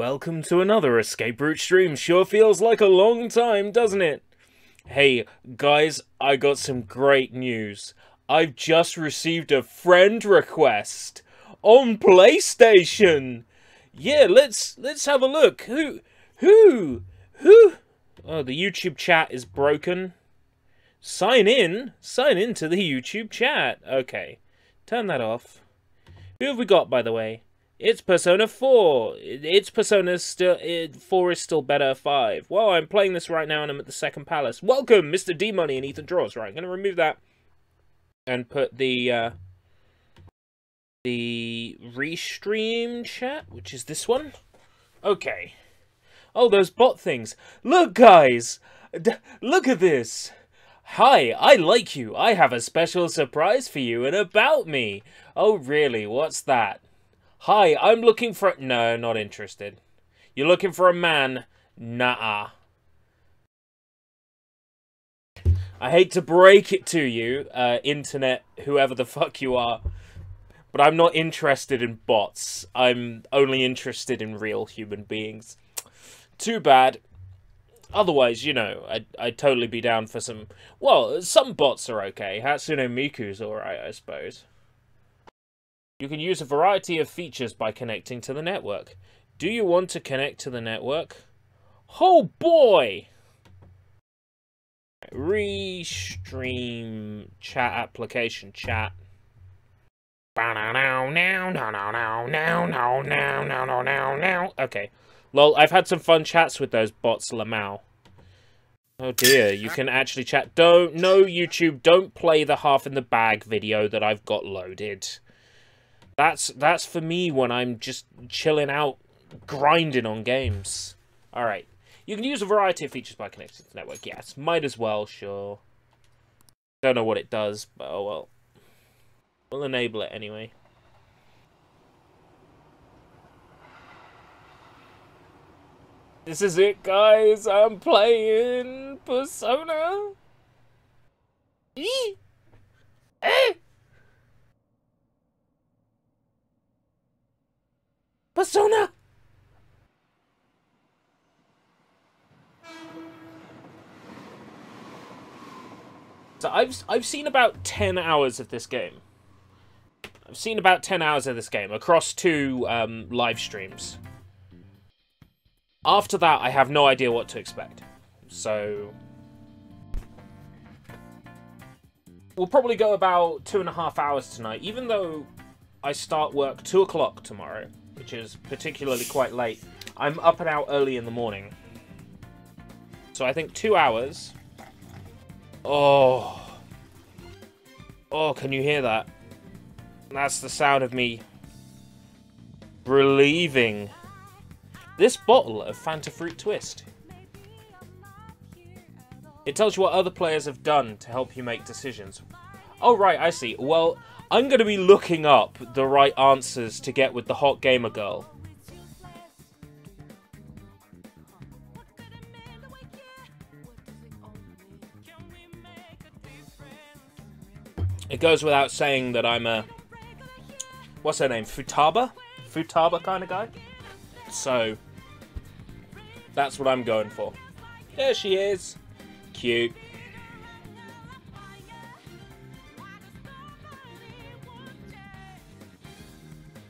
welcome to another Escape Route stream. Sure feels like a long time, doesn't it? Hey, guys, I got some great news. I've just received a friend request on PlayStation. Yeah, let's have a look. Who? Oh, the YouTube chat is broken. Sign in to the YouTube chat. Okay, turn that off. Who have we got, by the way? It's Persona 4. It's Persona 4 is still better. 5. Well, I'm playing this right now and I'm at the second palace. Welcome, Mr. D Money and Ethan Draws. Right, I'm going to remove that and put the restream chat, which is this one. Okay. Oh, those bot things. Look, guys. Look at this. Hi, I like you. I have a special surprise for you and about me. Oh, really? What's that? Hi, I'm looking for... No, not interested. You're looking for a man? Nah. I hate to break it to you, internet, whoever the fuck you are, but I'm not interested in bots. I'm only interested in real human beings. Too bad. Otherwise, you know, I'd totally be down for some... Well, some bots are okay. Hatsune Miku's alright, I suppose. You can use a variety of features by connecting to the network. Do you want to connect to the network? Oh boy! Restream chat application chat. Okay. Lol, I've had some fun chats with those bots, Lamau. Oh dear, you can actually chat. No, YouTube, don't play the half in the bag video that I've got loaded. That's for me when I'm just chilling out, grinding on games. Alright. You can use a variety of features by connecting to the network. Yes, might as well, sure. Don't know what it does, but oh well. We'll enable it anyway. This is it, guys. I'm playing Persona. Persona! So I've seen about 10 hours of this game. I've seen about 10 hours of this game across 2 live streams. After that, I have no idea what to expect. So we'll probably go about 2.5 hours tonight, even though I start work 2 o'clock tomorrow, which is particularly quite late. I'm up and out early in the morning. So I think 2 hours. Oh. Oh, can you hear that? That's the sound of me relieving this bottle of Fanta Fruit Twist. It tells you what other players have done to help you make decisions. Oh, right, I see. Well, I'm going to be looking up the right answers to get with the hot gamer girl. It goes without saying that I'm a... What's her name? Futaba? Futaba kind of guy? So, that's what I'm going for. There she is. Cute.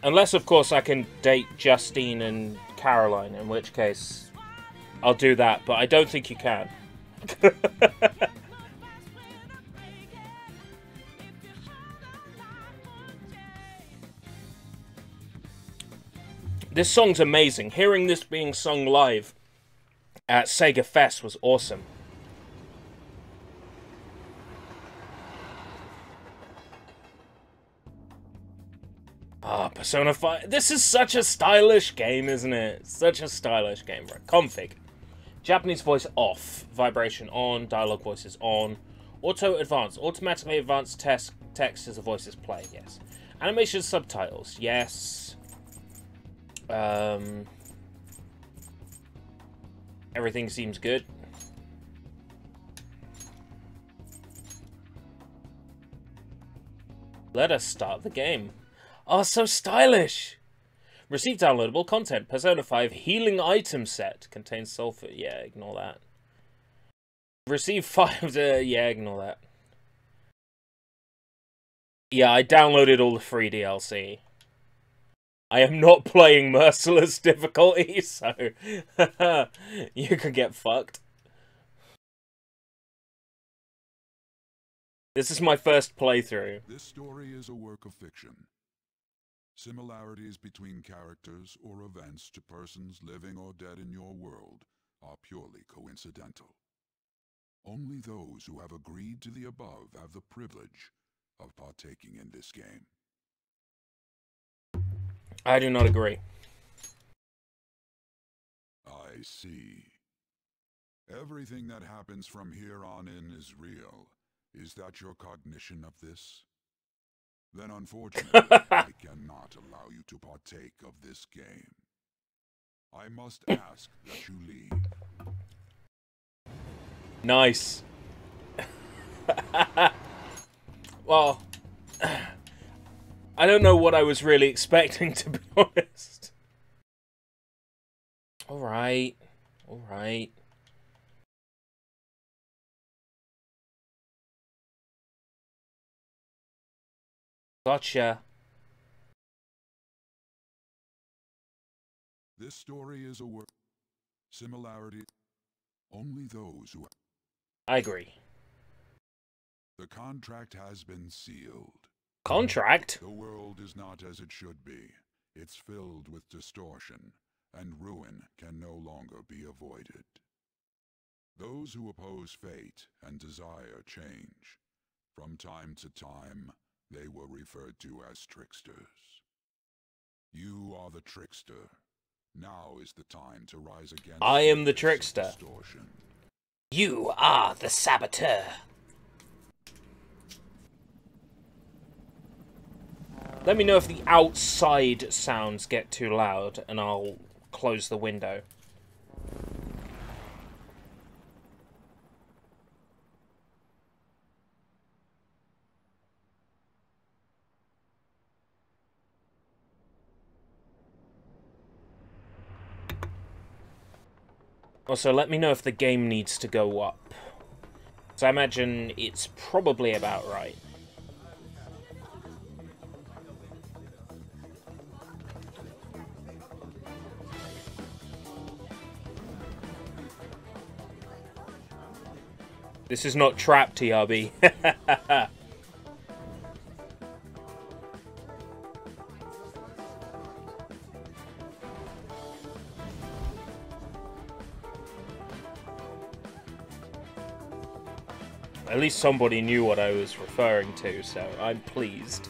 Unless, of course, I can date Justine and Caroline, in which case I'll do that, but I don't think you can. This song's amazing. Hearing this being sung live at Sega Fest was awesome. Ah, Persona 5. This is such a stylish game, isn't it? Such a stylish game. Right, config. Japanese voice off. Vibration on. Dialogue voices on. Auto advance. Automatically advance text as the voices play. Yes. Animation subtitles. Yes. Everything seems good. Let us start the game. Oh, so stylish. Receive downloadable content. Persona 5 healing item set. Contains sulfur. Yeah, ignore that. Receive 5... yeah, ignore that. Yeah, I downloaded all the free DLC. I am not playing Merciless difficulty, so... you can get fucked. This is my first playthrough. This story is a work of fiction. Similarities between characters or events to persons living or dead in your world are purely coincidental. Only those who have agreed to the above have the privilege of partaking in this game. I do not agree. I see. Everything that happens from here on in is real. Is that your cognition of this? Then unfortunately, I cannot allow you to partake of this game. I must ask that you leave. Nice. Well, I don't know what I was really expecting, to be honest. Alright. Alright. Gotcha. This story is a work. Similarity. Only those who. I agree. The contract has been sealed. Contract? The world is not as it should be. It's filled with distortion, and ruin can no longer be avoided. Those who oppose fate and desire change. From time to time, they were referred to as tricksters. You are the trickster. Now is the time to rise against. I am the trickster. Distortion. You are the saboteur. Let me know if the outside sounds get too loud, and I'll close the window. Also, let me know if the game needs to go up. So I imagine it's probably about right. This is not Trap, TRB. At least somebody knew what I was referring to, so I'm pleased.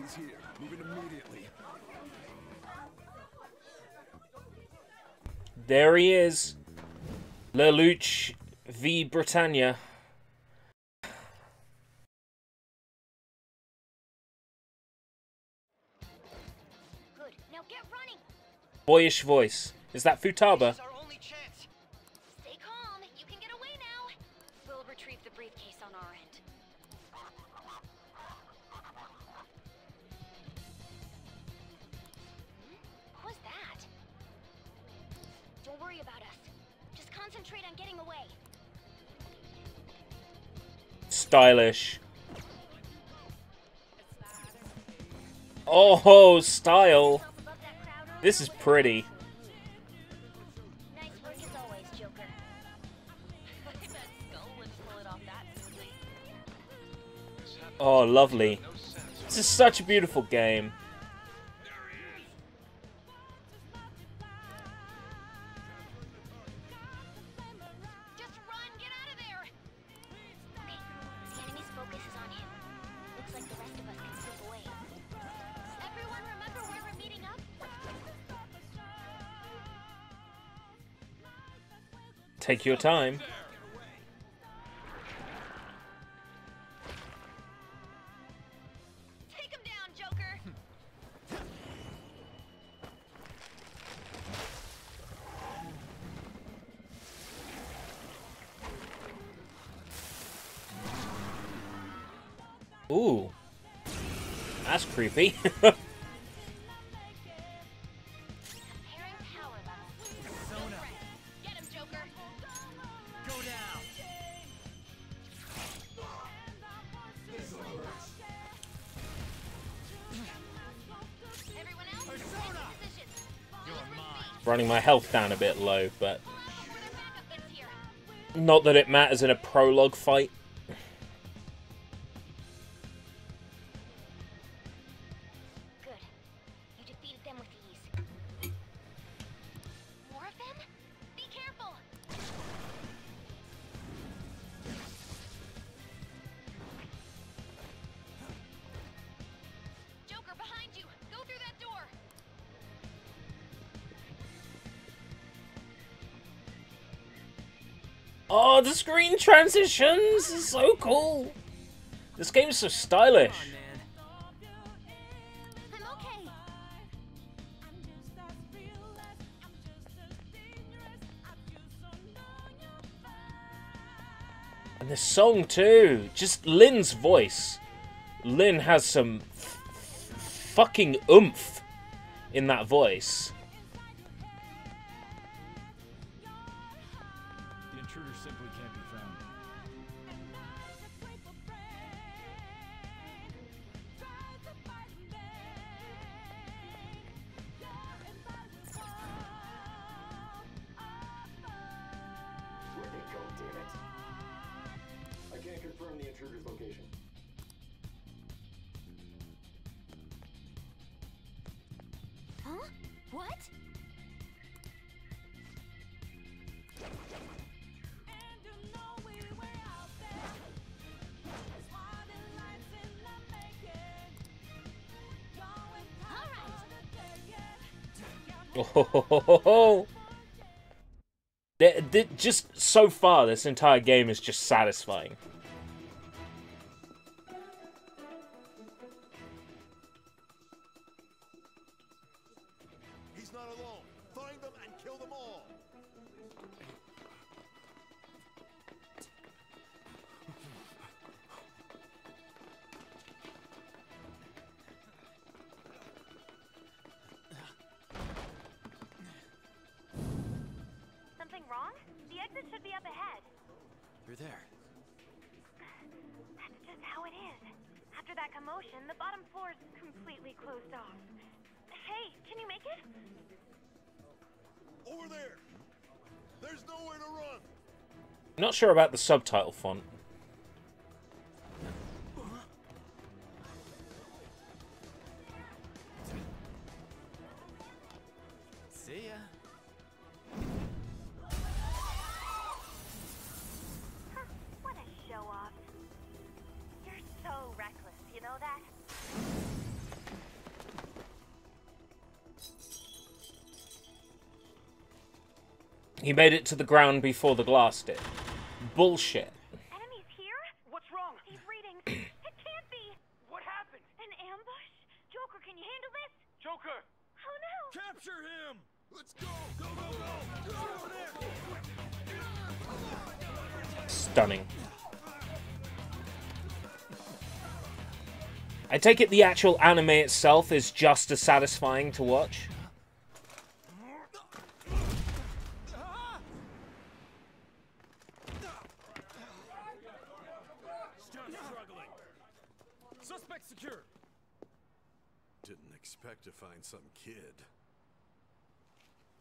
He's here. Move it immediately. There he is. Lelouch v. Britannia. Good. Now get running. Boyish voice. Is that Futaba? Stay calm. You can get away now. We'll retrieve the briefcase on our end. What was that? Don't worry about us. Just concentrate on getting away. Stylish. Oh, style. This is pretty. Nice work as always, Joker. Oh, lovely. This is such a beautiful game. Just run! Get out of there! Okay, the enemy's focus is on him. Looks like the rest of us can slip away. Everyone remember where we're meeting up? Take your time. Take him down, Joker! Ooh. That's creepy. Comparing power levels. Persona. Get him, Joker. Go down. Everyone else, Persona. take positions. You're mine. Running my health down a bit low, but Pull out where their backup gets here. not that it matters in a prologue fight. Good. You defeated them with ease. More of them? Be careful! Joker, behind you! Go through that door! Oh, the screen transitions is so cool. This game's so stylish. Come on, man. I'm okay. And this song too, just Lynn's voice. Lynn has some fucking oomph in that voice. The intruder simply can't be found. Where'd they go, damn it? I can't confirm the intruder's location. Huh? What? Oh, just so far, this entire game is just satisfying. He's not alone. Find them and kill them all. Something wrong? The exit should be up ahead. You're there. That's just how it is. After that commotion, the bottom floor is completely closed off. Hey, can you make it? Over there. There's nowhere to run. Not sure about the subtitle font. See ya. Huh, what a show off. You're so reckless, you know that? He made it to the ground before the glass did. Bullshit. Enemies here? What's wrong? He's reading. It can't be. What happened? An ambush? Joker, can you handle this? Joker! Oh no! Capture him. Let's go. Go, go, go. Go over there. Stunning. I take it the actual anime itself is just as satisfying to watch. Stop struggling. Suspect secure. Didn't expect to find some kid.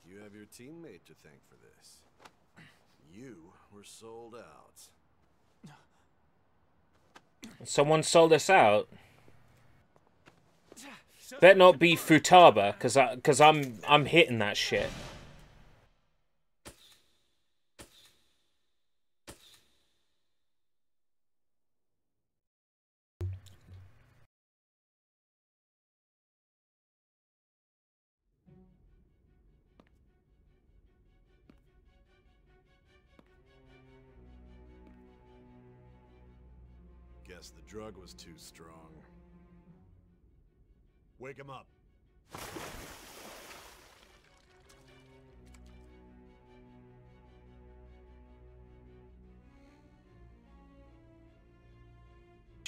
You have your teammate to thank for this. You were sold out. Someone sold us out. Better not be Futaba, cause I'm hitting that shit. Guess the drug was too strong. Wake him up.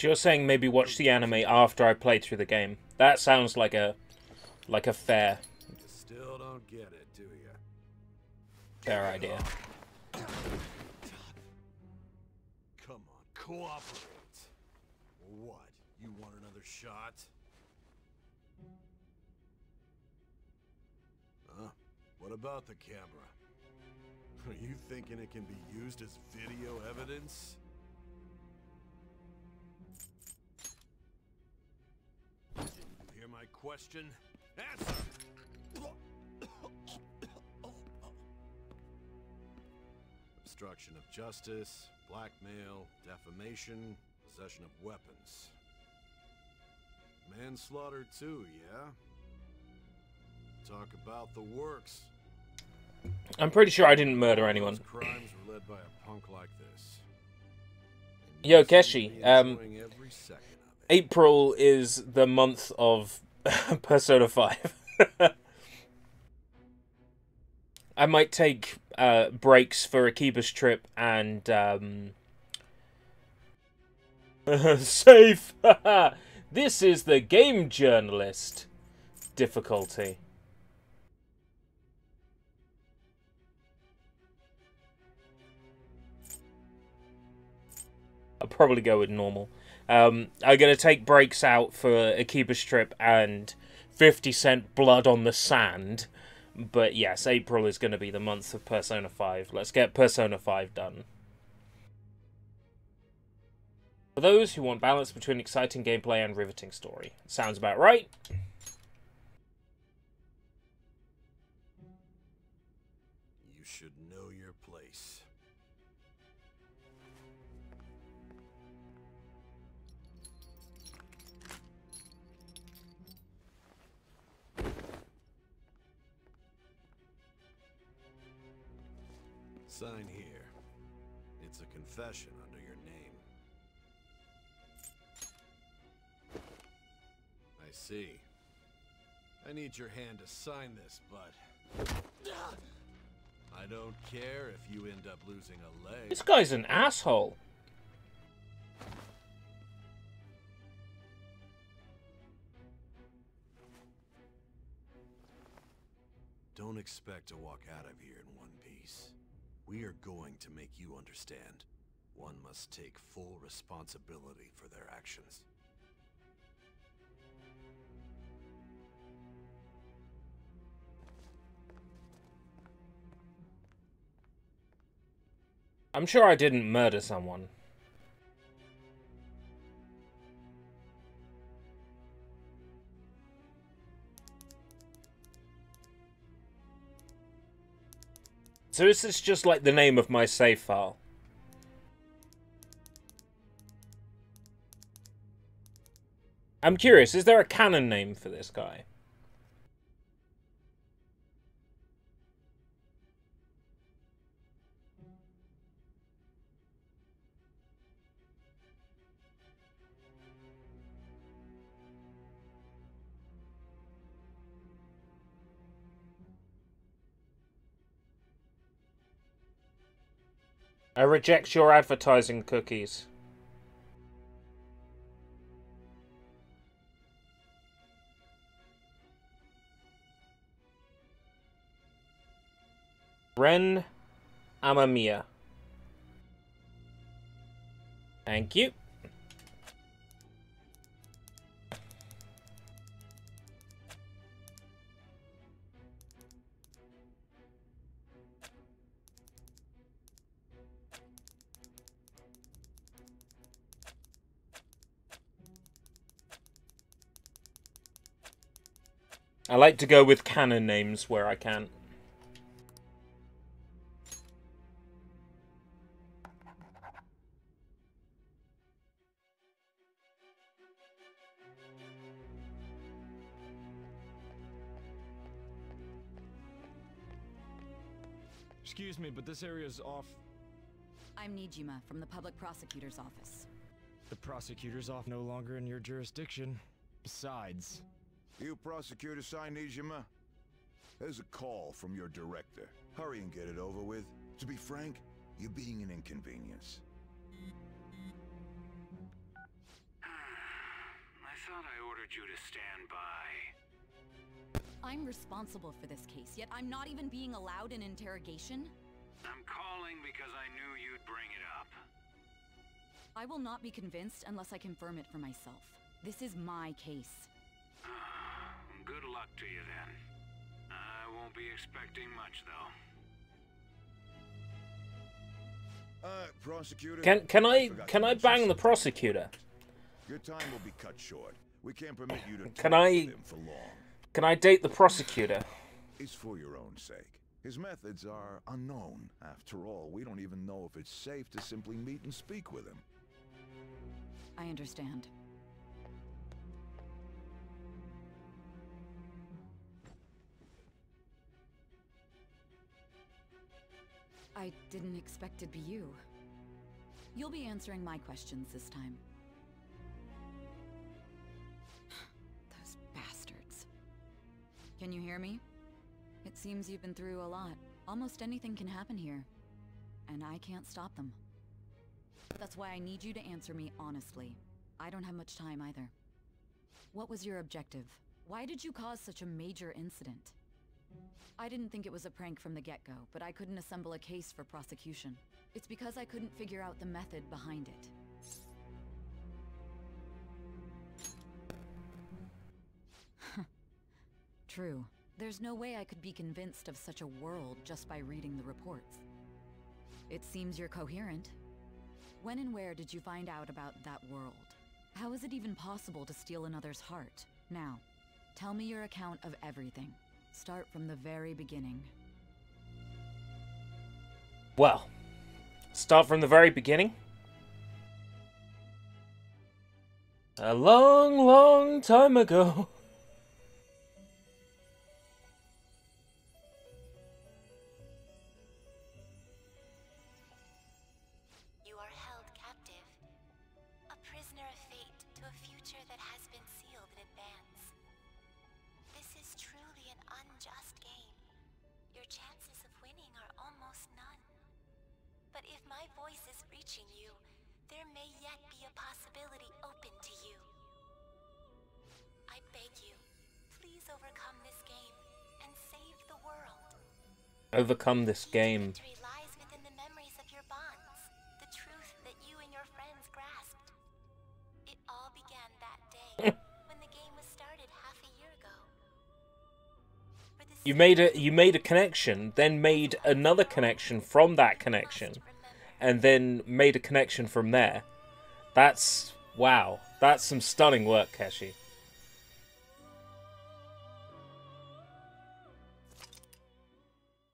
So you're saying maybe watch the anime after I play through the game. That sounds like a fair You still don't get it, do you? fair idea. Come on, cooperate. What? You want another shot? Huh? What about the camera? Are you thinking it can be used as video evidence? Didn't you hear my question? Answer! Obstruction of justice, blackmail, defamation, possession of weapons. Manslaughter too, yeah? Talk about the works. I'm pretty sure I didn't murder anyone. Those crimes were led by a punk like this. And Yo, you seem to Keshi, be enjoying every second of it. April is the month of Persona 5. I might take breaks for Akiba's trip and safe. This is the game journalist difficulty. I'll probably go with normal. I'm going to take breaks out for Akiba's trip and 50 Cent Blood on the Sand. But yes, April is going to be the month of Persona 5. Let's get Persona 5 done. For those who want balance between exciting gameplay and riveting story. Sounds about right. You should know your place. Sign here. It's a confession under your name. I see. I need your hand to sign this, but I don't care if you end up losing a leg. This guy's an asshole. Don't expect to walk out of here in one piece. We are going to make you understand. One must take full responsibility for their actions. I'm sure I didn't murder someone. So this is just like the name of my save file. I'm curious, is there a canon name for this guy? I reject your advertising cookies. Ren Amamiya. Thank you. I like to go with canon names where I can. Excuse me, but this area's off. I'm Nijima from the Public Prosecutor's Office. The prosecutor's off no longer in your jurisdiction. Besides... You prosecutor signed Nijima? There's a call from your director. Hurry and get it over with. To be frank, you're being an inconvenience. thought I ordered you to stand by. I'm responsible for this case, yet I'm not even being allowed an interrogation? I'm calling because I knew you'd bring it up. I will not be convinced unless I confirm it for myself. This is my case. Good luck to you then. I won't be expecting much, though. Prosecutor. Can I bang the prosecutor? Your time will be cut short. We can't permit you to Can talk I- with him for long. Can I date the prosecutor? It's for your own sake. His methods are unknown. After all, we don't even know if it's safe to simply meet and speak with him. I understand. I didn't expect it'd be you. You'll be answering my questions this time. Those bastards. Can you hear me? It seems you've been through a lot. Almost anything can happen here. And I can't stop them. That's why I need you to answer me honestly. I don't have much time either. What was your objective? Why did you cause such a major incident? I didn't think it was a prank from the get-go, but I couldn't assemble a case for prosecution. It's because I couldn't figure out the method behind it. True. There's no way I could be convinced of such a world just by reading the reports. It seems you're coherent. When and where did you find out about that world? How is it even possible to steal another's heart? Now, tell me your account of everything. Start from the very beginning. Well, start from the very beginning. A long, long time ago. You are held captive, a prisoner of fate to a future that has been sealed in advance. This is truly an unjust game. Your chances of winning are almost none. But if my voice is reaching you, there may yet be a possibility open to you. I beg you, please overcome this game and save the world. Overcome this game. Victory lies within the memories of your bonds, the truth that you and your friends grasped. It all began that day, when the game was started half a year ago. You made a connection, then made another connection from that connection, and then made a connection from there. That's wow. That's some stunning work, Keshi.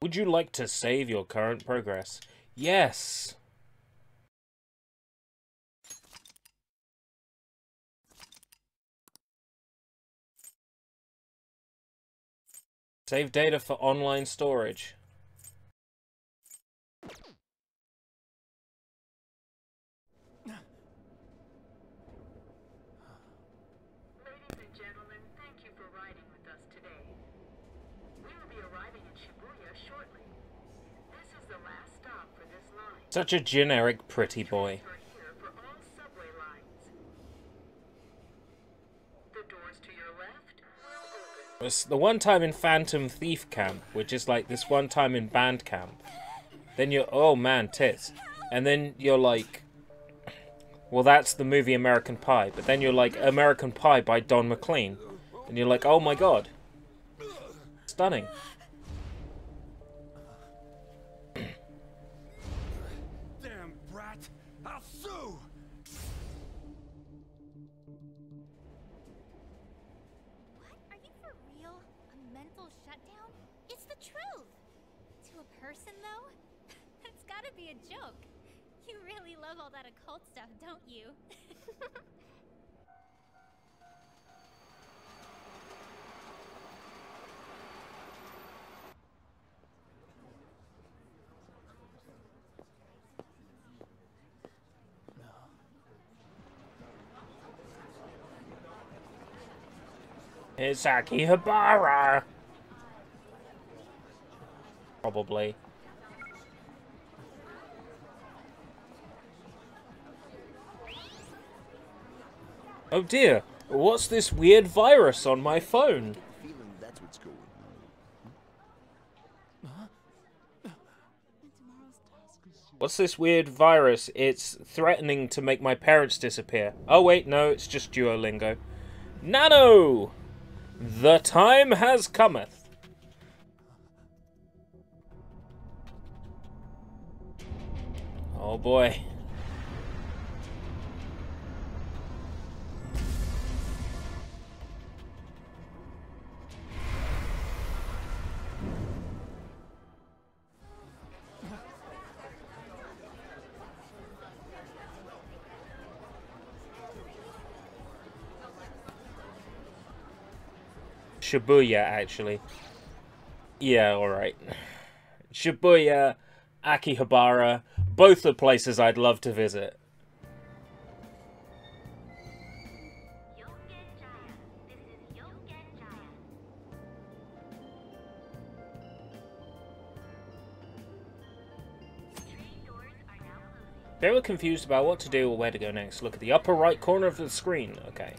Would you like to save your current progress? Yes. Save data for online storage. Ladies and gentlemen, thank you for riding with us today. We will be arriving in Shibuya shortly. This is the last stop for this line. Such a generic pretty boy. We're here for all subway lines. The doors to your left will open. It's the one time in Phantom Thief Camp, which is like this one time in Band Camp. Then you're, oh man, tits. And then you're like, well, that's the movie American Pie. But then you're like, American Pie by Don McLean. And you're like, oh my god. Stunning. Damn brat! I'll sue! What? Are you for real? A mental shutdown? It's the truth! To a person, though? That's gotta be a joke. You really love all that occult stuff, don't you? It's Akihabara. Probably. Oh dear, What's this weird virus on my phone? Feeling that's what's going on. What's this weird virus? It's threatening to make my parents disappear. Oh wait, no, it's just Duolingo. Nano! The time has cometh. Oh boy. Shibuya, actually. Yeah, alright. Shibuya, Akihabara, both are places I'd love to visit. They were confused about what to do or where to go next. Look at the upper right corner of the screen. Okay.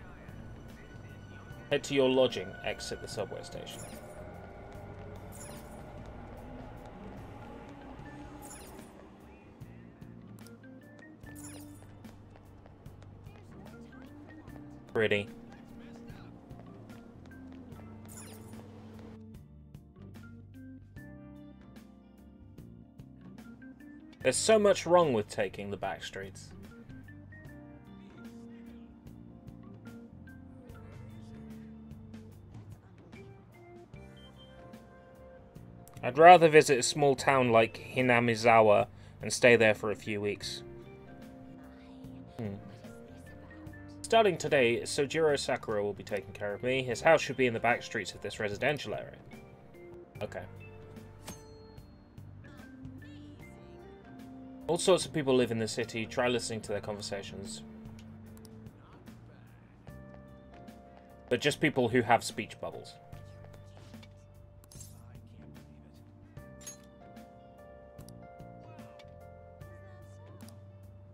Head to your lodging. Exit the subway station. Pretty. There's so much wrong with taking the back streets. I'd rather visit a small town like Hinamizawa and stay there for a few weeks. Starting today, Sojiro Sakura will be taking care of me. His house should be in the back streets of this residential area. Okay. All sorts of people live in the city. Try listening to their conversations. But just people who have speech bubbles.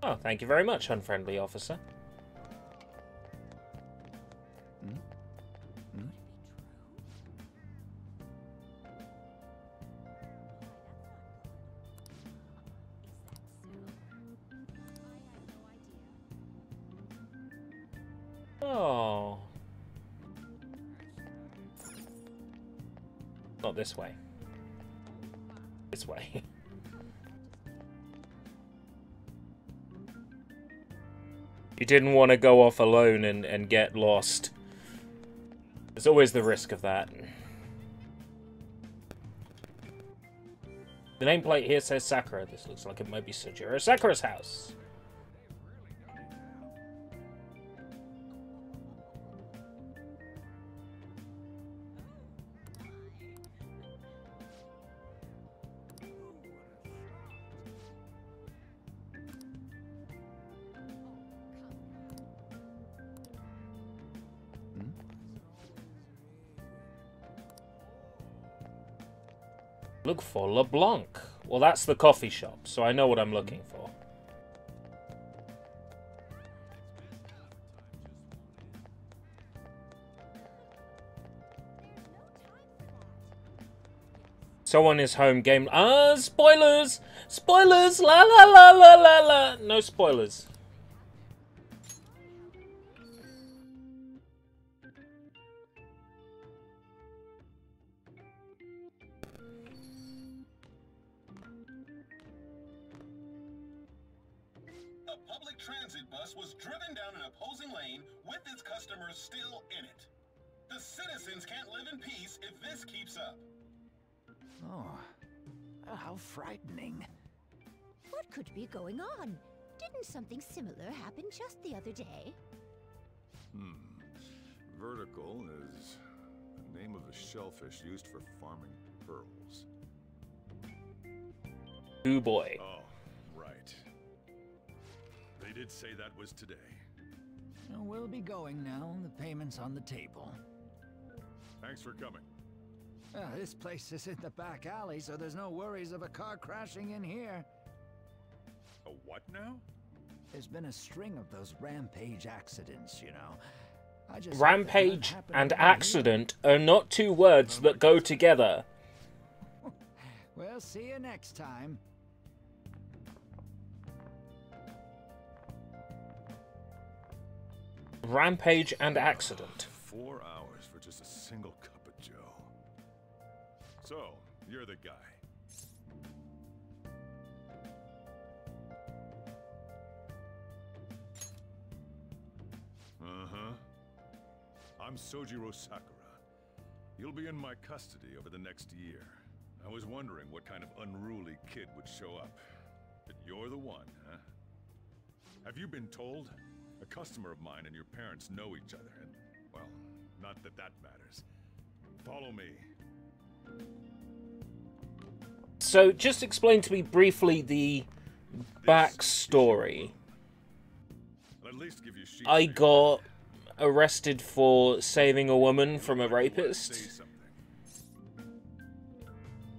Oh, thank you very much, unfriendly officer. Oh. Not this way. This way. You didn't want to go off alone and get lost. There's always the risk of that. The nameplate here says Sakura. This looks like it might be Sojiro Sakura's house. Look for LeBlanc. Well, that's the coffee shop, so I know what I'm looking for. Someone is home game. Spoilers! Spoilers! La la la la la la! No spoilers. Transit bus was driven down an opposing lane with its customers still in it. The citizens can't live in peace if this keeps up. Oh, how frightening. What could be going on? Didn't something similar happen just the other day? Vertical is the name of a shellfish used for farming pearls. Ooh boy. Oh, right. They did say that was today. We'll be going now. The payment's on the table. Thanks for coming. This place is in the back alley, so there's no worries of a car crashing in here. A what now? There's been a string of those rampage accidents, you know. I just hope that Rampage none happen and around here. accident are not two words that go together. We'll see you next time. Rampage and accident. 4 hours for just a single cup of joe. So, you're the guy. Uh-huh. I'm Sojiro Sakura. You'll be in my custody over the next year. I was wondering what kind of unruly kid would show up. But you're the one, huh? Have you been told? A customer of mine and your parents know each other, and, well, not that that matters. Follow me. So, just explain to me briefly the backstory. I'll at least give you sheets I for your got arrested for saving a woman from a rapist.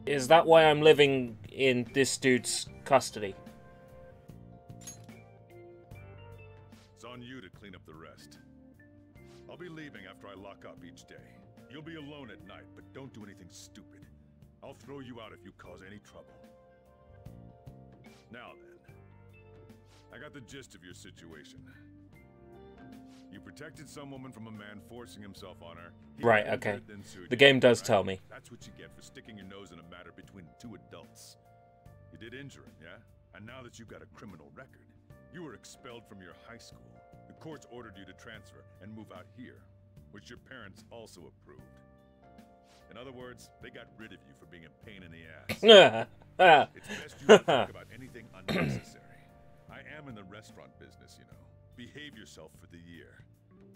Is that why I'm living in this dude's custody? It's on you to clean up the rest. I'll be leaving after I lock up each day. You'll be alone at night, but don't do anything stupid. I'll throw you out if you cause any trouble. Now then, I got the gist of your situation. You protected some woman from a man forcing himself on her. He Right, got okay. injured, then sued The you, game does right? tell me. That's what you get for sticking your nose in a matter between two adults. You did injure him, yeah? And now that you've got a criminal record, you were expelled from your high school. The courts ordered you to transfer and move out here, which your parents also approved. In other words, they got rid of you for being a pain in the ass. It's best you don't talk about anything unnecessary. I am in the restaurant business, you know. Behave yourself for the year.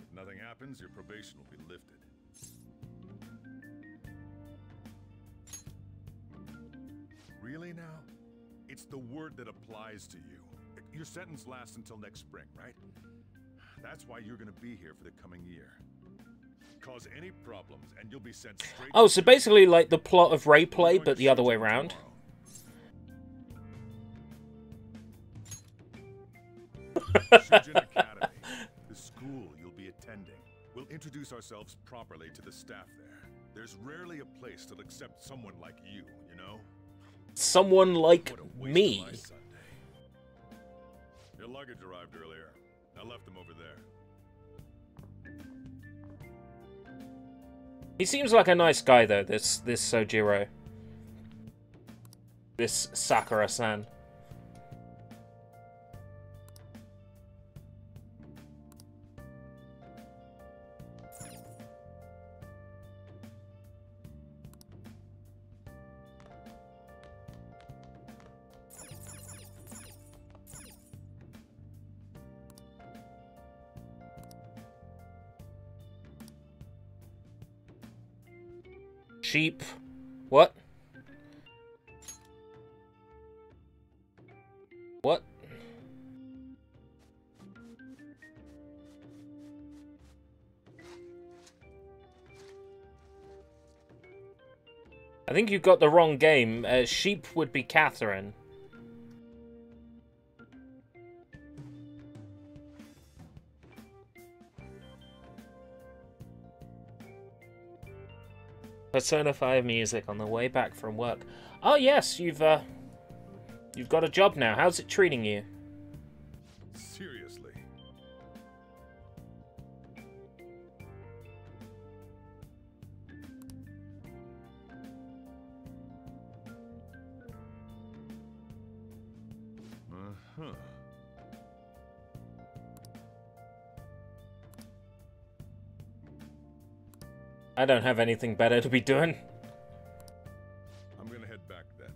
If nothing happens, your probation will be lifted. Really now? It's the word that applies to you. Your sentence lasts until next spring, right? That's why you're gonna be here for the coming year. Cause any problems and you'll be sent straight Oh, so basically like the plot of Rayplay, but the other way around. Shujin Academy, the school you'll be attending. We'll introduce ourselves properly to the staff there. There's rarely a place that'll accept someone like you, you know? Someone like me. Your luggage arrived earlier. I left them over there. He seems like a nice guy though, this Sojiro. This Sakura-san. Sheep. What? What? I think you got the wrong game. Sheep would be Catherine. Persona 5 music on the way back from work. Oh yes, you've got a job now. How's it treating you? Seriously. Uh-huh. I don't have anything better to be doing. I'm gonna head back then.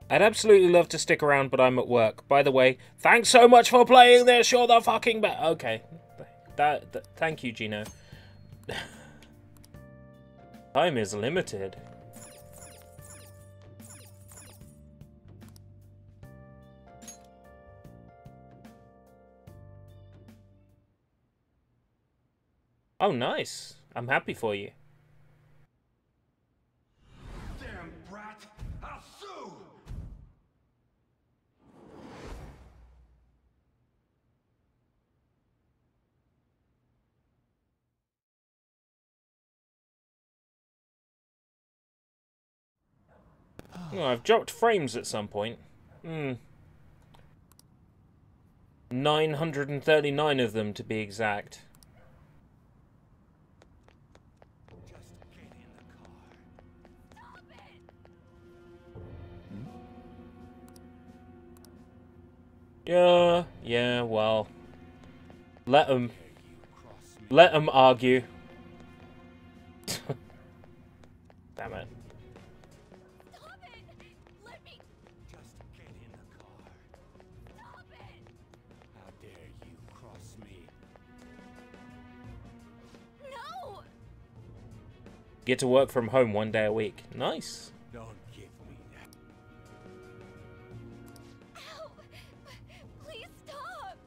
I'd absolutely love to stick around, but I'm at work. By the way, thanks so much for playing this. You're the fucking best. Okay. Thank you, Gino. Time is limited. Oh, nice. I'm happy for you. Oh, I've dropped frames at some point. 939 of them, to be exact. Yeah, well. Let them argue. Damn it. Stop it! Let me... Just get in the car. Stop it! How dare you cross me? No! Get to work from home 1 day a week. Nice. Don't give me that. Ow! Please stop!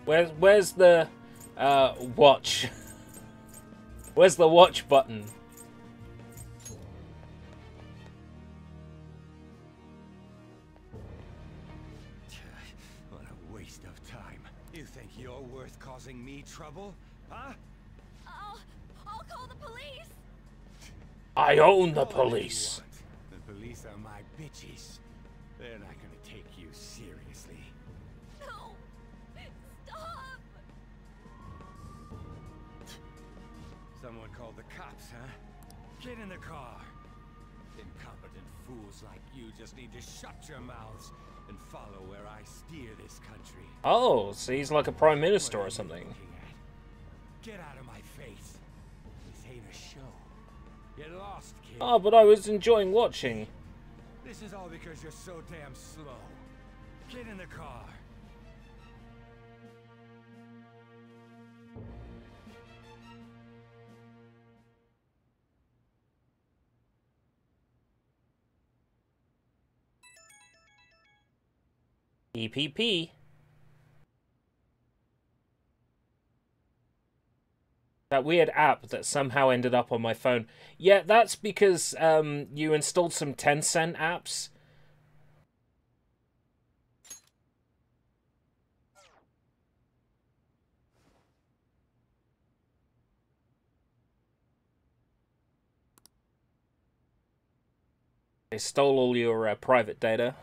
Where's the watch? Where's the watch button? What a waste of time. You think you're worth causing me trouble? Huh? I'll call the police! I own the police. The police are my bitches. They're not gonna take you seriously. No! Stop! Someone called the cops, huh? Get in the car. Incompetent fools like you just need to shut your mouths and follow where I steer this country. Oh, so he's like a prime minister or something. Get out of my face. This ain't a show. Get lost, kid. Oh, but I was enjoying watching. This is all because you're so damn slow. Get in the car. EPP. That weird app that somehow ended up on my phone. Yeah, that's because you installed some Tencent apps. They stole all your private data.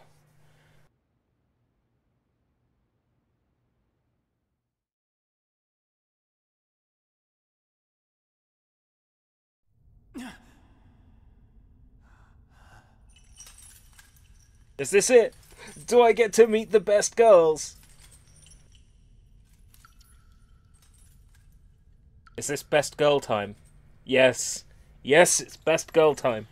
Is this it? Do I get to meet the best girls? Is this best girl time? Yes. Yes, it's best girl time.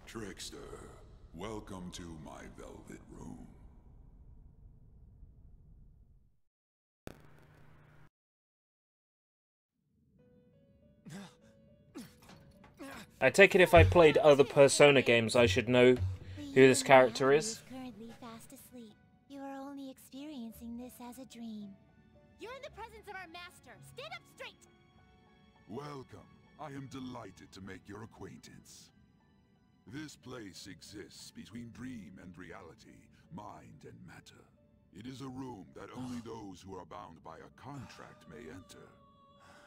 Trickster, welcome to my velvet room. I take it if I played other Persona games, I should know who this character is. Currently fast asleep. You are only experiencing this as a dream. You're in the presence of our master. Stand up straight! Welcome. I am delighted to make your acquaintance. This place exists between dream and reality, mind and matter. It is a room that only those who are bound by a contract may enter.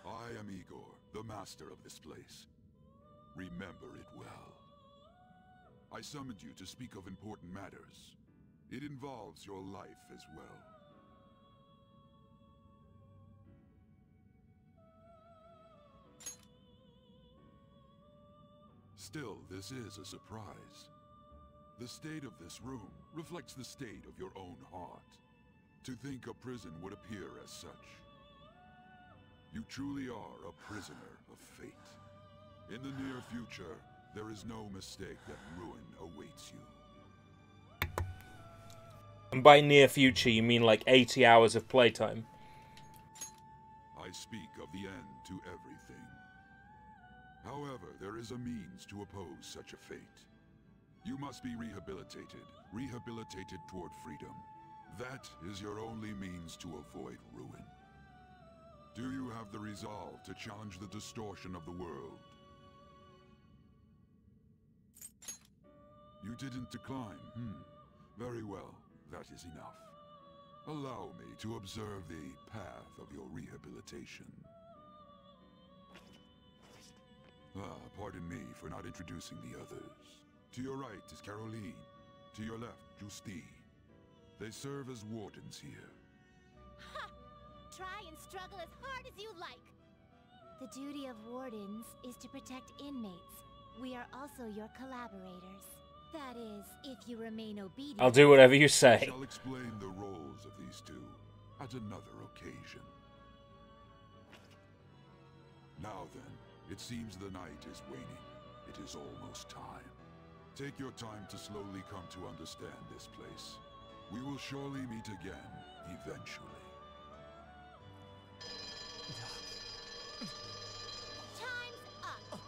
I am Igor, the master of this place. Remember it well. I summoned you to speak of important matters. It involves your life as well. Still, this is a surprise. The state of this room reflects the state of your own heart. To think a prison would appear as such. You truly are a prisoner of fate. In the near future, there is no mistake that ruin awaits you. And by near future, you mean like 80 hours of playtime? I speak of the end to everything. However, there is a means to oppose such a fate. You must be rehabilitated toward freedom. That is your only means to avoid ruin. Do you have the resolve to challenge the distortion of the world? You didn't decline. Very well, that is enough. Allow me to observe the path of your rehabilitation. Pardon me for not introducing the others. To your right is Caroline. To your left, Justine. They serve as wardens here. Ha! Try and struggle as hard as you like. The duty of wardens is to protect inmates. We are also your collaborators. That is, if you remain obedient. I'll do whatever you say. I shall explain the roles of these two at another occasion. Now then, it seems the night is waning. It is almost time. Take your time to slowly come to understand this place. We will surely meet again, eventually. Time's up.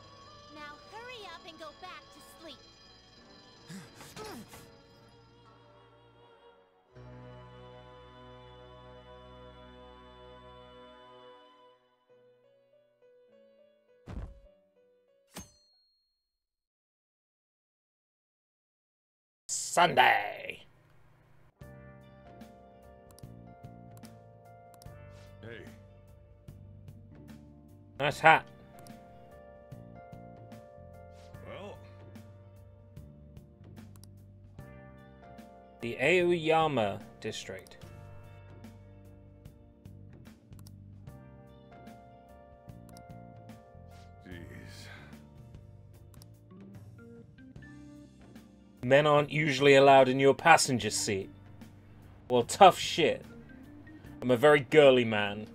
Now hurry up and go back to sleep. Sunday. Hey. Nice hat. Well. The Aoyama district. Men aren't usually allowed in your passenger seat. Well, tough shit. I'm a very girly man.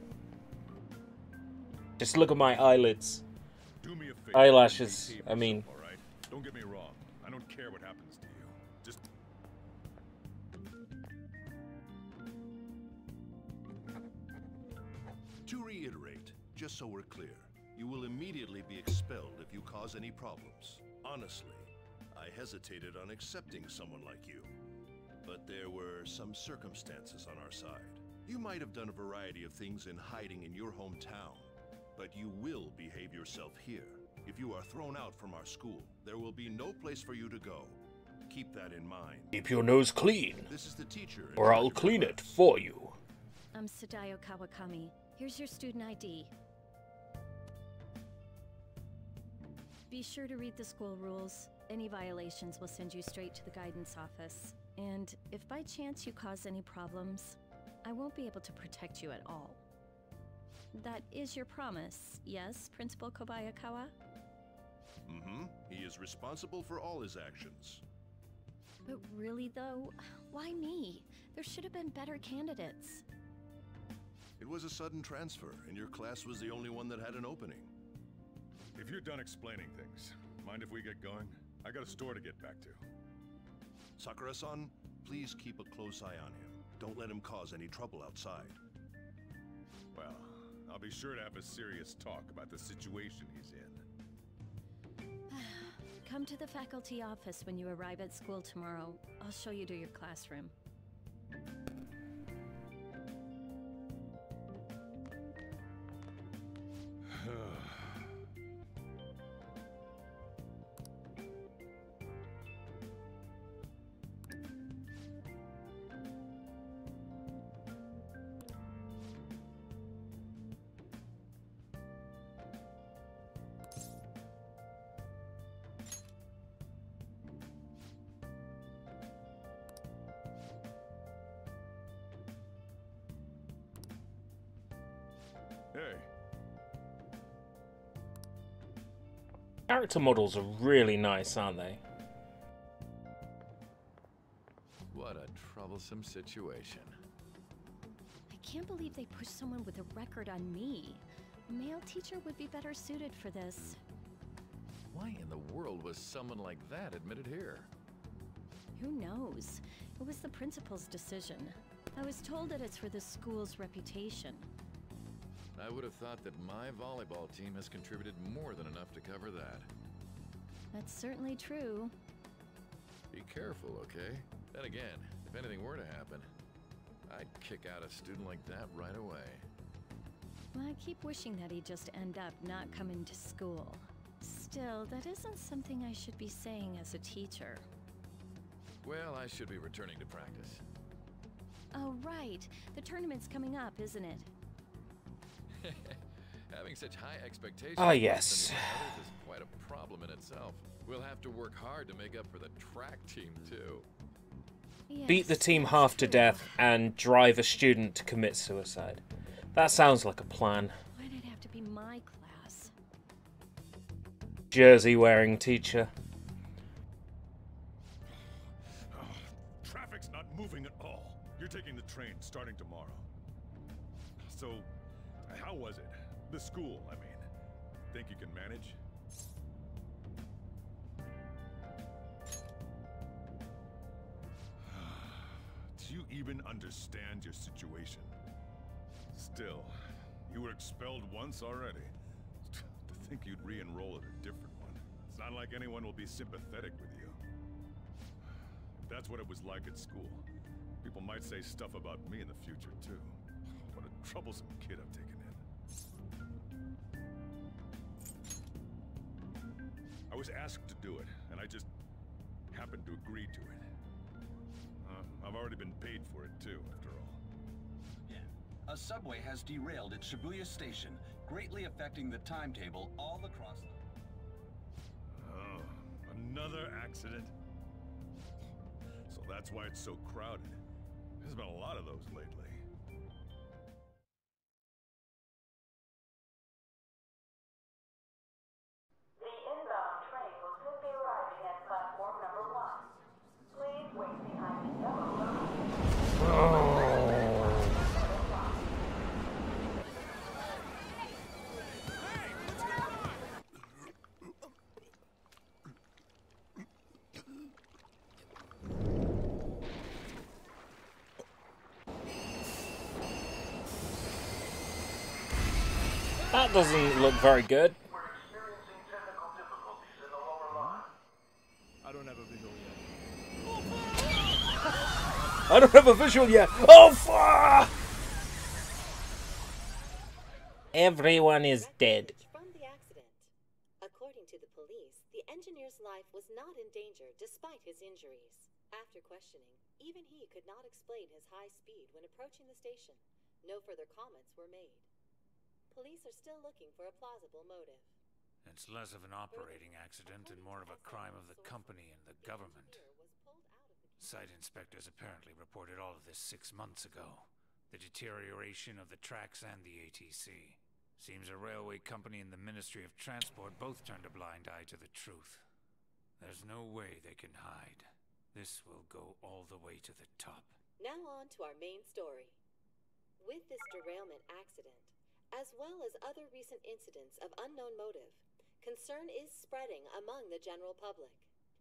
Just look at my eyelids. Do me a favor. Eyelashes, I mean. All right? Don't get me wrong. I don't care what happens to you. Just to reiterate, just so we're clear, you will immediately be expelled if you cause any problems. Honestly, I hesitated on accepting someone like you, but there were some circumstances on our side. You might have done a variety of things in hiding in your hometown, but you will behave yourself here. If you are thrown out from our school, there will be no place for you to go. Keep that in mind. Keep your nose clean, This is the teacher, or I'll clean it for you. I'm Sadayo Kawakami. Here's your student ID. Be sure to read the school rules. Any violations will send you straight to the guidance office. And if by chance you cause any problems, I won't be able to protect you at all. That is your promise, yes, Principal Kobayakawa? Mm-hmm. He is responsible for all his actions. But really though, why me? There should have been better candidates. It was a sudden transfer, and your class was the only one that had an opening. if you're done explaining things, mind if we get going? I got a store to get back to. Sakura-san, please keep a close eye on him. Don't let him cause any trouble outside. Well, I'll be sure to have a serious talk about the situation he's in. Come to the faculty office when you arrive at school tomorrow. I'll show you to your classroom. Hey. Character models are really nice, aren't they? What a troublesome situation. can't believe they pushed someone with a record on me. A male teacher would be better suited for this. Why in the world was someone like that admitted here? Who knows? It was the principal's decision. I was told that it's for the school's reputation. I would have thought that my volleyball team has contributed more than enough to cover that. That's certainly true. Be careful, okay? Then again, if anything were to happen, I'd kick out a student like that right away. Well, I keep wishing that he'd just end up not coming to school. Still, that isn't something I should be saying as a teacher. Well, I should be returning to practice. Oh, right. The tournament's coming up, isn't it? Having such high expectations Ah, yes. of others is quite a problem in itself. We'll have to work hard to make up for the track team, too. Beat the team half to death and drive a student to commit suicide. That sounds like a plan. Why'd it have to be my class? Jersey-wearing teacher. Traffic's not moving at all. You're taking the train starting tomorrow. So, how was it? The school, I mean. Think you can manage? Do you even understand your situation? Still, you were expelled once already. To think you'd re-enroll at a different one. It's not like anyone will be sympathetic with you. If that's what it was like at school, people might say stuff about me in the future, too. What a troublesome kid I've taken in. I was asked to do it, and I just happened to agree to it. I've already been paid for it, too, after all. A subway has derailed at Shibuya Station, greatly affecting the timetable all across the... Oh, another accident? So that's why it's so crowded. There's been a lot of those lately. The inbound train will soon be arriving at platform number 1. Please wait behind the yellow line. That doesn't look very good. I don't have a visual yet. I don't have a visual yet. Oh, fuck! Everyone is dead. From the accident. According to the police, the engineer's life was not in danger despite his injuries. After questioning, even he could not explain his high speed when approaching the station. No further comments were made. Police are still looking for a plausible motive. It's less of an operating accident and more of a crime of the company and the government. Site inspectors apparently reported all of this 6 months ago. The deterioration of the tracks and the ATC. Seems a railway company and the Ministry of Transport both turned a blind eye to the truth. There's no way they can hide. This will go all the way to the top. Now on to our main story. With this derailment accident, as well as other recent incidents of unknown motive, concern is spreading among the general public.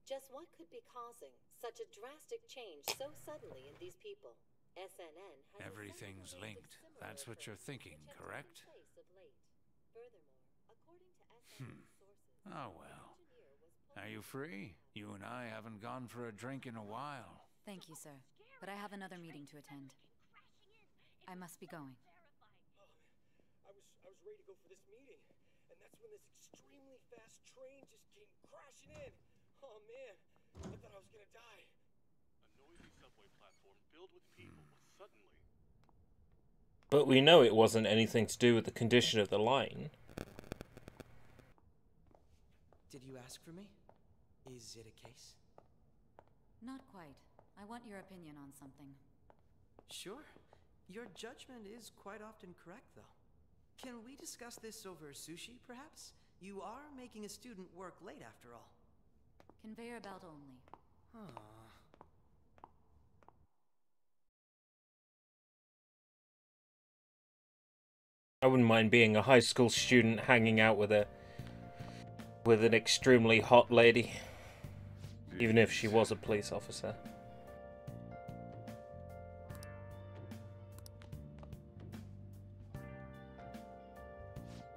Just what could be causing such a drastic change so suddenly in these people? SNN has Everything's linked. That's what you're thinking, correct? Oh well. Are you free? You and I haven't gone for a drink in a while. Thank you, sir. But I have another meeting to attend. I must be going. I was ready to go for this meeting, and that's when this extremely fast train just came crashing in. Oh man, I thought I was gonna die. A noisy subway platform filled with people suddenly. But we know it wasn't anything to do with the condition of the line. Did you ask for me? Is it a case? Not quite. I want your opinion on something. Sure. Your judgment is quite often correct, though. Can we discuss this over sushi, perhaps? You are making a student work late, after all. Conveyor belt only. Huh. I wouldn't mind being a high school student hanging out with an extremely hot lady. Even if she was a police officer.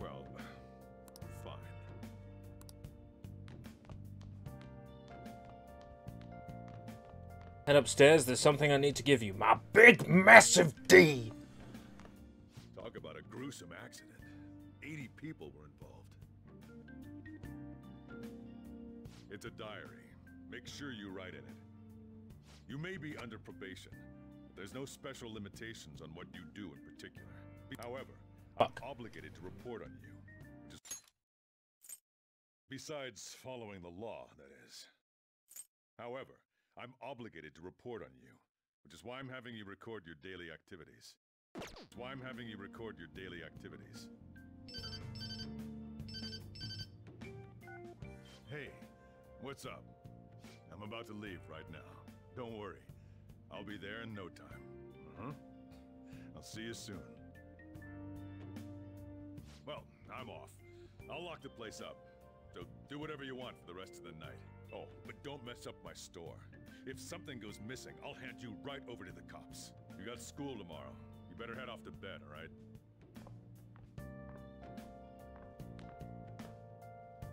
Well, fine. Head upstairs, there's something I need to give you. My big, massive D! Talk about a gruesome accident. 80 people were involved. It's a diary. Make sure you write in it. You may be under probation, but there's no special limitations on what you do in particular. However, I'm obligated to report on you. Besides following the law, that is. However, I'm obligated to report on you, which is why I'm having you record your daily activities. Hey, what's up? I'm about to leave right now. Don't worry. I'll be there in no time. I'll see you soon. Well, I'm off. I'll lock the place up. So do whatever you want for the rest of the night. Oh, but don't mess up my store. If something goes missing, I'll hand you right over to the cops. You got school tomorrow. You better head off to bed, all right?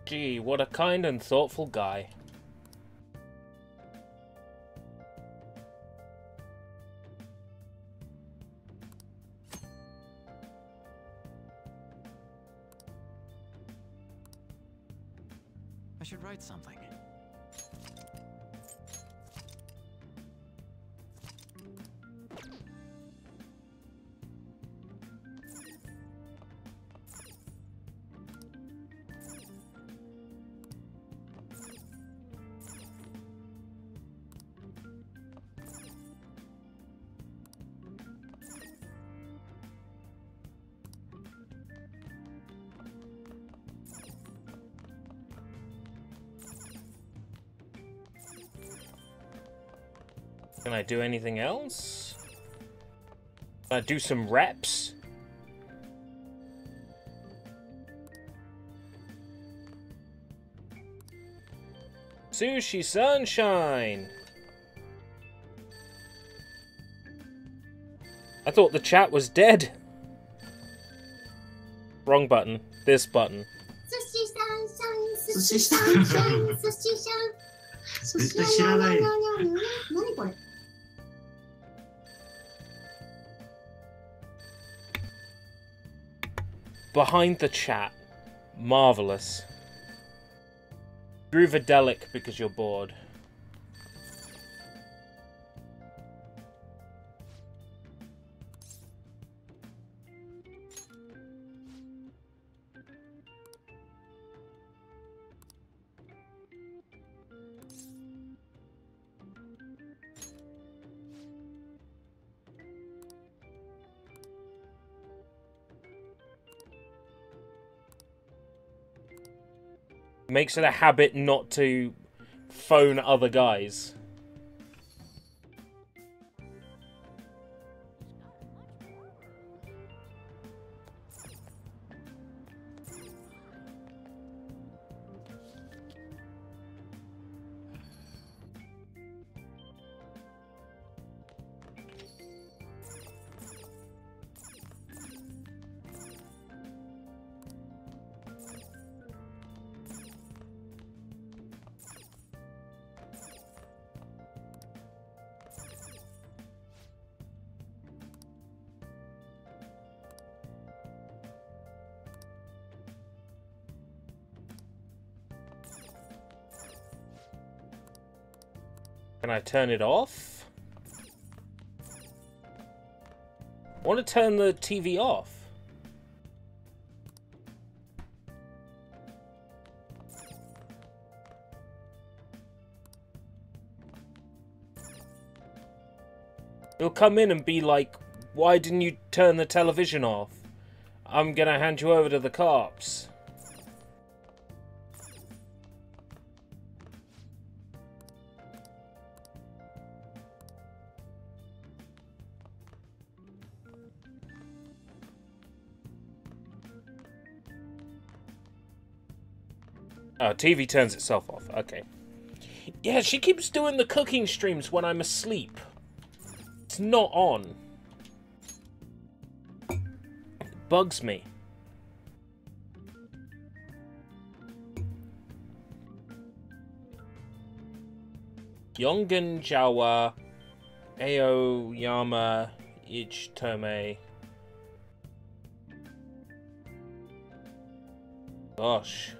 Gee, what a kind and thoughtful guy. I should write something. Can I do anything else? Can I do some reps? Sushi Sunshine! I thought the chat was dead. Wrong button. This button. Sushi Sunshine, Sushi Sunshine, Sushi Sunshine. 絶対知らない。何これ Behind the chat. Marvelous. Groovadelic because you're bored. Makes it a habit not to phone other guys. Can I turn it off? I want to turn the TV off. He'll come in and be like, why didn't you turn the television off? I'm gonna hand you over to the cops. Oh, TV turns itself off. Okay. Yeah, she keeps doing the cooking streams when I'm asleep. It's not on. It bugs me. Yongen Jawa, Aoyama, Ichitome. Gosh.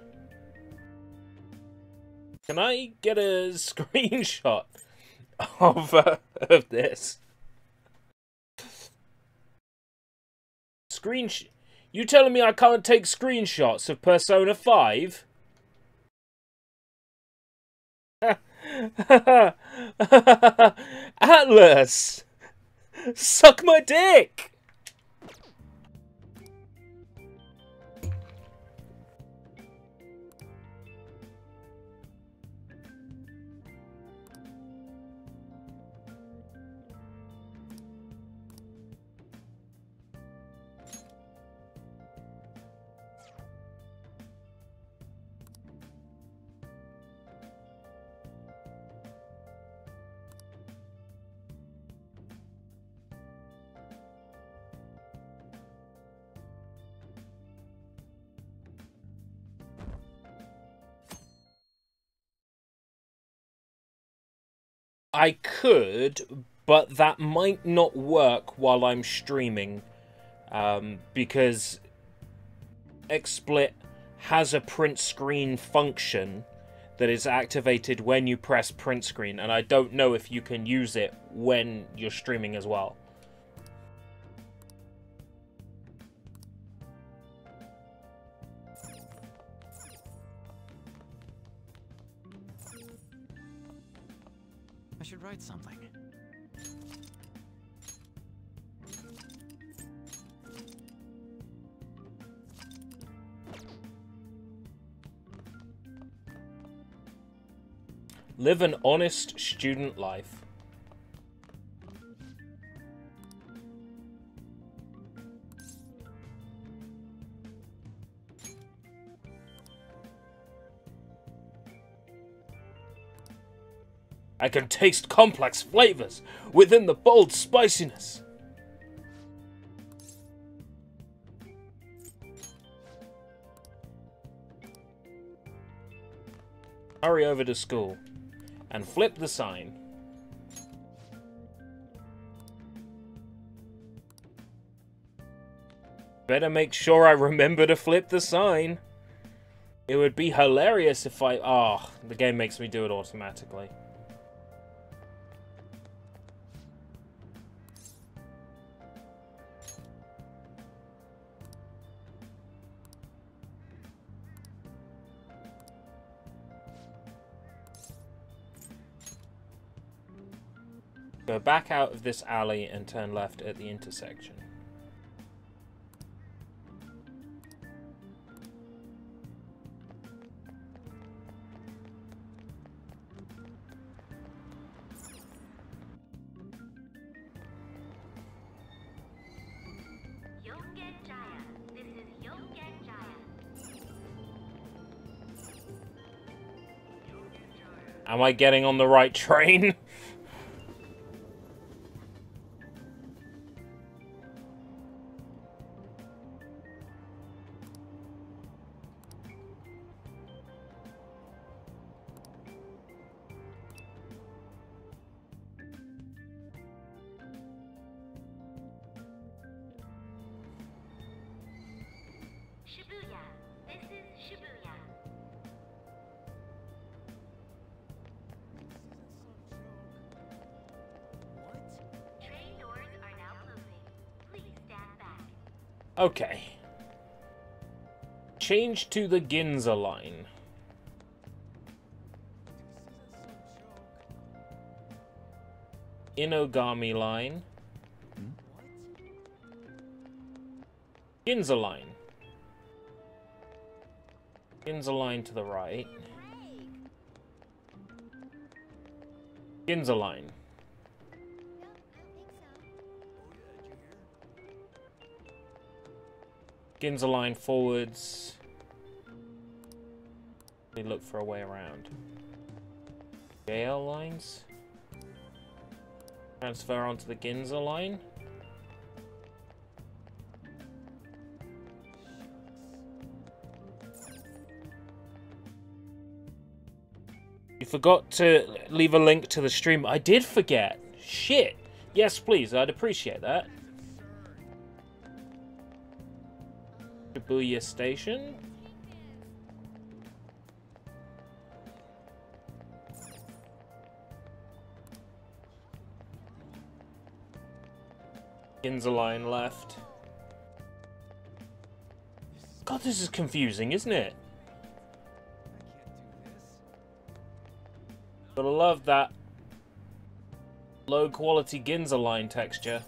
Can I get a screenshot of this? You telling me I can't take screenshots of Persona 5? Atlas! Suck my dick! I could, but that might not work while I'm streaming, because XSplit has a print screen function that is activated when you press print screen, and I don't know if you can use it when you're streaming as well. I should write something. Live an honest student life. I can taste complex flavors within the bold spiciness. Hurry over to school and flip the sign. Better make sure I remember to flip the sign. It would be hilarious if I... Oh, the game makes me do it automatically. Go back out of this alley and turn left at the intersection. Am I getting on the right train? Shibuya. This is Shibuya. Train doors are now closing. Please stand back. Okay. Change to the Ginza line. Inogami line. Ginza line. Ginza line to the right. Ginza line. Ginza line forwards. We look for a way around. JL lines. Transfer onto the Ginza line. You forgot to leave a link to the stream. I did forget. Shit. Yes, please. I'd appreciate that. Shibuya Station. Ginza line left. God, this is confusing, isn't it? But I love that low quality Ginza line texture.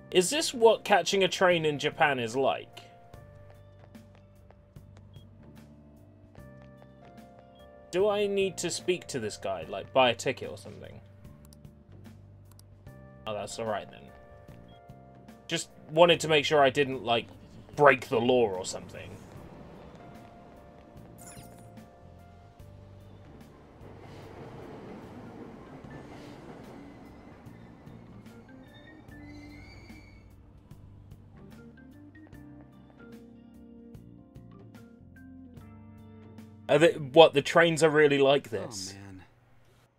Is this what catching a train in Japan is like? Do I need to speak to this guy, like buy a ticket or something? Oh, that's alright then. Just wanted to make sure I didn't, like, break the law or something. What, the trains are really like this? Oh, man.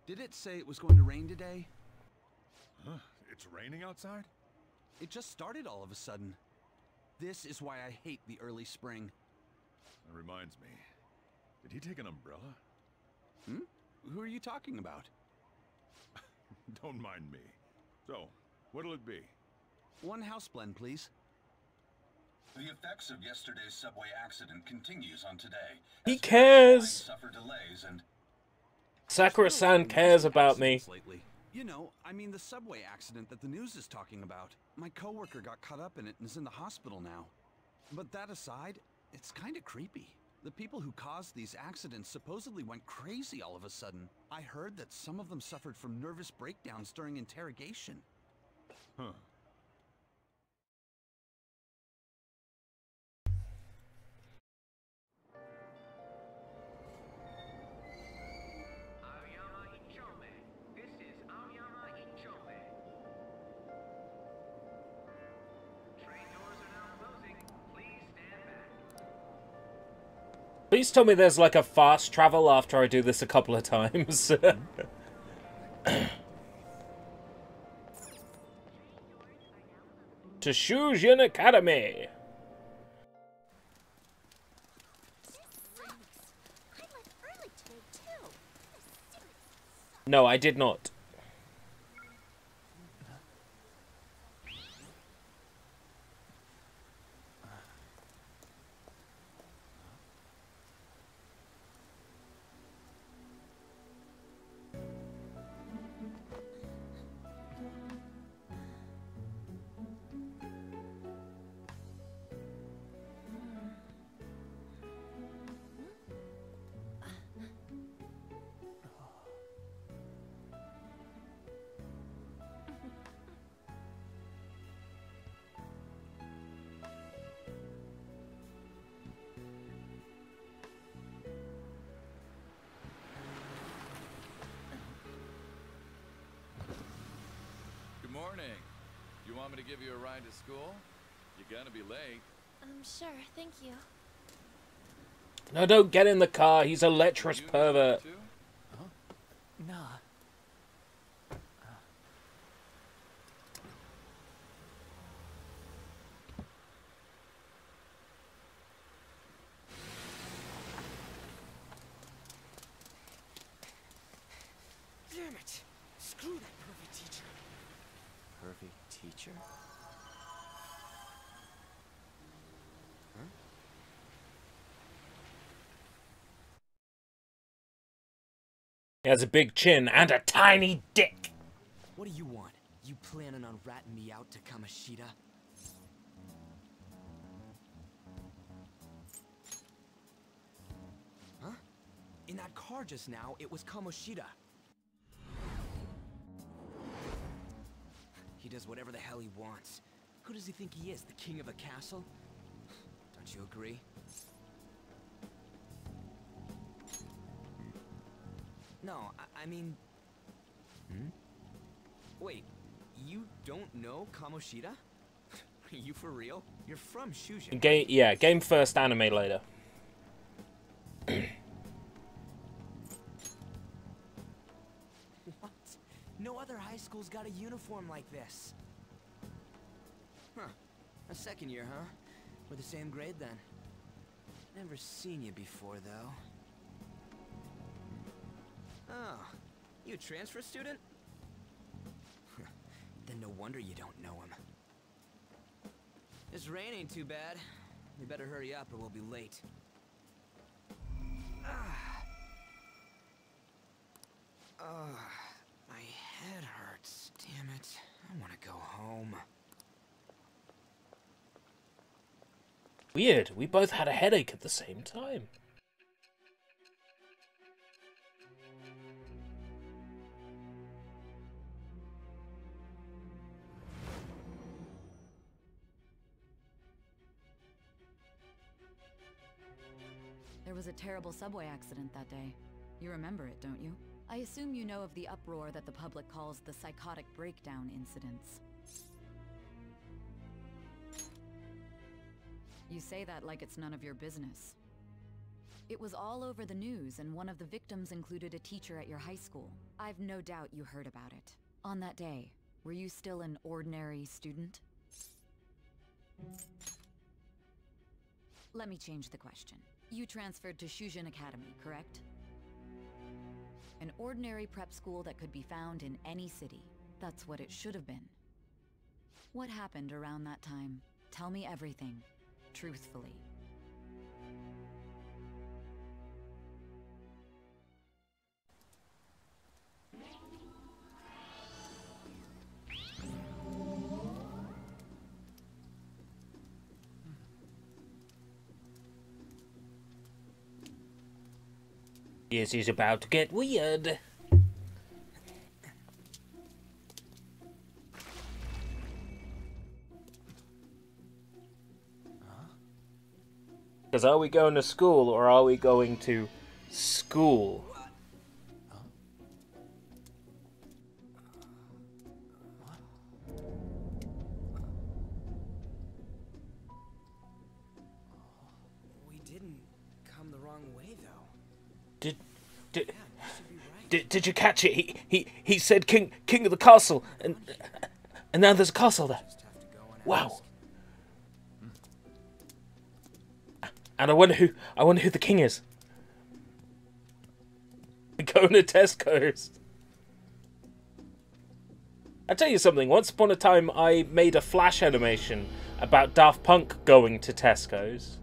Did it say it was going to rain today? Huh? It's raining outside? It just started all of a sudden. This is why I hate the early spring. That reminds me. Did he take an umbrella? Hmm? Who are you talking about? Don't mind me. So, what'll it be? One house blend, please. The effects of yesterday's subway accident continues on today. He cares! Suffer delays and Sakura-san cares about me. lately. You know, I mean the subway accident that the news is talking about. My coworker got caught up in it and is in the hospital now. But that aside, it's kind of creepy. The people who caused these accidents supposedly went crazy all of a sudden. I heard that some of them suffered from nervous breakdowns during interrogation. Huh. Please tell me there's like a fast travel after I do this a couple of times. To Shujin Academy. No, I did not. Morning. You want me to give you a ride to school? You're gonna be late. Sure, thank you. No, don't get in the car. He's a lecherous pervert. Huh? Nah. Damn it! Screw that perfect teacher. Perfect teacher? Huh? He has a big chin and a tiny dick. What do you want? You planning on ratting me out to Kamoshida? Huh? In that car just now, it was Kamoshida. He does whatever the hell he wants. Who does he think he is, the king of a castle? Don't Don't you agree? No, I mean... Wait, you don't know Kamoshida? Are you for real? You're from Shujin. Game first, anime later. What? No other high school's got a uniform like this. Huh. A second year, huh? We're the same grade then. Never seen you before, though. Oh, you a transfer student? Then no wonder you don't know him. This rain ain't too bad. We better hurry up or we'll be late. My head hurts. Damn it. I want to go home. Weird. We both had a headache at the same time. There was a terrible subway accident that day. You remember it, don't you? I assume you know of the uproar that the public calls the psychotic breakdown incidents. You say that like it's none of your business. It was all over the news, and one of the victims included a teacher at your high school. I've no doubt you heard about it. On that day, were you still an ordinary student? Let me change the question. You transferred to Shujin Academy, correct? An ordinary prep school that could be found in any city. That's what it should have been. What happened around that time? Tell me everything, truthfully. Yes, he's about to get weird. Because are we going to school or are we going to school? We didn't come the wrong way, though. Did you catch it? He said king of the castle, and now there's a castle there. Wow. And I wonder who the king is. Going to Tesco's. I'll tell you something. Once upon a time, I made a Flash animation about Daft Punk going to Tesco's.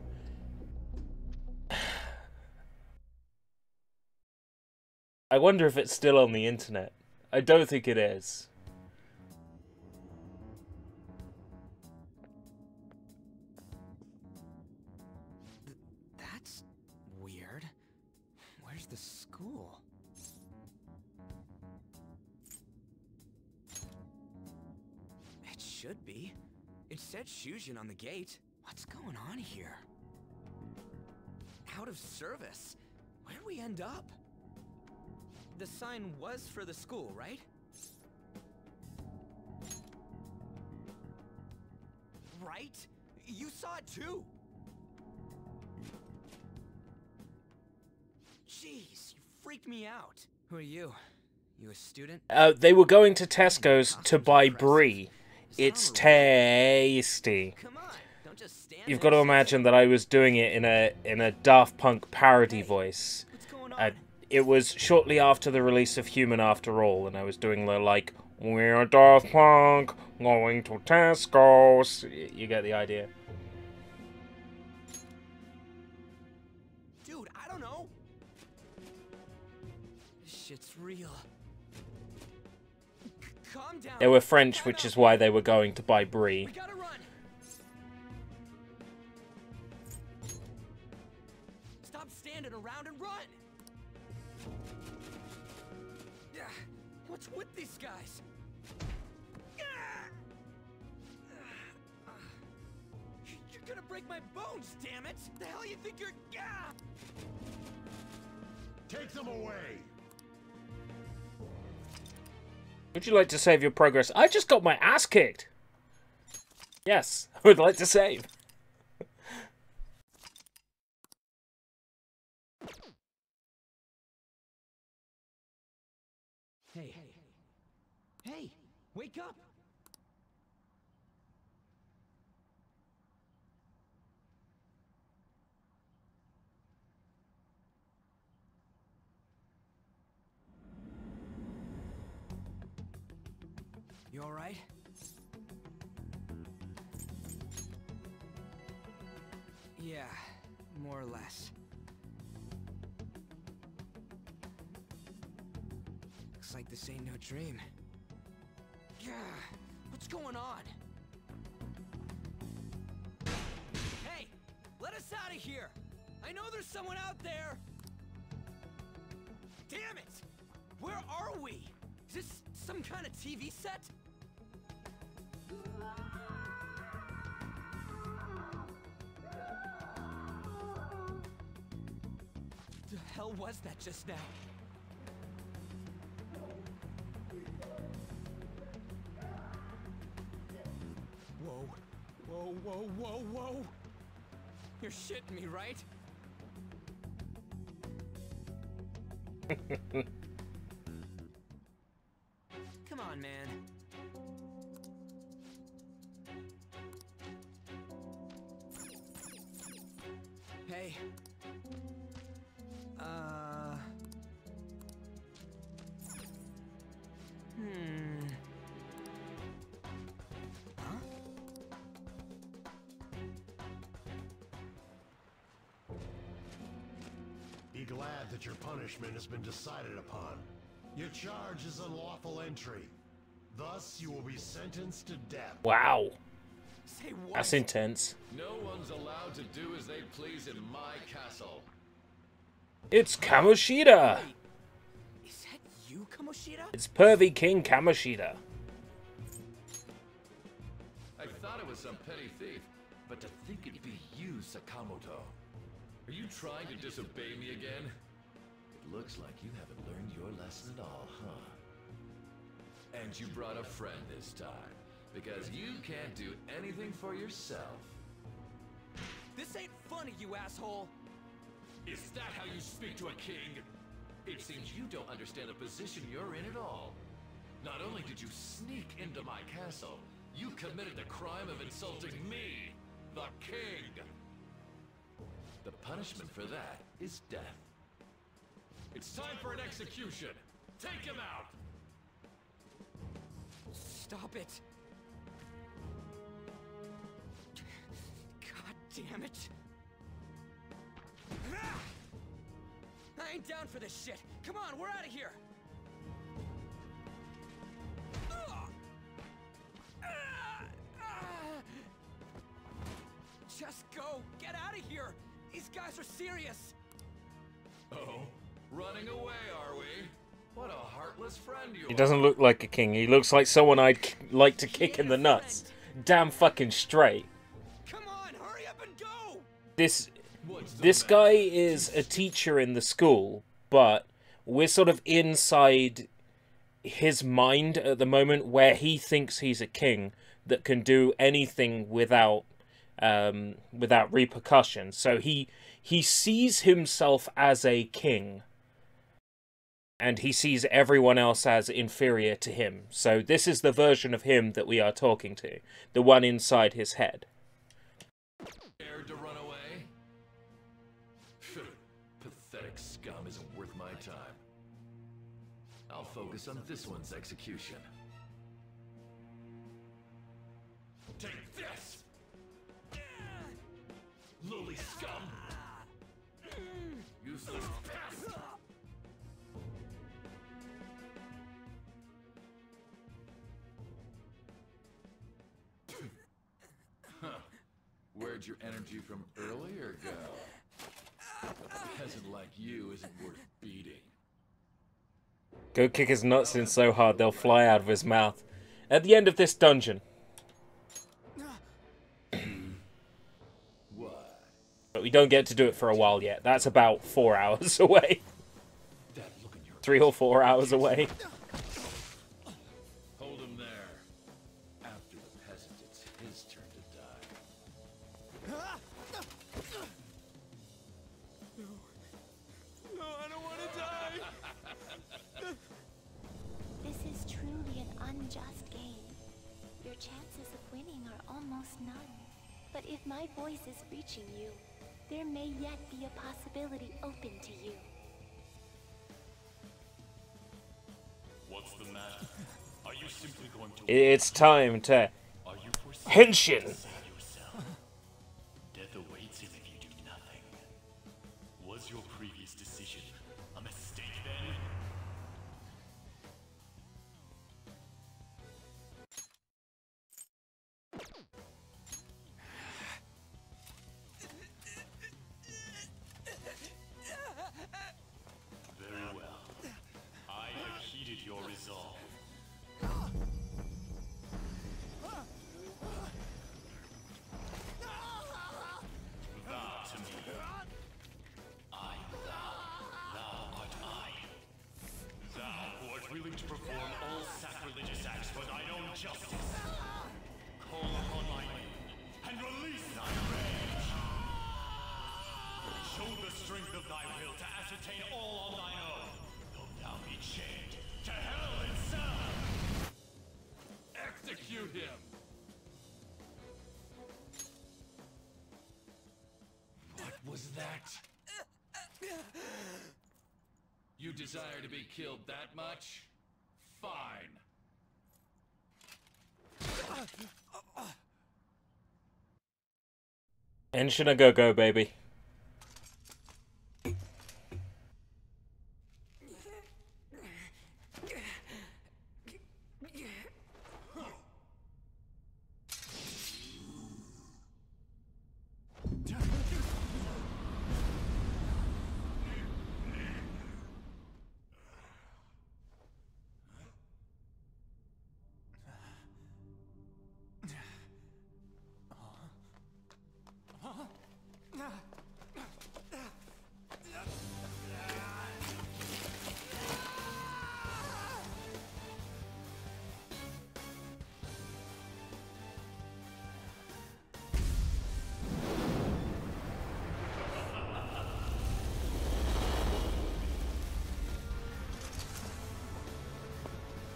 I wonder if it's still on the internet. I don't think it is. That's weird. Where's the school? It should be. It said Shujin on the gate. What's going on here? Out of service? Where'd we end up? The sign was for the school, right? Right? You saw it too! Jeez, you freaked me out. Who are you? You a student? They were going to Tesco's to buy brie. It's tasty. You've got to imagine that I was doing it in a Daft Punk parody voice. It was shortly after the release of Human After All, and I was doing the, like, we're Daft Punk, going to Tesco's. You get the idea. Dude, I don't know. This shit's real. Calm down. They were French, which is why they were going to buy brie. We gotta run. Stop standing around and run. What's with these guys? You're gonna break my bones, damn it! The hell you think you're... Ah! Take them away! Would you like to save your progress? I just got my ass kicked! Yes, I would like to save. Hey. Hey, wake up! You alright? Yeah, more or less. Looks like this ain't no dream. Yeah, what's going on? Hey, let us out of here! I know there's someone out there! Damn it! Where are we? Is this some kind of TV set? The hell was that just now? Whoa, whoa, whoa, whoa, whoa! You're shitting me, right? Come on, man. Hey. Huh? Be glad that your punishment has been decided upon. Your charge is unlawful entry. Thus, you will be sentenced to death. Wow. Say what? That's intense. No one's allowed to do as they please in my castle. It's Kamoshida! Is that you, Kamoshida? It's Pervy King Kamoshida. I thought it was some petty thief, but to think it'd be you, Sakamoto. Are you trying to disobey me again? It looks like you haven't learned your lesson at all, huh? And you brought a friend this time, because you can't do anything for yourself. This ain't funny, you asshole! Is that how you speak to a king? It seems you don't understand the position you're in at all. Not only did you sneak into my castle, you committed the crime of insulting me, the king. The punishment for that is death. It's time for an execution. Take him out! Stop it! God damn it! I ain't down for this shit! Come on, we're out of here! Just go! Get out of here! These guys are serious! Oh, running away, are we? What a heartless friend you are. He doesn't look like a king. He looks like someone I'd like to kick in the nuts. Damn fucking straight. Come on, hurry up and go! This guy is a teacher in the school, but we're sort of inside his mind at the moment where he thinks he's a king that can do anything without repercussion. So he sees himself as a king, and he sees everyone else as inferior to him. So this is the version of him that we are talking to, the one inside his head. Scared to run away? Pathetic scum isn't worth my time. I'll focus on this one's execution. Take this! Lowly scum! Useless pest! Huh. Where'd your energy from earlier go? A peasant like you isn't worth beating. Go kick his nuts in so hard they'll fly out of his mouth. At the end of this dungeon. we don't get to do it for a while yet. That's about 4 hours away. 3 or 4 hours away. Hold him there. After the peasant, it's his turn to die. No, I don't want to die. This is truly an unjust game. Your chances of winning are almost none. But if my voice is reaching you, there may yet be a possibility open to you. What's the matter? Are you simply going to... It's time to henshin. Death awaits him if you do nothing. Was your previous decision a mistake then? Very well. I have heeded your resolve. Vow to me. I am thou, thou art I. Thou who art willing to perform all sacrilegious acts for thine own justice. Call upon my name and release thy rage. Show the strength of thy will to ascertain all on thine own, though thou be chained to hell itself. Execute him. What was that? You desire to be killed that much? Fine. Henshin a go-go, baby.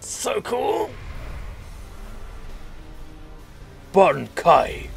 So cool! Bankai!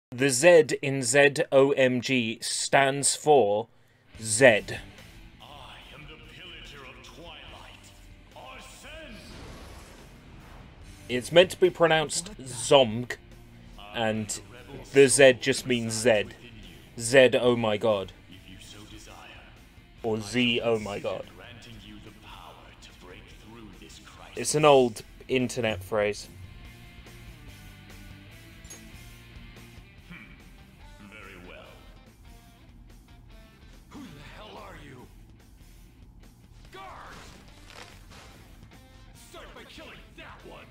The Z in ZOMG stands for Z. I am the pillager of Twilight. Arsene! It's meant to be pronounced Zomg, and the Z just means Z. Z, oh my god. Or Z, oh my god. It's an old internet phrase. Very well. Who the hell are you? Guard! Start by killing that one!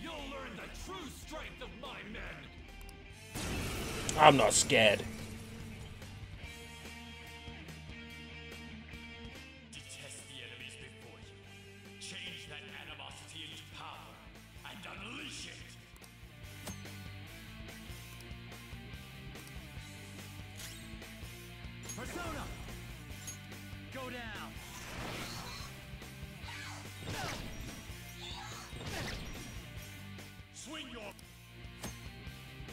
You'll learn the true strength of my men! I'm not scared. Detest the enemies before you. Change that animosity into power and unleash it! Persona! Go down! Swing your...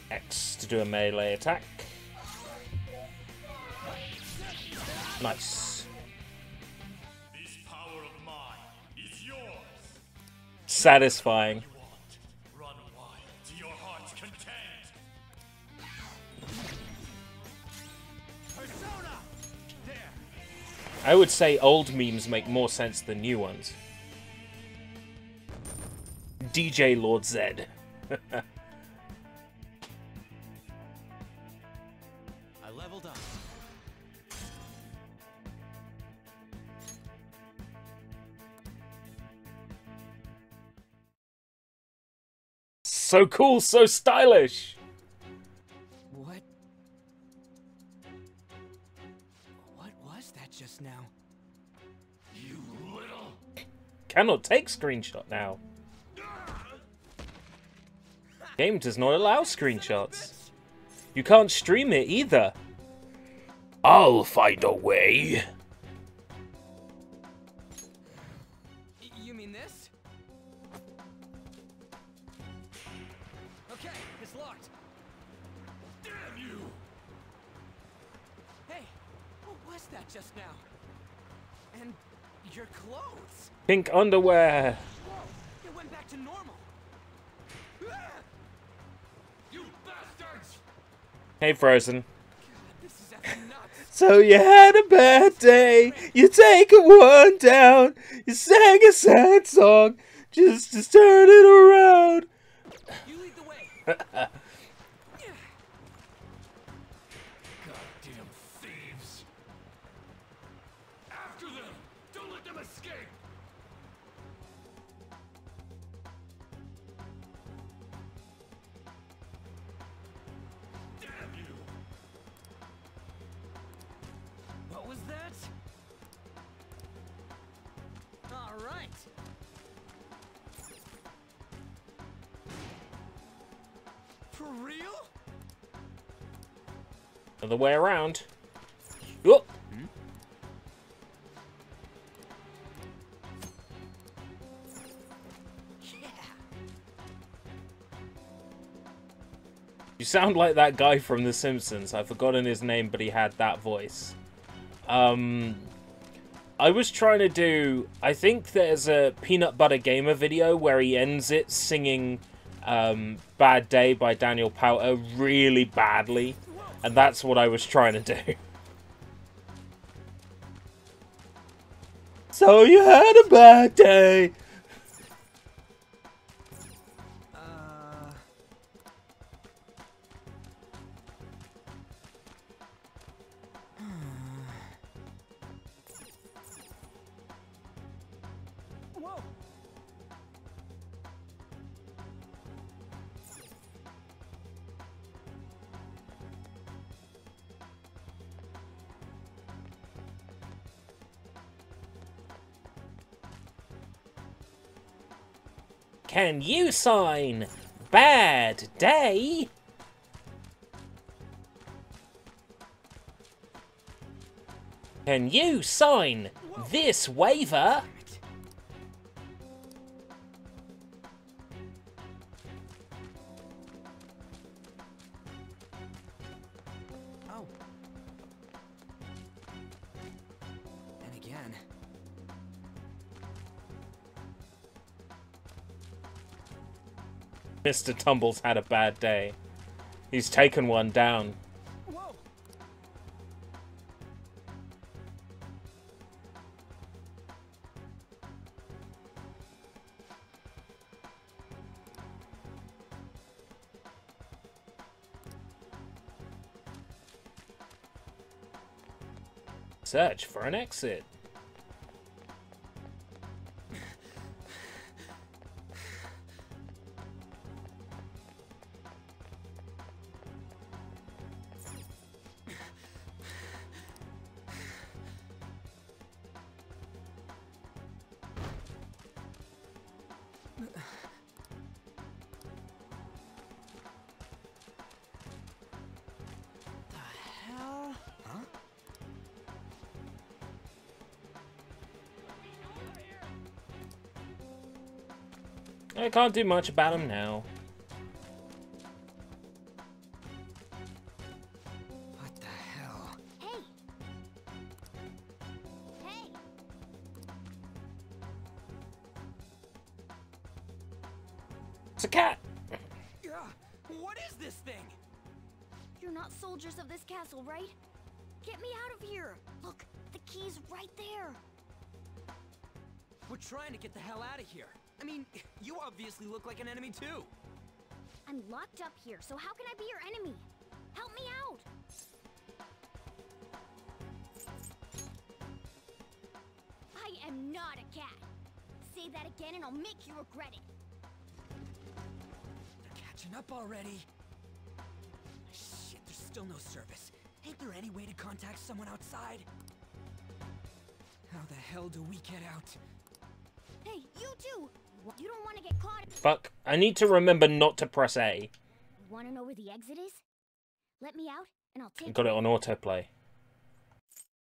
X to do a melee attack. Nice. This power of mine is yours! Satisfying. Run wild to your heart's content! I would say old memes make more sense than new ones. DJ Lord Zed. I leveled up. So cool, so stylish. What was that just now? You little... Cannot take screenshot now. Game does not allow screenshots. You can't stream it either. I'll find a way. You mean this? Okay, it's locked. Damn you! Hey, what was that just now? And your clothes. Pink underwear. Whoa, it went back to normal. You bastards! Hey, Frozen. This is effing nuts. So you had a bad day, you take one down, you sang a sad song just to turn it around. You lead the way. Goddamn thieves! After them! Don't let them escape! Damn you! What was that? All right. For real? Other way around. Oh. Yeah. You sound like that guy from The Simpsons. I've forgotten his name, but he had that voice. I was trying to do... I think there's a Peanut Butter Gamer video where he ends it singing Bad Day by Daniel Powter really badly. And that's what I was trying to do. So you had a bad day. Whoa. Can you sign Bad Day? Can you sign this waiver? Oh. And again. Mr. Tumbles had a bad day. He's taken one down. Whoa. Search for an exit. Hell? Huh? I can't do much about him now. What the hell? Hey! Hey! It's a cat! What is this thing? You're not soldiers of this castle, right? Get me out of here! Look, The key's right there. We're trying to get the hell out of here. I mean, you obviously look like an enemy too. I'm locked up here, so how can I be your enemy? Help me out! I am not a cat. Say that again and I'll make you regret it. They're catching up already. Shit, there's still no service. Ain't there any way to contact someone outside? How the hell do we get out? Hey, you too! You don't want to get caught. Fuck. I need to remember not to press A. Want to know where the exit is? Let me out, and I'll take Got it on autoplay.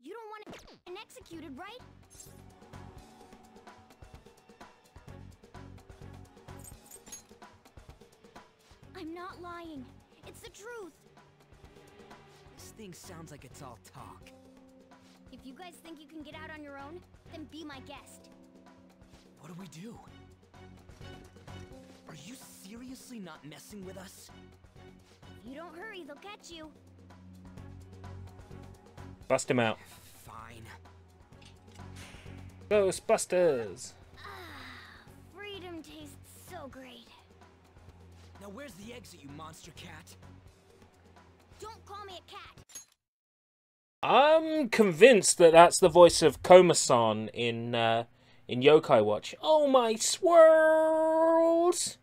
You don't want to get executed, right? I'm not lying. It's the truth. This thing sounds like it's all talk. If you guys think you can get out on your own, then be my guest. What do we do? Are you seriously not messing with us? If you don't hurry, they'll catch you. Bust him out. Fine. Ghostbusters! Freedom tastes so great. Now where's the exit, you monster cat? Don't call me a cat. I'm convinced that that's the voice of Koma-san in Yokai Watch. Oh my swirls!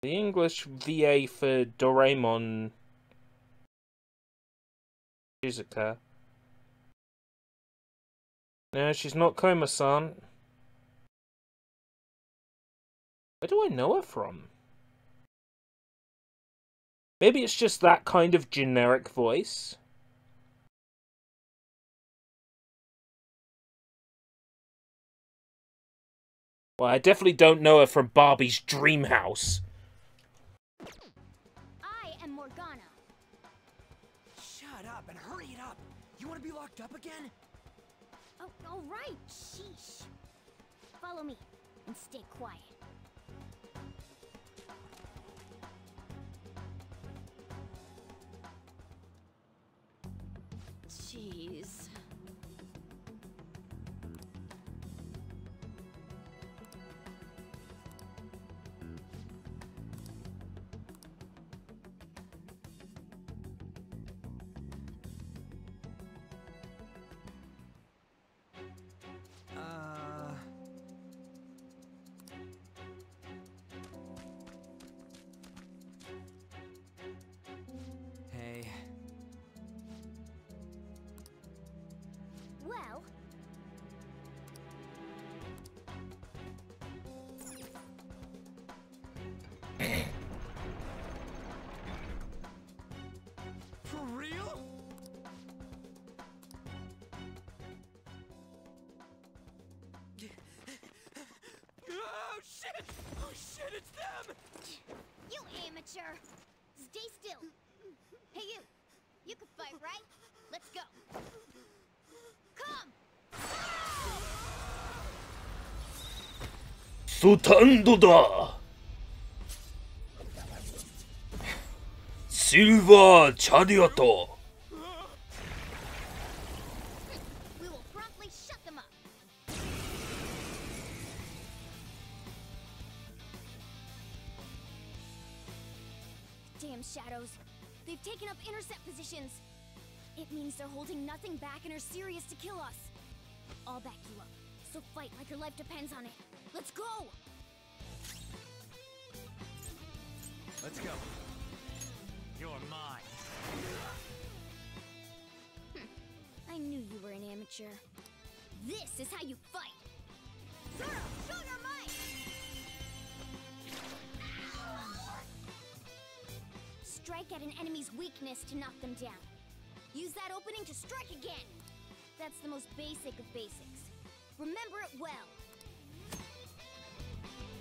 The English VA for Doraemon Shizuka. No, she's not Koma-san. Where do I know her from? Maybe it's just that kind of generic voice. Well, I definitely don't know her from Barbie's Dream House. I am Morgana. Shut up and hurry it up. You want to be locked up again? Oh, all right. Sheesh. Follow me and stay quiet. Jeez. Hey. Well, For real? Oh shit! Oh shit, it's them! you amateur. Stay still. Hey, you. You can fight, right? Let's go. Come. Sutando da! Silver Chariot! We will promptly shut them up. Damn shadows. They've taken up intercept positions. It means they're holding nothing back and are serious to kill us. I'll back you up. So fight like your life depends on it. Let's go! Let's go. You're mine. I knew you were an amateur. This is how you fight. Zoro, show your might! Strike at an enemy's weakness to knock them down. Use that opening to strike again. That's the most basic of basics. Remember it well.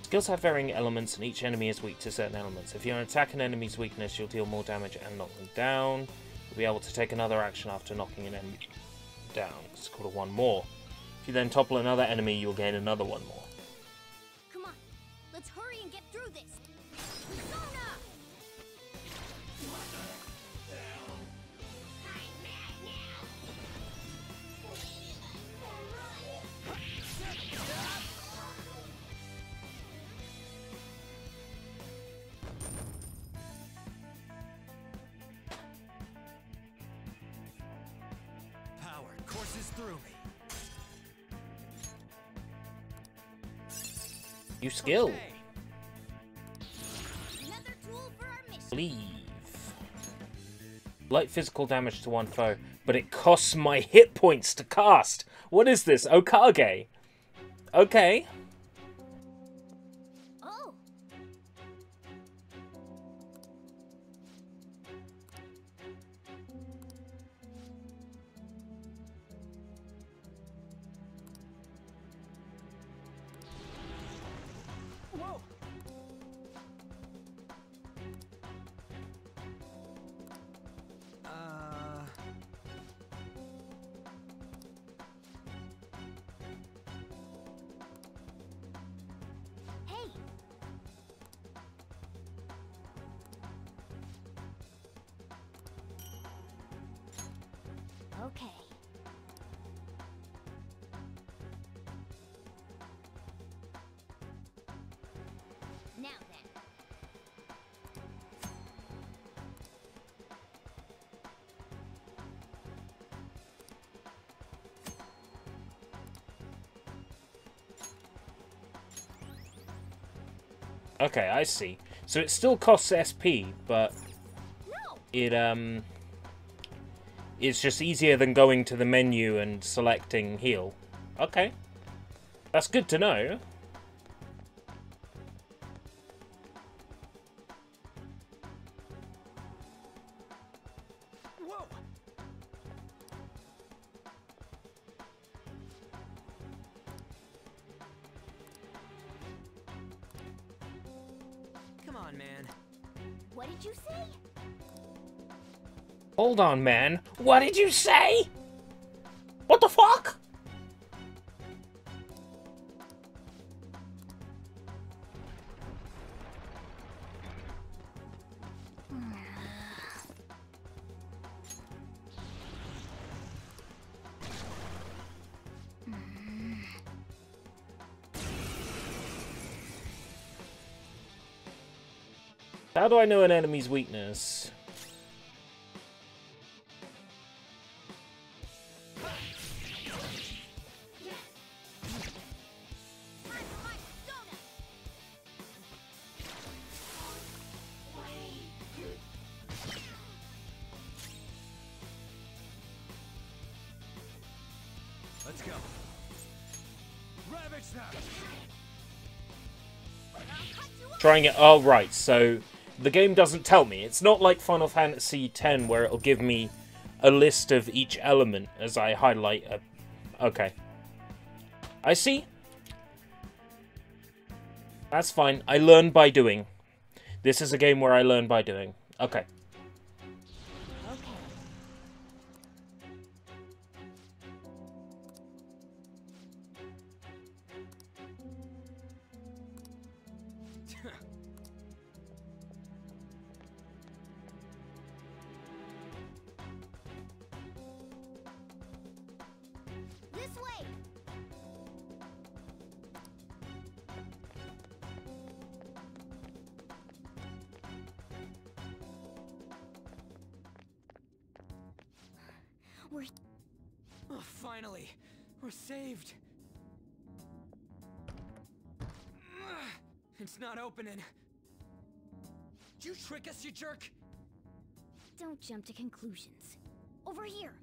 Skills have varying elements, and each enemy is weak to certain elements. If you attack an enemy's weakness, you'll deal more damage and knock them down. You'll be able to take another action after knocking an enemy down. It's called a one more. If you then topple another enemy, you'll gain another one more. Come on, let's hurry and get through this. Persona! Power courses through me. New skill. Another tool for our mission. Leave. Light physical damage to one foe, but it costs my hit points to cast. What is this? Okage. Okay. Oh. Whoa! Hey. Okay. Now then. Okay, I see. So it still costs SP, but it it's just easier than going to the menu and selecting heal. Okay. That's good to know. Whoa! Come on, man. What did you say? Hold on, man. What did you say? What the fuck? How do I know an enemy's weakness? Let's go. Ravage that. Trying it. Oh, right. So the game doesn't tell me. It's not like Final Fantasy X where it'll give me a list of each element as I highlight a... Okay. I see. That's fine. I learn by doing. This is a game where I learn by doing. Okay. This way. We're... Oh, finally, we're saved. It's not opening. Did you trick us, you jerk? Don't jump to conclusions. Over here.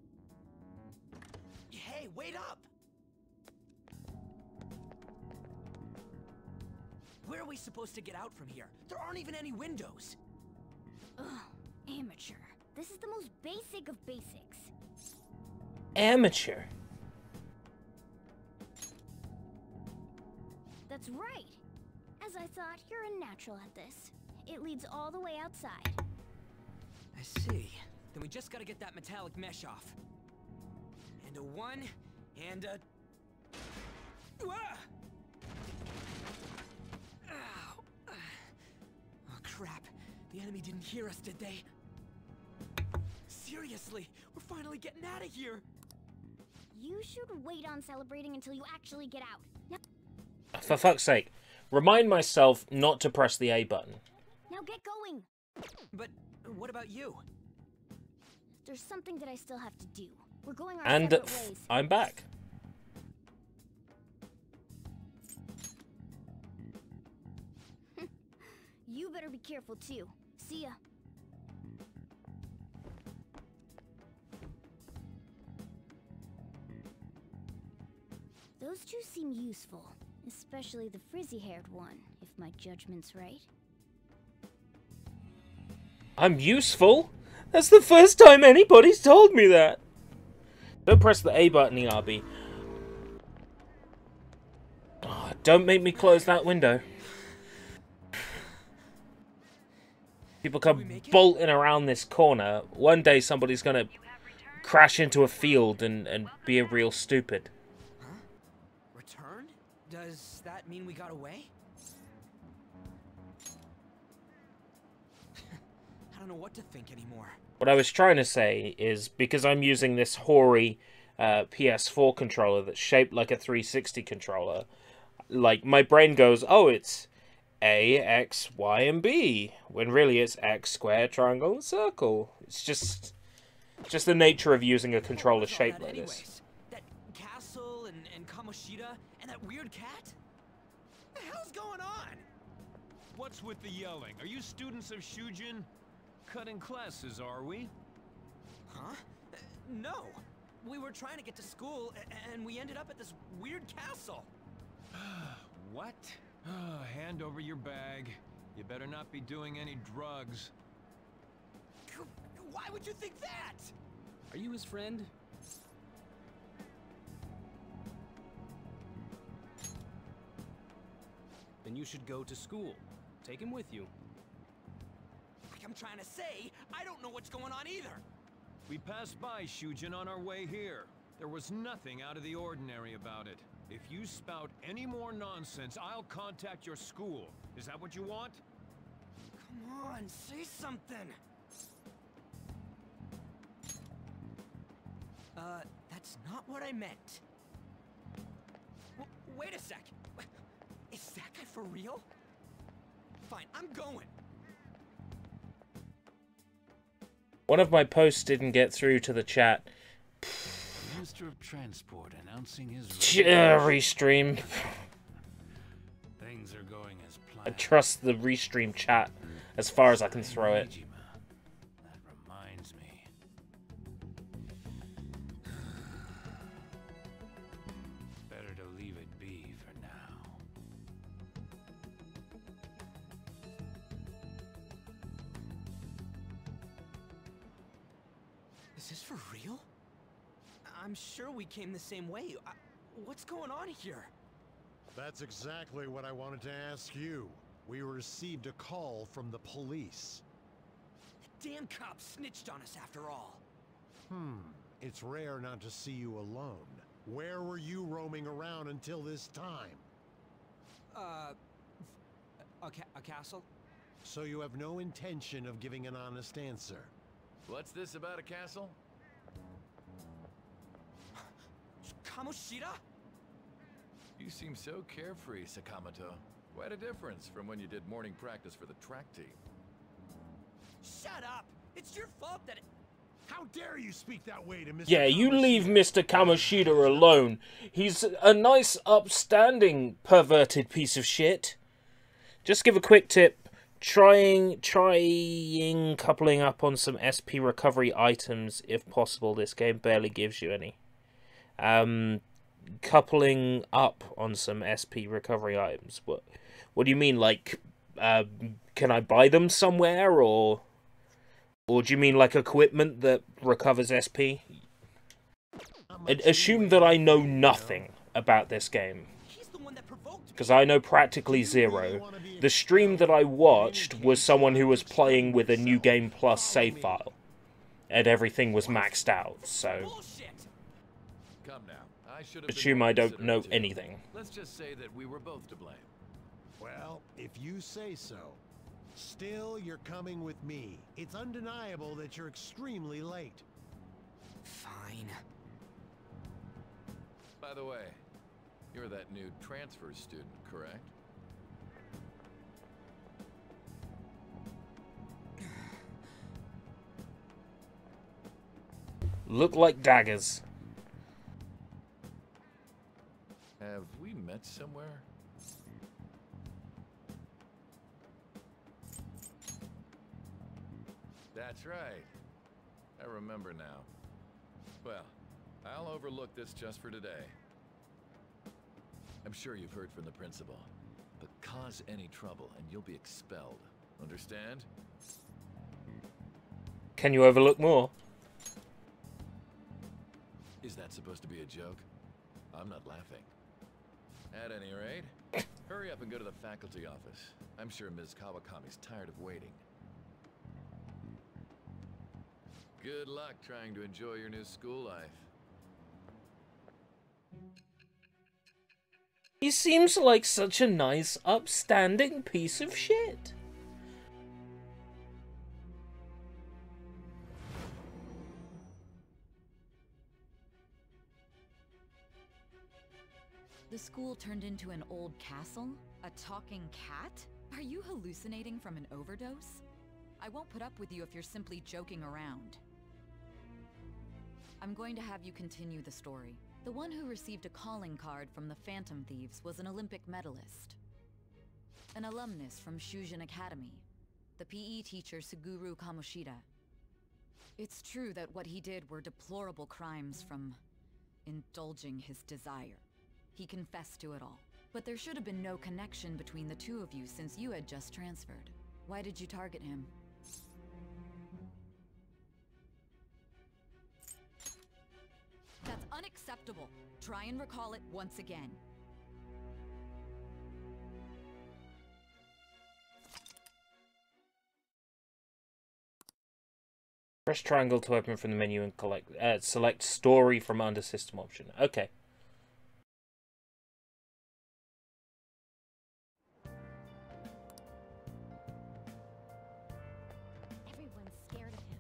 Hey, wait up! Where are we supposed to get out from here? There aren't even any windows. Ugh, amateur. This is the most basic of basics. Amateur. That's right. As I thought, you're a natural at this. It leads all the way outside. I see. Then we just gotta get that metallic mesh off. And a 1, and a... Ah! Ow. Oh, crap. The enemy didn't hear us, did they? Seriously, we're finally getting out of here! You should wait on celebrating until you actually get out. Now, For fuck's sake. Remind myself not to press the A button. now get going! But what about you? There's something that I still have to do. We're going our And separate ways. I'm back. You better be careful too. See ya. Those two seem useful, especially the frizzy-haired one, if my judgment's right. I'm useful? That's the first time anybody's told me that. Don't press the A button, ERB. Oh, don't make me close that window. People come bolting around this corner. One day somebody's gonna crash into a field and be a real stupid. Huh? Return? Does that mean we got away? I don't know what to think anymore. What I was trying to say is, because I'm using this hoary PS4 controller that's shaped like a 360 controller, like, my brain goes, oh, it's A, X, Y, and B, when really it's X, square, triangle, and circle. It's just the nature of using a controller shaped like this. That castle and Kamoshida and that weird cat? What the hell's going on? What's with the yelling? Are you students of Shujin? Cutting classes, are we? Huh? No. We were trying to get to school, and we ended up at this weird castle. What? Hand over your bag. You better not be doing any drugs. Why would you think that? Are you his friend? Then you should go to school. Take him with you. Like I'm trying to say, I don't know what's going on either. We passed by Shujin on our way here. There was nothing out of the ordinary about it. If you spout any more nonsense, I'll contact your school. Is that what you want? Come on, say something. That's not what I meant. Wait a sec. Is that guy for real? Fine, I'm going. One of my posts didn't get through to the chat. Minister of Transport announcing his Restream. Things are going as I planned. trust the Restream chat as far as I can throw it. That reminds me. Better to leave it be for now. Is this for real? I'm sure we came the same way. What's going on here? That's exactly what I wanted to ask you. We received a call from the police. The damn cop snitched on us after all. It's rare not to see you alone. Where were you roaming around until this time? A castle? So you have no intention of giving an honest answer? What's this about a castle? Kamoshida? You seem so carefree, Sakamoto. Quite a difference from when you did morning practice for the track team. Shut up! It's your fault that it... How dare you speak that way to Mr. Yeah, you leave Mr. Kamoshida alone. He's a nice, upstanding, perverted piece of shit. Just give a quick tip. Trying coupling up on some SP recovery items, if possible. This game barely gives you any. Coupling up on some SP recovery items. What do you mean? Like, can I buy them somewhere, or Or do you mean like equipment that recovers SP? Assume that I know nothing about this game. Because I know practically zero. The stream that I watched was someone who was playing with a New Game Plus save file. And everything was maxed out, so... Come now. I should have assume I don't know anything. Let's just say that we were both to blame. Well, if you say so. Still, you're coming with me. It's undeniable that you're extremely late. Fine. By the way, you're that new transfer student, correct? Look like daggers. Have we met somewhere? That's right. I remember now. Well, I'll overlook this just for today. I'm sure you've heard from the principal, but cause any trouble and you'll be expelled. Understand? Can you overlook more? Is that supposed to be a joke? I'm not laughing. At any rate, hurry up and go to the faculty office. I'm sure Ms. Kawakami's tired of waiting. Good luck trying to enjoy your new school life. He seems like such a nice, upstanding piece of shit. The school turned into an old castle? A talking cat? Are you hallucinating from an overdose? I won't put up with you if you're simply joking around. I'm going to have you continue the story. The one who received a calling card from the Phantom Thieves was an Olympic medalist. An alumnus from Shujin Academy. The PE teacher Suguru Kamoshida. It's true that what he did were deplorable crimes from indulging his desire. He confessed to it all. But there should have been no connection between the two of you since you had just transferred. Why did you target him? That's unacceptable. Try and recall it once again. Press triangle to open from the menu and select story from under system option. Okay. Everyone's scared of him.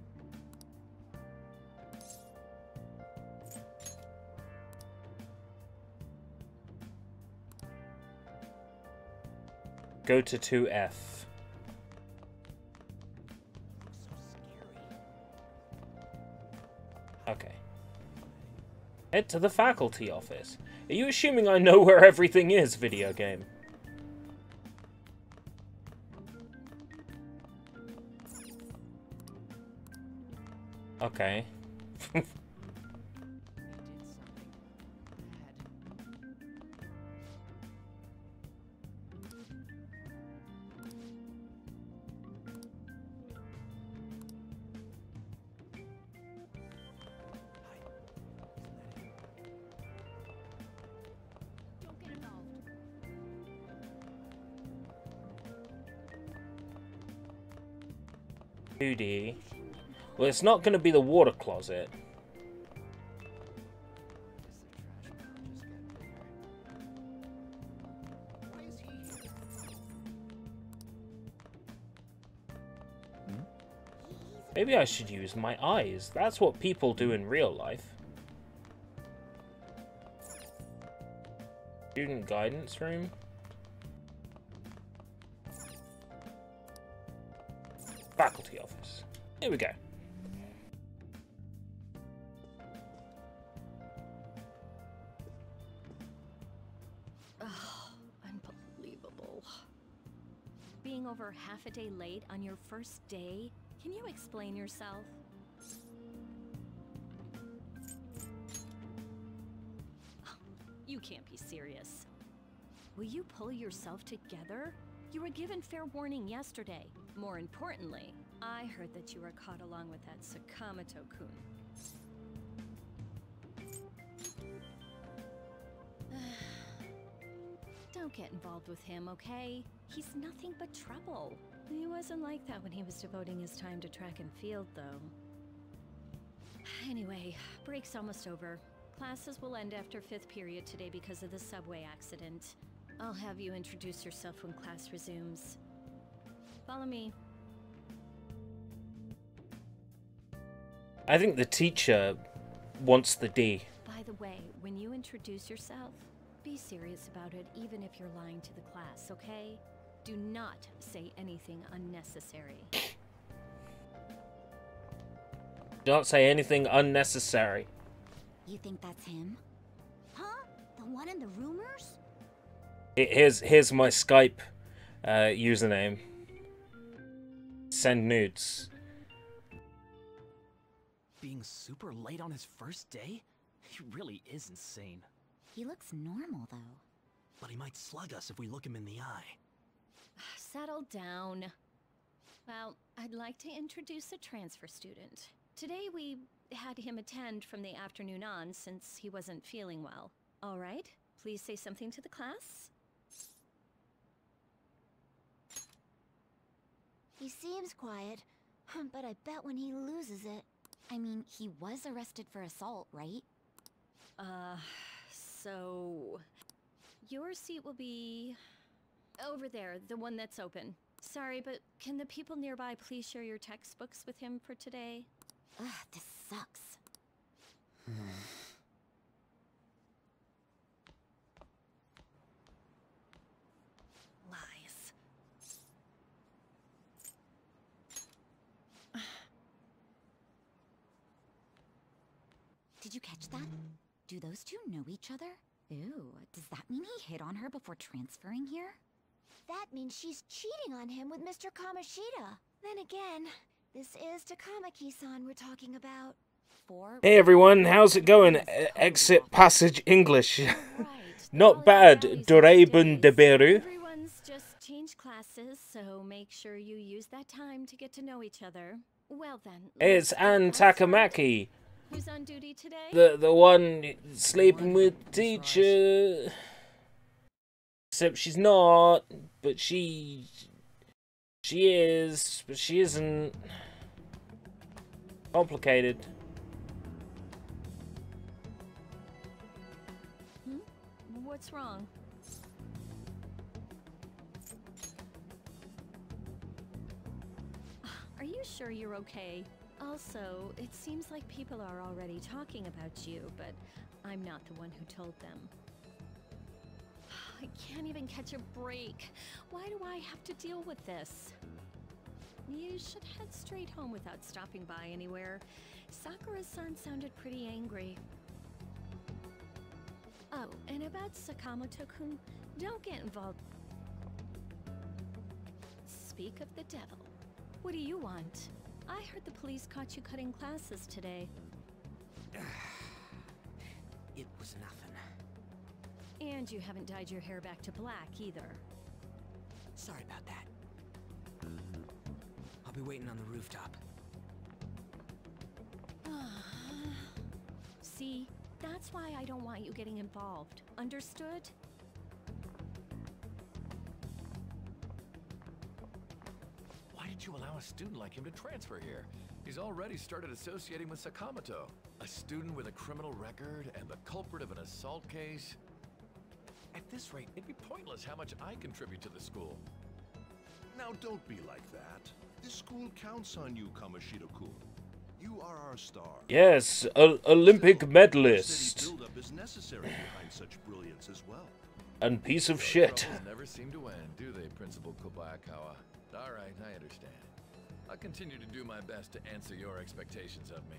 Go to 2F. Okay. Head to the faculty office. Are you assuming I know where everything is, video game? Okay. Don't get involved. Duty. Well, it's not going to be the water closet. Maybe I should use my eyes. That's what people do in real life. Student guidance room. Faculty office. Here we go. Oh, unbelievable. Being over half a day late on your first day? Can you explain yourself? You can't be serious. Will you pull yourself together? You were given fair warning yesterday. More importantly, I heard that you were caught along with that Sakamoto-kun. Don't get involved with him, okay? He's nothing but trouble. He wasn't like that when he was devoting his time to track and field, though. Anyway, break's almost over. Classes will end after 5th period today because of the subway accident. I'll have you introduce yourself when class resumes. Follow me. I think the teacher wants the D. By the way, when you introduce yourself, be serious about it even if you're lying to the class, okay? Do not say anything unnecessary. Do not say anything unnecessary. You think that's him? Huh? The one in the rumors? Here's my Skype username. Send nudes. Being super late on his first day? He really is insane. He looks normal, though. But he might slug us if we look him in the eye. Settle down. Well, I'd like to introduce a transfer student. Today we had him attend from the afternoon on since he wasn't feeling well. All right, please say something to the class. He seems quiet, but I bet when he loses it... I mean, he was arrested for assault, right? So... Your seat will be... over there, the one that's open. Sorry, but can the people nearby please share your textbooks with him for today? Ugh, this sucks. Lies. Did you catch that? Do those two know each other? Ooh, does that mean he hit on her before transferring here? That means she's cheating on him with Mr. Kamoshida. Then again, this is Takamaki-san we're talking about. Hey everyone, how's it going? Exit passage English. Not bad, Doraebun Deberu. Everyone's just changed classes, so make sure you use that time to get to know each other. Well then. It's Ann Takamaki. Who's on duty today? The one sleeping with teacher. Except she's not, but she is, but she isn't. Complicated. What's wrong? Are you sure you're okay? Also, it seems like people are already talking about you, but I'm not the one who told them. I can't even catch a break. Why do I have to deal with this? You should head straight home without stopping by anywhere. Sakura-san sounded pretty angry. Oh, and about Sakamoto-kun, don't get involved. Speak of the devil. What do you want? I heard the police caught you cutting classes today. It was nothing. And you haven't dyed your hair back to black either. Sorry about that. I'll be waiting on the rooftop. See, that's why I don't want you getting involved. Understood? Why did you allow a student like him to transfer here? He's already started associating with Sakamoto. A student with a criminal record and the culprit of an assault case. At this rate, it'd be pointless how much I contribute to the school. Now don't be like that. This school counts on you, Kamoshida-kun. You are our star. Yes, Olympic medalist. City buildup is necessary behind such brilliance as well. And piece of shit. Troubles never seem to end, do they, Principal Kobayakawa? All right, I understand. I'll continue to do my best to answer your expectations of me.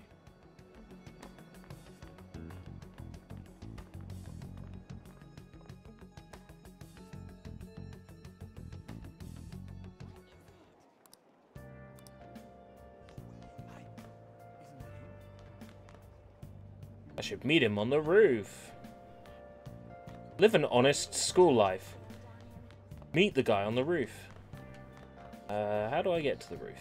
I should meet him on the roof. Live an honest school life. Meet the guy on the roof. How do I get to the roof?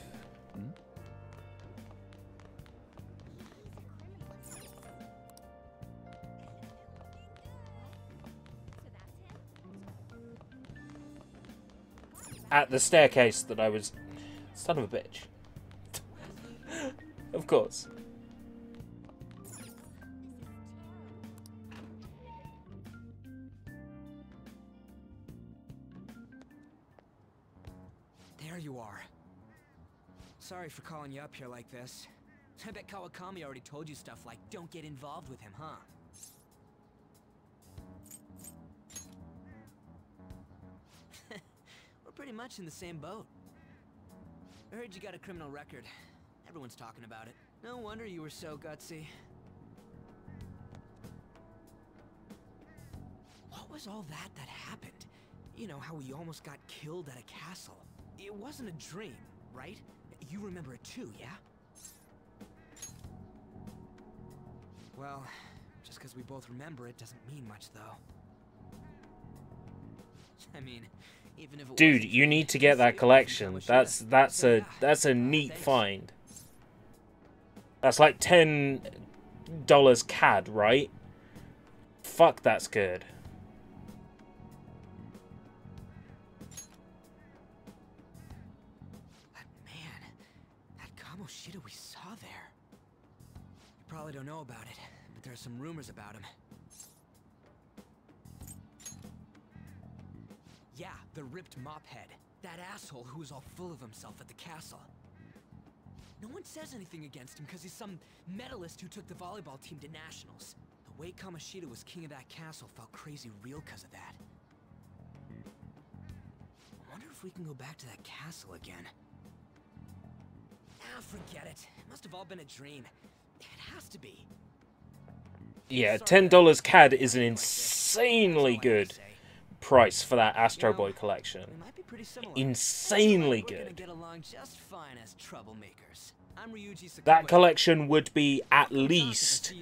At the staircase that I was... Son of a bitch. Of course. There you are. Sorry for calling you up here like this. I bet Kawakami already told you stuff like, don't get involved with him, huh? We're pretty much in the same boat. I heard you got a criminal record. Everyone's talking about it. No wonder you were so gutsy. What was all that happened? You know, how we almost got killed at a castle. It wasn't a dream, right? You remember it too, yeah? Well, just because we both remember it doesn't mean much, though. I mean, even if it Dude, you need to get that collection. That's a neat find. That's like $10 CAD, right? Fuck, that's good. That Kamoshida we saw there. You probably don't know about it, but there are some rumors about him. Yeah, the ripped mop head. That asshole who was all full of himself at the castle. No one says anything against him because he's some medalist who took the volleyball team to nationals. The way Kamoshida was king of that castle felt crazy real because of that. I wonder if we can go back to that castle again. Ah, forget it. It must have all been a dream. It has to be. Yeah, $10 CAD is an insanely good price for that Astro Boy collection. Insanely good. That collection would be at least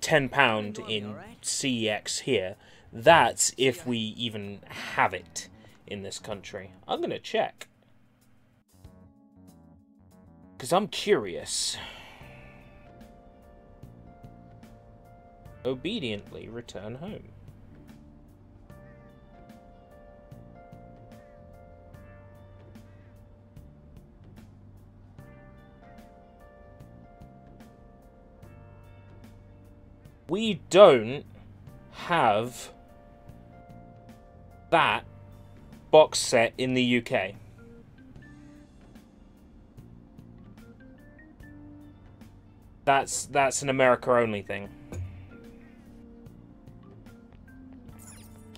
£10 in CEX here. That's if we even have it in this country. I'm gonna check, because I'm curious. Obediently return home. We don't have that box set in the UK. That's an America only thing.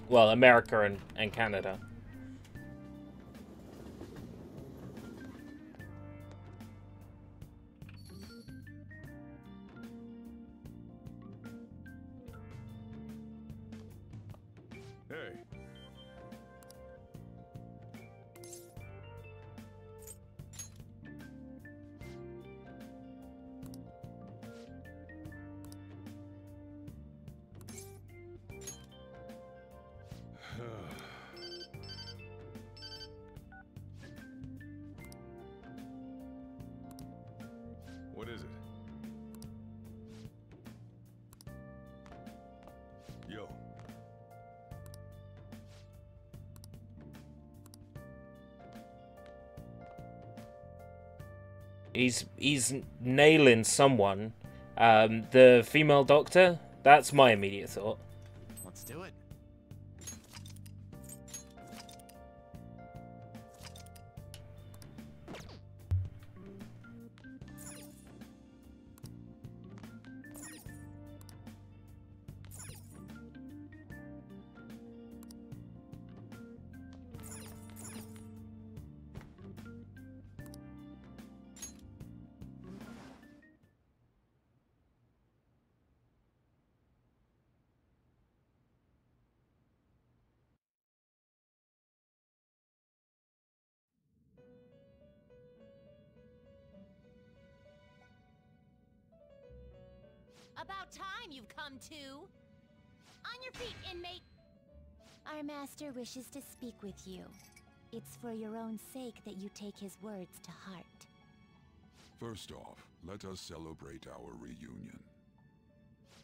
Well, America and Canada. Hey. What is it? Yo. He's nailing someone. The female doctor? That's my immediate thought. Let's do it. About time you've come to. On your feet, inmate. Our master wishes to speak with you. It's for your own sake that you take his words to heart. First off, let us celebrate our reunion.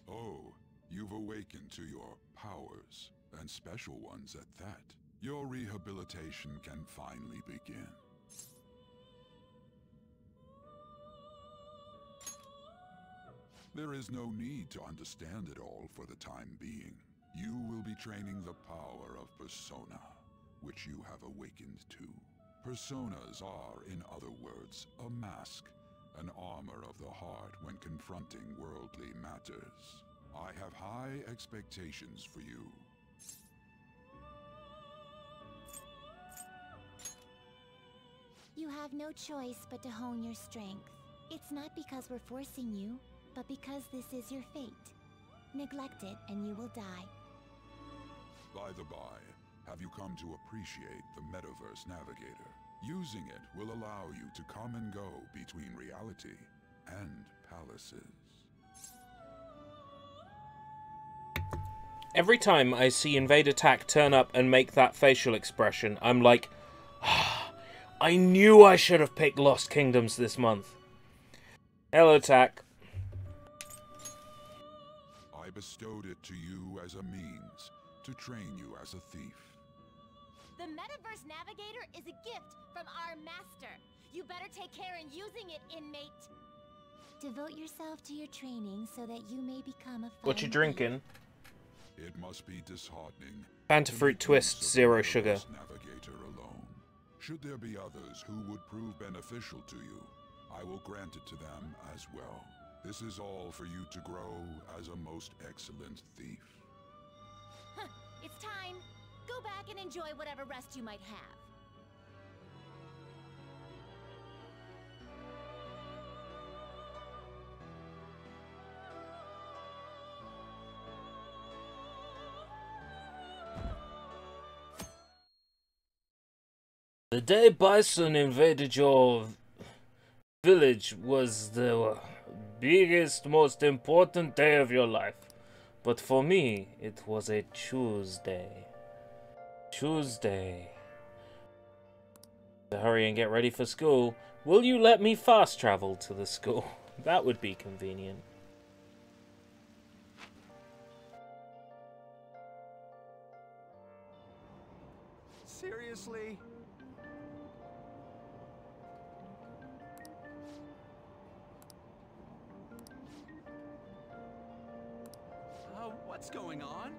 Oh, you've awakened to your powers, and special ones at that. Your rehabilitation can finally begin. There is no need to understand it all for the time being. You will be training the power of Persona, which you have awakened to. Personas are, in other words, a mask, an armor of the heart when confronting worldly matters. I have high expectations for you. You have no choice but to hone your strength. It's not because we're forcing you, but because this is your fate. Neglect it and you will die. By the by, have you come to appreciate the Metaverse Navigator? Using it will allow you to come and go between reality and palaces. Every time I see Invade Attack turn up and make that facial expression, I'm like, I knew I should have picked Lost Kingdoms this month. Hello, Attack. I bestowed it to you as a means to train you as a thief. The Metaverse Navigator is a gift from our master. You better take care in using it, inmate. Devote yourself to your training so that you may become a What you drinking? It must be disheartening. Fanta Fruit Twist, 0 sugar. Navigator alone. Should there be others who would prove beneficial to you, I will grant it to them as well. This is all for you to grow as a most excellent thief. Huh, it's time. Go back and enjoy whatever rest you might have. The day Bison invaded your village was the biggest, most important day of your life. But for me, it was a Tuesday. Tuesday. To hurry and get ready for school. Will you let me fast travel to the school? That would be convenient. Seriously? What's going on?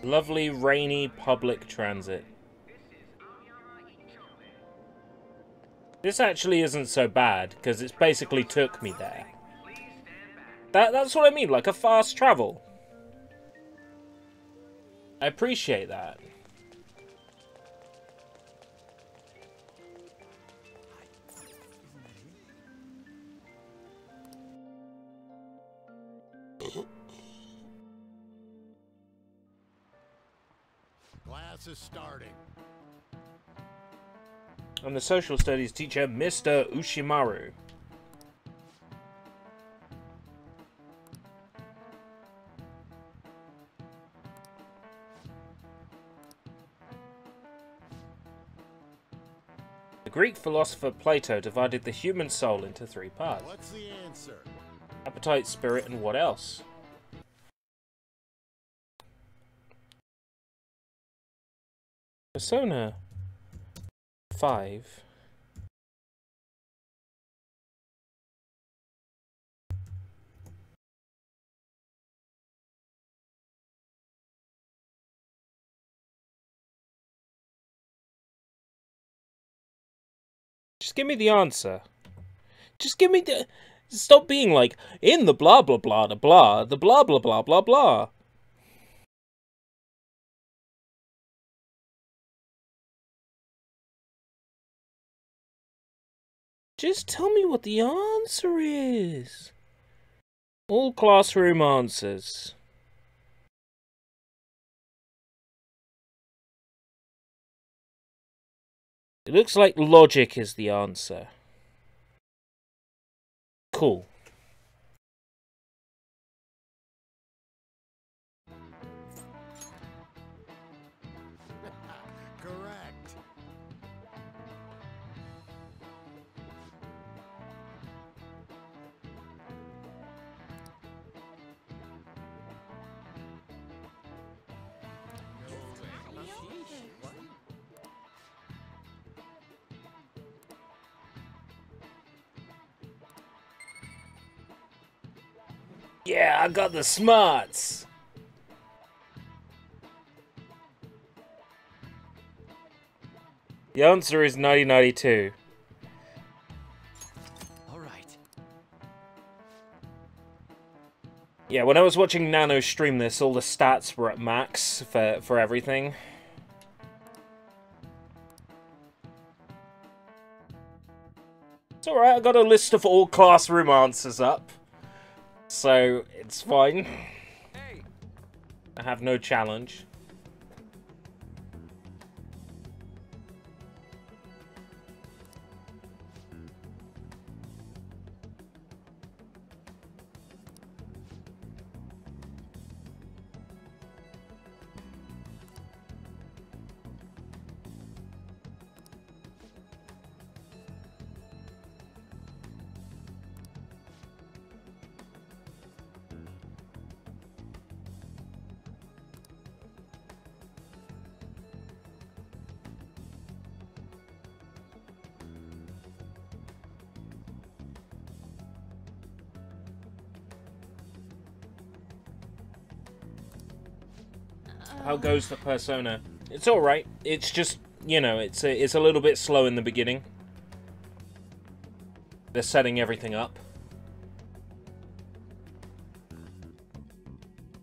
Lovely, rainy public transit. This actually isn't so bad, because it's basically took me there. That's what I mean, like a fast travel. I appreciate that. Class is starting. I'm the social studies teacher, Mr. Ushimaru. The Greek philosopher Plato divided the human soul into 3 parts. What's the answer? Appetite, spirit, and what else? Persona 5. Just give me the answer. Just give me the... Stop being like, in the blah blah blah the blah, the blah blah blah blah blah. Just tell me what the answer is. All classroom answers. It looks like logic is the answer. Cool. Yeah, I got the smarts. The answer is 1992. All right. Yeah, when I was watching Nano stream this, all the stats were at max for everything. It's alright, I got a list of all classroom answers up. So, it's fine. I have no challenge. How goes the Persona? It's alright. It's just, you know, it's a little bit slow in the beginning. They're setting everything up.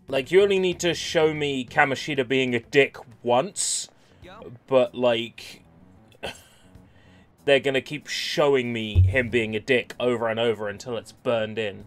Like, you only need to show me Kamoshida being a dick once, but, like, they're gonna keep showing me him being a dick over and over until it's burned in.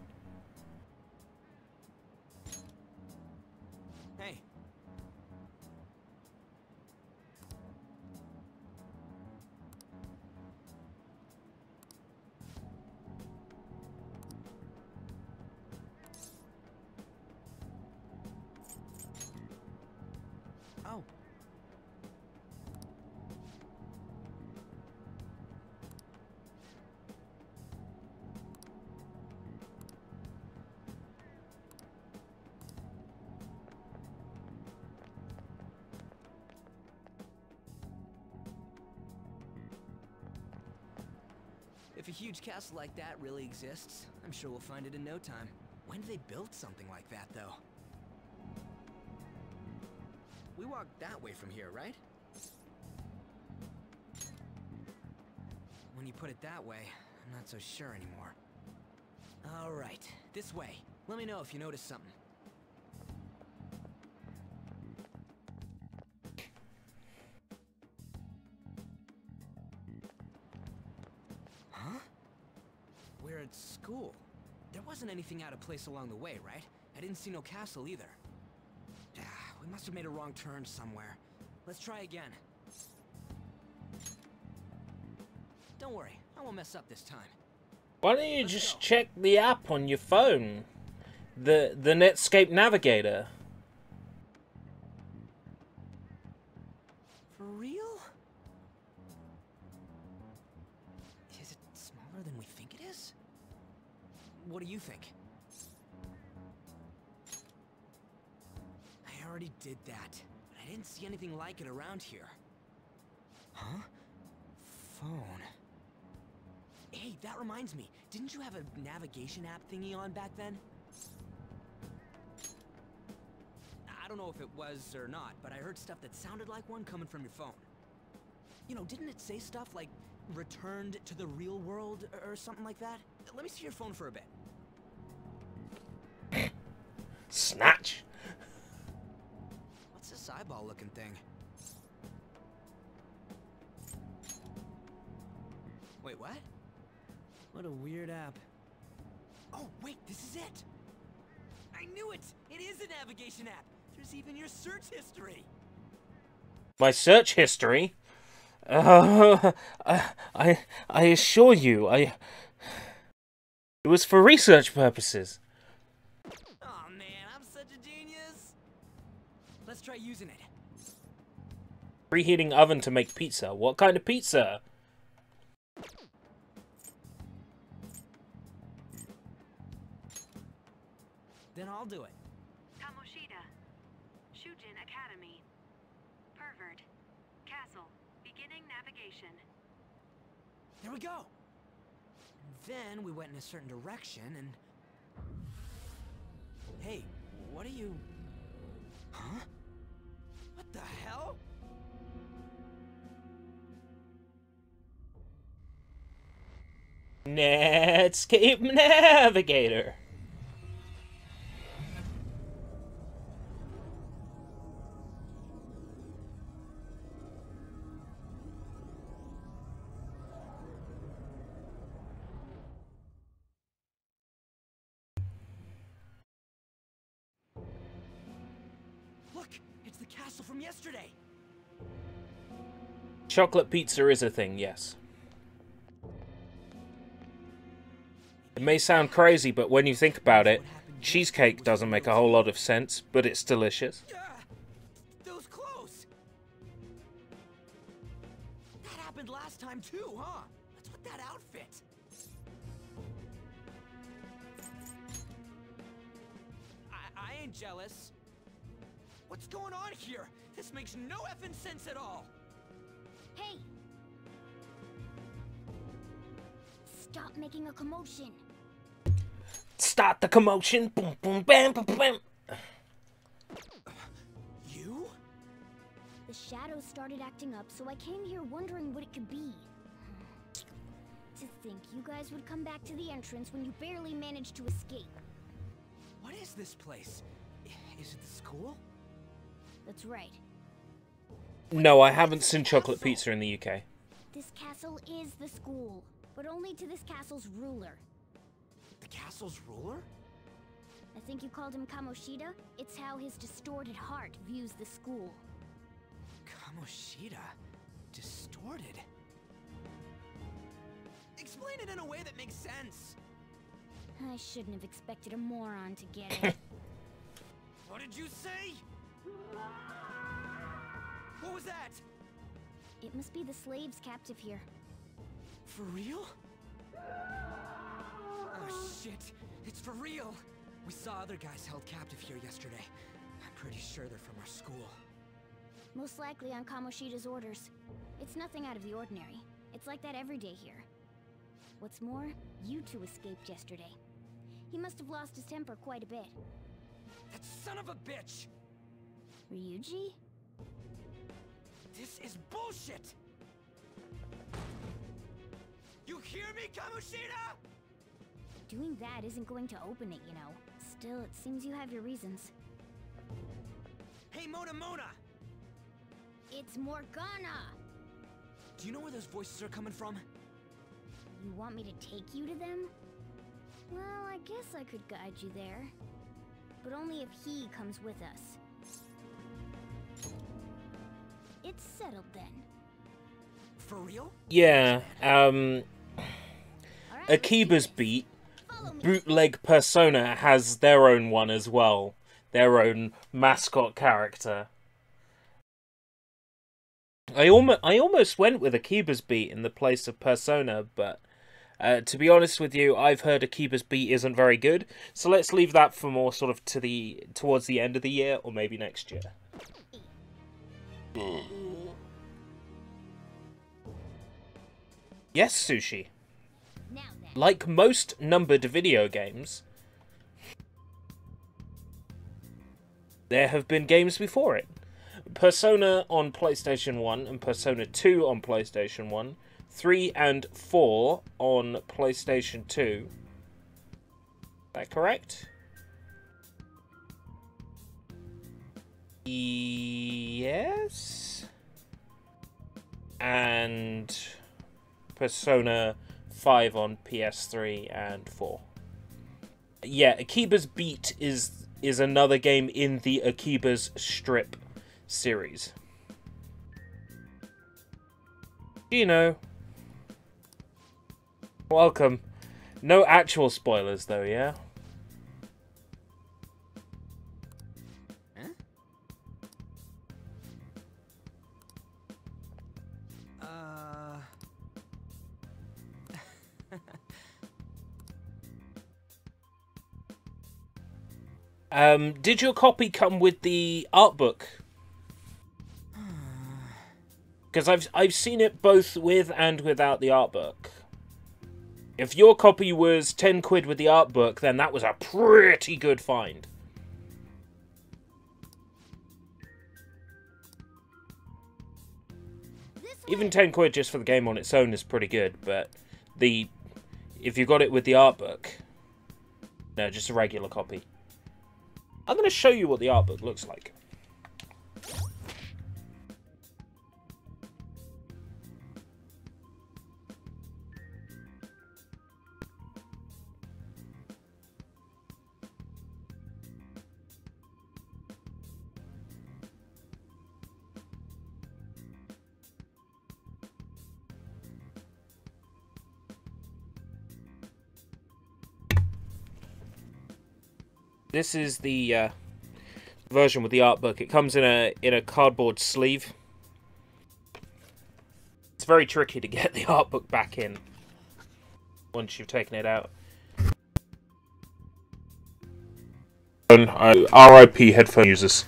If a huge castle like that really exists, I'm sure we'll find it in no time. When did they build something like that, though? We walked that way from here, right? When you put it that way, I'm not so sure anymore. All right, this way. Let me know if you notice something. Huh? We're at school. There wasn't anything out of place along the way, right? I didn't see no castle either. We must have made a wrong turn somewhere. Let's try again. Don't worry, I won't mess up this time. Why don't you just check the app on your phone? The Netscape Navigator. For real? Is it smaller than we think it is? What do you think? I already did that, but I didn't see anything like it around here. Huh? Phone. Hey, that reminds me. Didn't you have a navigation app thingy on back then? I don't know if it was or not, but I heard stuff that sounded like one coming from your phone. You know, didn't it say stuff like returned to the real world or something like that? Let me see your phone for a bit. Snatch. What's this eyeball-looking thing? Wait, what? What a weird app. Oh, wait, this is it! I knew it! It is a navigation app! There's even your search history! My search history? I assure you, it was for research purposes. Oh man, I'm such a genius! Let's try using it. Preheating oven to make pizza. What kind of pizza? Then I'll do it. Kamoshida. Shujin Academy. Pervert. location. There we go. Then we went in a certain direction and... Hey, what are you... Huh? What the hell? Netscape Navigator. Look, it's the castle from yesterday. Chocolate pizza is a thing, yes. It may sound crazy, but when you think about it, cheesecake doesn't make a whole lot of sense, but it's delicious. Those clothes. That happened last time too, huh? What's with that outfit? I ain't jealous. What's going on here? This makes no effing sense at all. Hey! Stop making a commotion. Start the commotion. Boom, boom, bam, bam, bam. You? The shadows started acting up, so I came here wondering what it could be. To think you guys would come back to the entrance when you barely managed to escape. What is this place? Is it the school? That's right. No, I haven't seen chocolate pizza in the UK. This castle is the school, but only to this castle's ruler. The castle's ruler? I think you called him Kamoshida. It's how his distorted heart views the school. Kamoshida? Distorted? Explain it in a way that makes sense. I shouldn't have expected a moron to get it. What did you say? What was that? It must be the slaves captive here. For real? Oh shit, it's for real! We saw other guys held captive here yesterday. I'm pretty sure they're from our school. Most likely on Kamoshida's orders. It's nothing out of the ordinary. It's like that every day here. What's more, you two escaped yesterday. He must have lost his temper quite a bit. That son of a bitch! Ryuji? This is bullshit! You hear me, Kamoshida? Doing that isn't going to open it, you know. Still, it seems you have your reasons. Hey, Mona Mona! It's Morgana! Do you know where those voices are coming from? You want me to take you to them? Well, I guess I could guide you there. But only if he comes with us. It's settled then. For real? Yeah, Akiba's Beat, Bootleg Persona has their own one as well. Their own mascot character. I almost went with Akiba's Beat in the place of Persona, but to be honest with you, I've heard Akiba's Beat isn't very good, so let's leave that for more sort of towards the end of the year, or maybe next year. Yes, Sushi. Like most numbered video games, there have been games before it. Persona on PlayStation 1 and Persona 2 on PlayStation 1, 3 and 4 on PlayStation 2. Is that correct? Yes. And Persona 5 on PS3 and 4. Yeah, Akiba's Beat is another game in the Akiba's Strip series. You know. Welcome. No actual spoilers though, yeah? Did your copy come with the art book? Because I've seen it both with and without the art book. If your copy was 10 quid with the art book, then that was a pretty good find. Even 10 quid just for the game on its own is pretty good, but if you got it with the art book, no, just a regular copy. I'm going to show you what the art book looks like. This is the version with the art book. It comes in a cardboard sleeve. It's very tricky to get the art book back in once you've taken it out. RIP headphone users.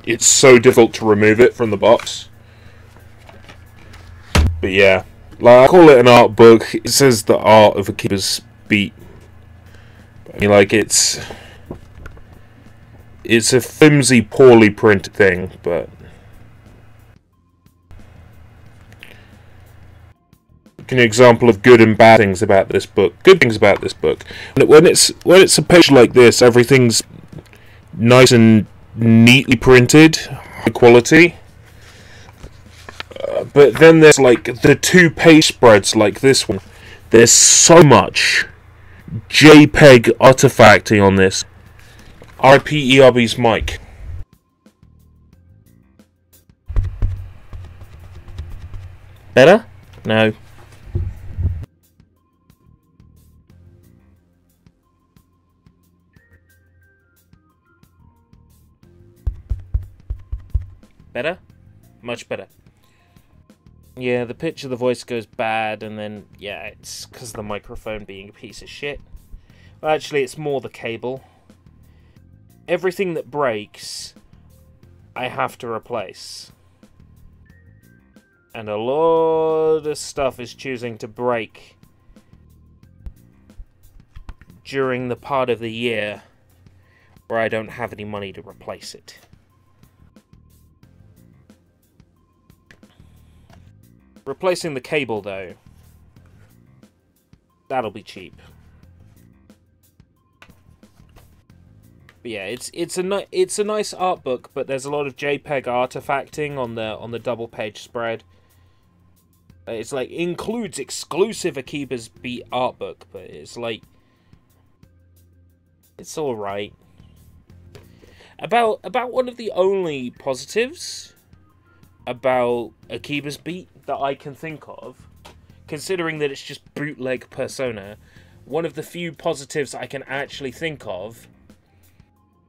It's so difficult to remove it from the box. But yeah, like, I call it an art book. It says the art of a keeper's beat. I mean, like, it's a flimsy, poorly printed thing, but an example of good and bad things about this book. Good things about this book. When it's a page like this, everything's nice and neatly printed, high quality. But then there's like the 2-page spreads like this one. There's so much JPEG artifacting on this. RIP ERB's mic. Better? No. Better? Much better. Yeah, the pitch of the voice goes bad, and then, yeah, it's because of the microphone being a piece of shit. Well, actually, it's more the cable. Everything that breaks, I have to replace. And a lot of stuff is choosing to break during the part of the year where I don't have any money to replace it. Replacing the cable, though, that'll be cheap. But yeah, it's a nice art book, but there's a lot of JPEG artifacting on the double page spread. It's like includes exclusive Akiba's Beat art book, but it's like it's all right. About one of the only positives about Akiba's Beat that I can think of, considering that it's just bootleg Persona, one of the few positives I can actually think of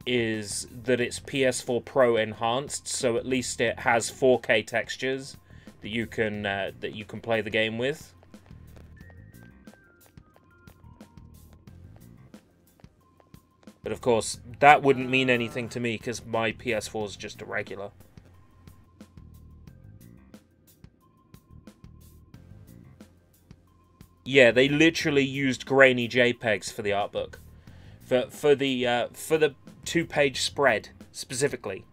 is that it's PS4 Pro enhanced, so at least it has 4K textures that you can play the game with. But of course, that wouldn't mean anything to me because my PS4 is just a regular. Yeah, they literally used grainy JPEGs for the art book, for the 2-page spread specifically.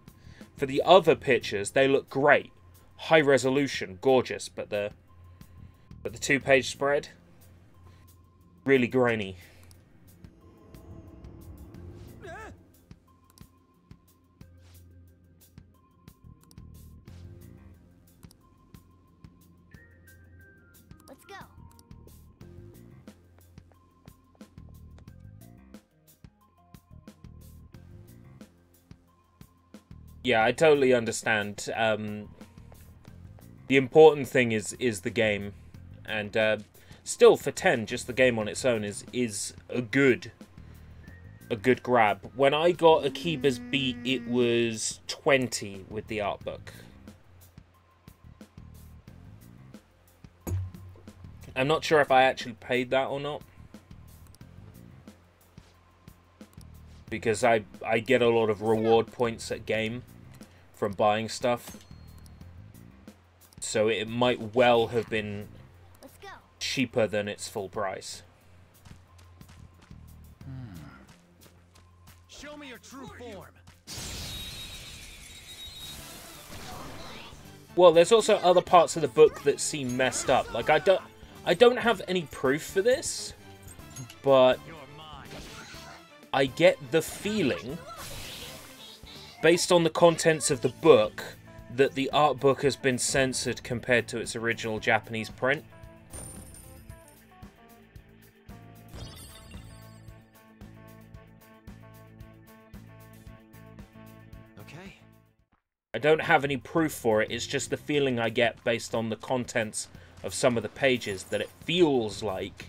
For the other pictures, they look great, high resolution, gorgeous, but the 2-page spread, really grainy. Yeah, I totally understand. The important thing is the game, and still for 10, just the game on its own is a good grab. When I got Akiba's Beat, it was 20 with the art book. I'm not sure if I actually paid that or not, because I get a lot of reward points at game from buying stuff. so it might well have been cheaper than its full price. Show me your true form. Well, there's also other parts of the book that seem messed up. Like, I don't have any proof for this, but I get the feeling, based on the contents of the book, that the art book has been censored compared to its original Japanese print. Okay. I don't have any proof for it, it's just the feeling I get based on the contents of some of the pages, that it feels like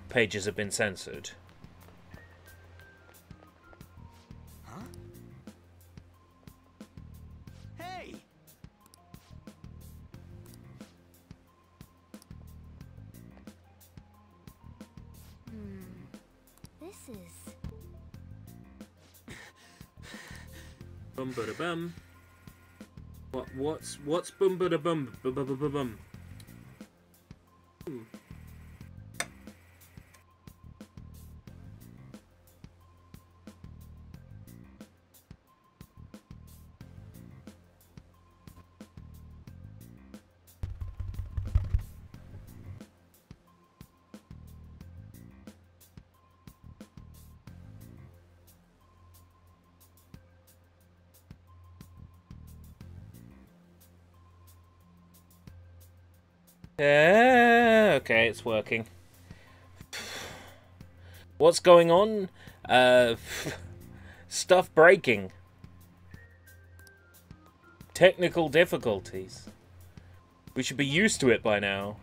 pages have been censored. Huh? Hey! This is... Bum ba da bum. What's bum ba da bum bum bum bum bum? Okay, it's working. What's going on? Stuff breaking. Technical difficulties. We should be used to it by now.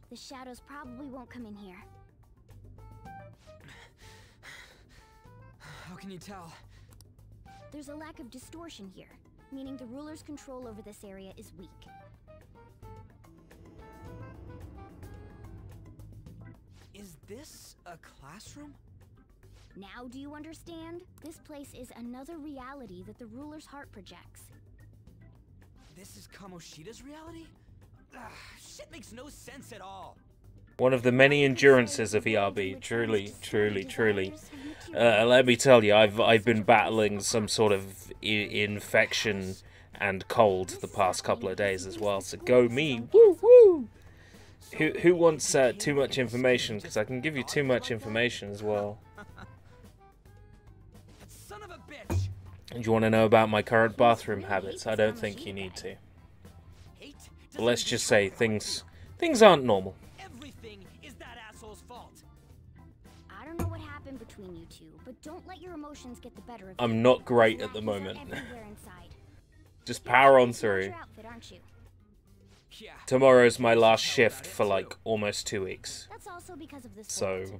The shadows probably won't come in here. How can you tell? There's a lack of distortion here, meaning the ruler's control over this area is weak. Is this a classroom? Now do you understand? This place is another reality that the ruler's heart projects. This is Kamoshida's reality? Ugh, shit makes no sense at all. One of the many endurances of ERB. Truly, truly, truly. Let me tell you, I've been battling some sort of infection and cold the past couple of days as well. So go me! Woo woo! Who wants too much information? Because I can give you too much information as well. Son of a bitch! Do you want to know about my current bathroom habits? I don't think you need to. But let's just say things aren't normal. Everything is that asshole's fault. I don't know what happened between you two, but don't let your emotions get the better of you. I'm not great at the moment. Just power on through. Tomorrow's my last shift for like almost 2 weeks. That's also because of this. So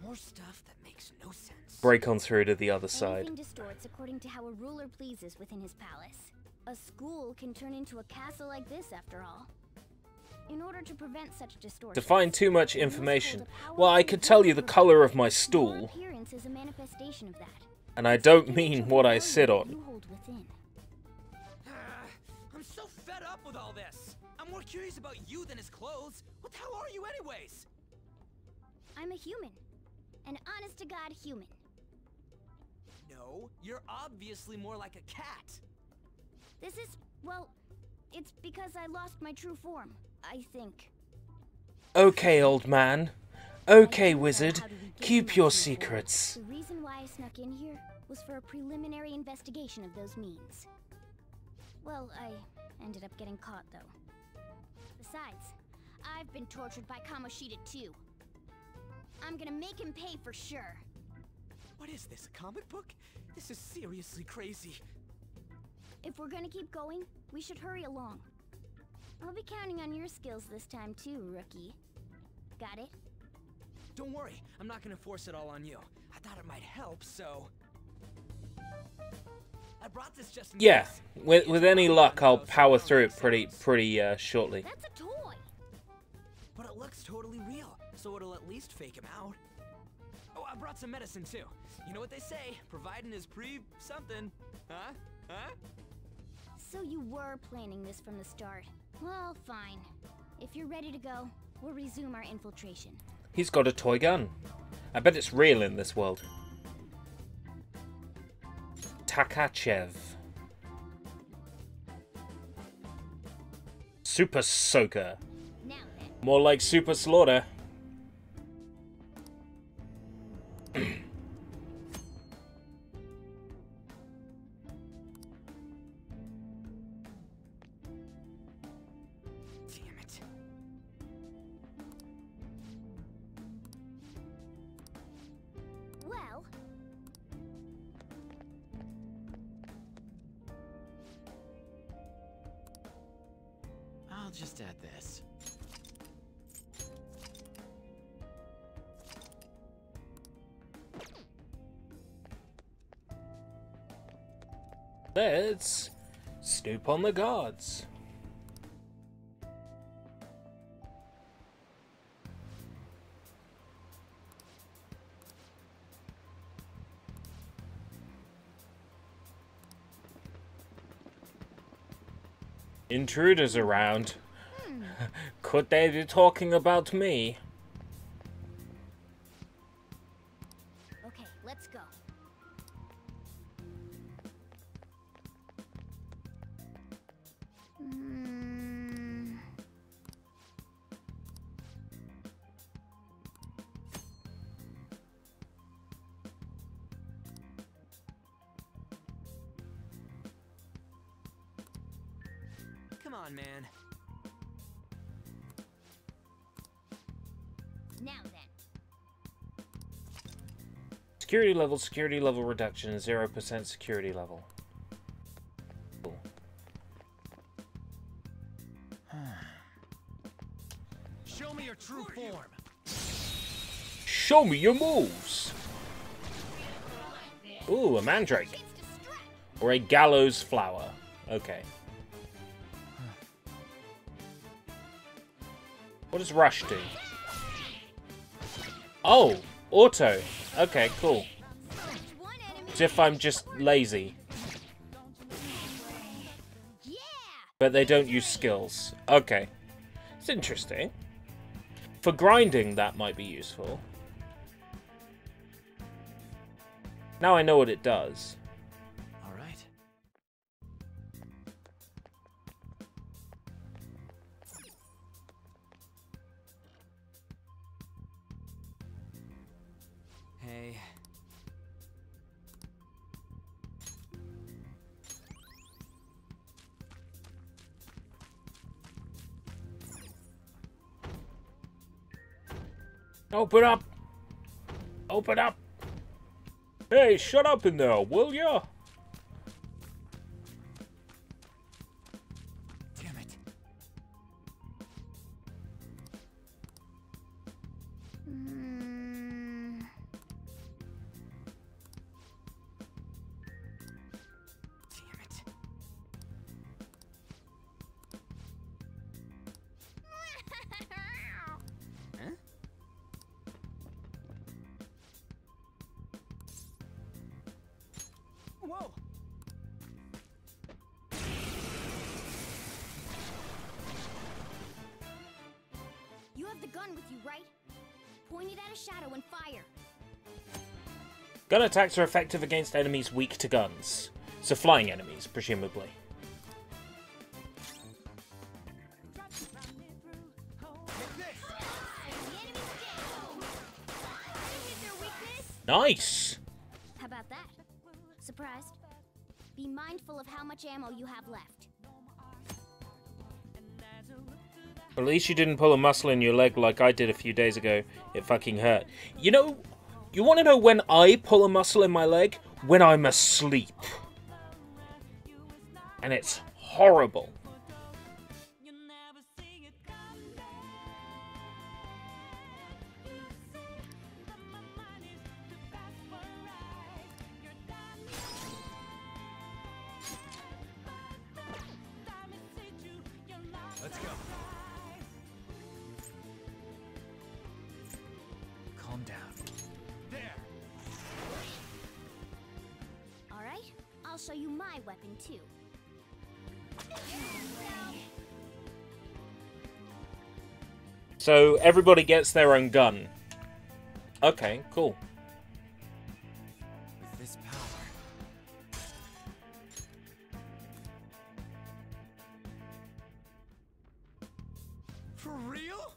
More stuff that makes no sense. break on through to the other side. Everything distorts according to how a ruler pleases within his palace. A school can turn into a castle like this, after all. In order to prevent such distortion, To find too much information. Well, I could tell you the color of my stool, appearance is a manifestation of that. and I don't mean what I sit on. You hold within. I'm so fed up with all this. I'm more curious about you than his clothes. What the hell are you anyways? I'm a human. An honest-to-God human. No, you're obviously more like a cat. This is, well, it's because I lost my true form, I think. Okay, old man. Okay, wizard. Keep your secrets. The reason why I snuck in here was for a preliminary investigation of those means. Well, I ended up getting caught, though. Besides, I've been tortured by Kamoshida, too. I'm gonna make him pay for sure. What is this, a comic book? This is seriously crazy. If we're gonna keep going, we should hurry along. I'll be counting on your skills this time, too, rookie. Got it? Don't worry, I'm not gonna force it all on you. I thought it might help, so... I brought this just in Yeah, case. with any luck, I'll power through it pretty shortly. That's a toy! But it looks totally real, so it'll at least fake him out. Oh, I brought some medicine too. You know what they say, providing is something. Huh? Huh? So you were planning this from the start. Well, fine. If you're ready to go, we'll resume our infiltration. He's got a toy gun. I bet it's real in this world. Takachev. Super Soaker. More like Super Slaughter. Well, I'll just add this. Let's snoop on the guards. Intruders around. Could they be talking about me? okay, let's go. Hmm. Come on, man. Now then. Security level reduction, 0% security level. Cool. Show me your true form. Show me your moves. Ooh, a mandrake. Or a gallows flower. Okay. What does rush do? Oh, auto. Okay, cool. As if I'm just lazy. But they don't use skills. Okay. It's interesting. For grinding, that might be useful. Now I know what it does. All right. Hey. Open up! Open up! Hey, shut up in there, will ya? Damn it. Hmm. Damn it. Huh? Whoa! You have the gun with you, right? Point it at a shadow and fire. Gun attacks are effective against enemies weak to guns. So flying enemies, presumably. Nice! How about that? Surprised? Be mindful of how much ammo you have left. At least you didn't pull a muscle in your leg like I did a few days ago. It fucking hurt. You know, you want to know when I pull a muscle in my leg? When I'm asleep. And it's horrible. Let's go. show you my weapon too. So everybody gets their own gun. Okay, cool. With this power. For real?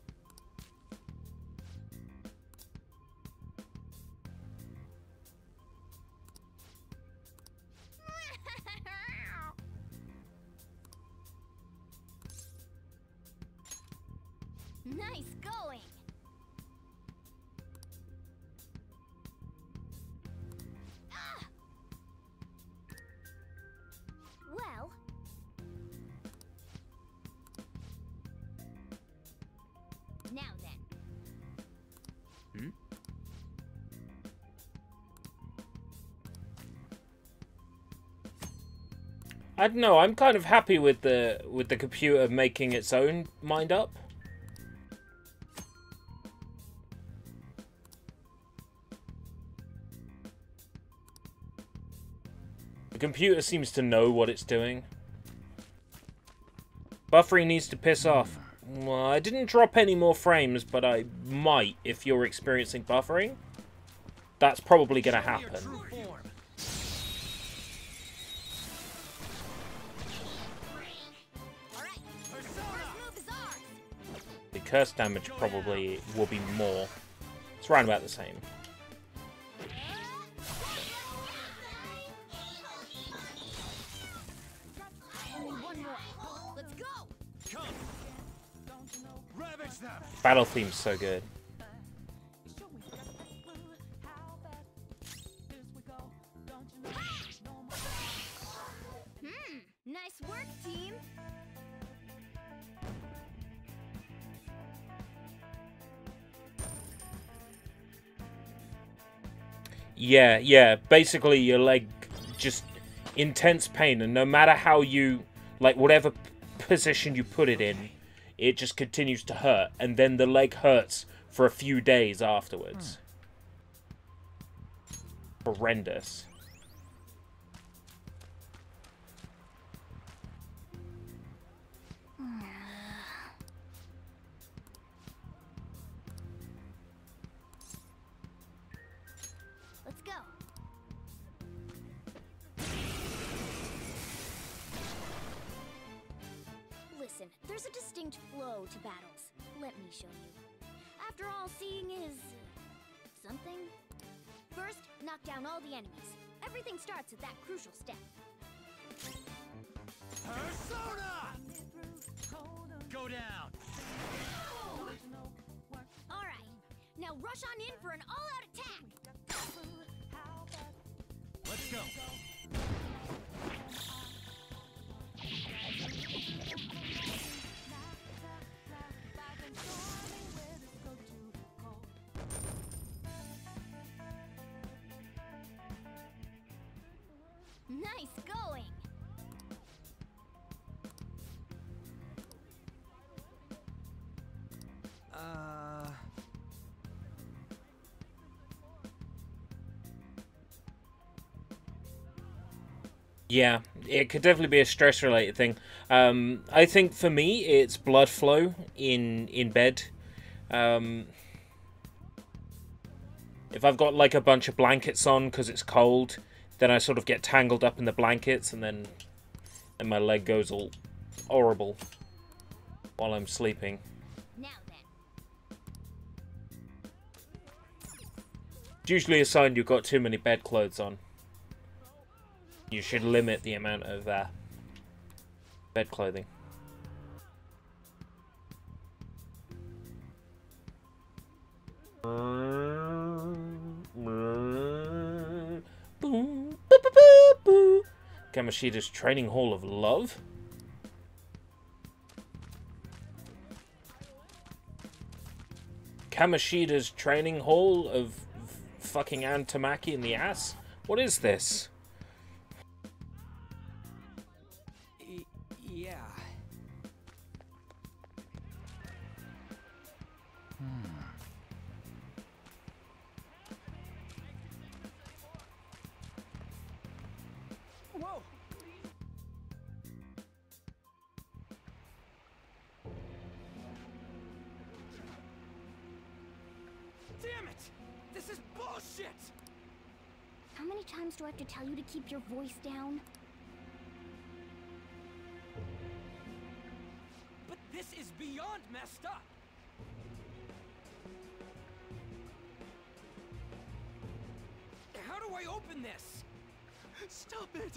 Nice going! Ah! Well... Now then. Hmm? I don't know, I'm kind of happy with the computer making its own mind up. The computer seems to know what it's doing. Buffering needs to piss off. Well, I didn't drop any more frames, but I might if you're experiencing buffering. That's probably going to happen. The curse damage probably will be more. It's around about the same. Battle theme's so good. Nice work, team! Yeah. Basically, your leg just intense pain, and no matter how you, like, whatever position you put it in, it just continues to hurt, and then the leg hurts for a few days afterwards. Horrendous. Let's go. Listen, there's a distinct flow to battles. Let me show you. After all, seeing is... something. First, knock down all the enemies. Everything starts at that crucial step. Persona! Go down! Alright, now rush on in for an all-out attack! Let's go! Nice going! Yeah, it could definitely be a stress-related thing. I think for me, it's blood flow in bed. If I've got like a bunch of blankets on because it's cold, then I sort of get tangled up in the blankets, and then my leg goes all horrible while I'm sleeping. Now then. It's usually a sign you've got too many bedclothes on. You should limit the amount of bed clothing. Kamoshida's Training Hall of Love? Kamoshida's Training Hall of fucking Ann Tamaki in the ass? What is this? Yeah. Whoa! Damn it! This is bullshit! How many times do I have to tell you to keep your voice down? But this is beyond messed up! How do I open this? Stop it!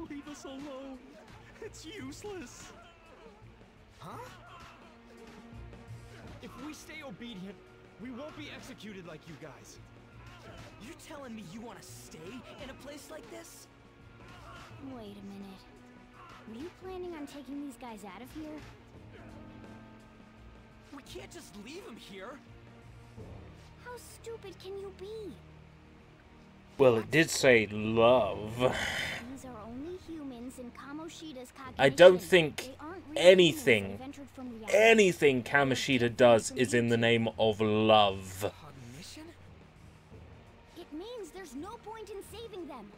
Leave us alone. It's useless. Huh? If we stay obedient, we won't be executed like you guys. You're telling me you want to stay in a place like this? Wait a minute. Were you planning on taking these guys out of here? We can't just leave them here. How stupid can you be? Well, it did say love. These are only humans in Kamoshida's cognition. I don't think They aren't real anything, humans that have entered from reality. anything Kamoshida does is in the name of love. Cognition? It means there's no point in saving them.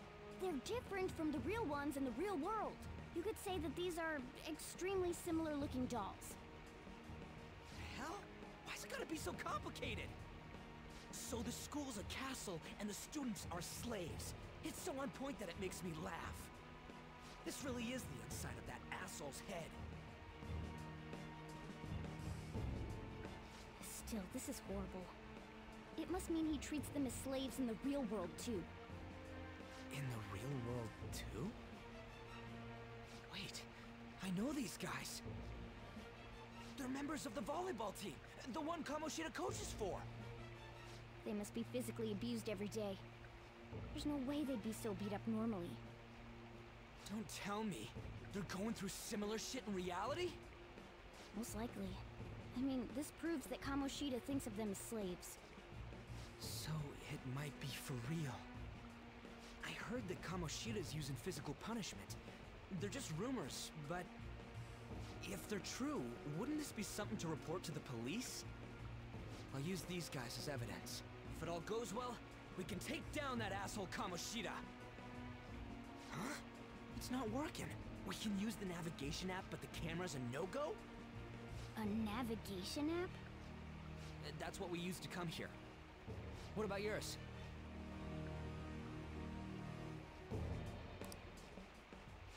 They're different from the real ones in the real world. You could say that these are extremely similar looking dolls. Hell? Why's it gotta be so complicated? So the school's a castle and the students are slaves. It's so on point that it makes me laugh. This really is the inside of that asshole's head. Still, this is horrible. It must mean he treats them as slaves in the real world too. In the real world too? Wait, I know these guys. They're members of the volleyball team, the one Kamoshida coaches for. They must be physically abused every day. There's no way they'd be so beat up normally. Don't tell me they're going through similar shit in reality? Most likely. I mean, this proves that Kamoshida thinks of them as slaves. So it might be for real. I heard that Kamoshida's using physical punishment. They're just rumors, but if they're true, wouldn't this be something to report to the police? I'll use these guys as evidence. If it all goes well, we can take down that asshole Kamoshida. Huh? It's not working. We can use the navigation app, but the camera's a no-go? A navigation app? That's what we used to come here. What about yours?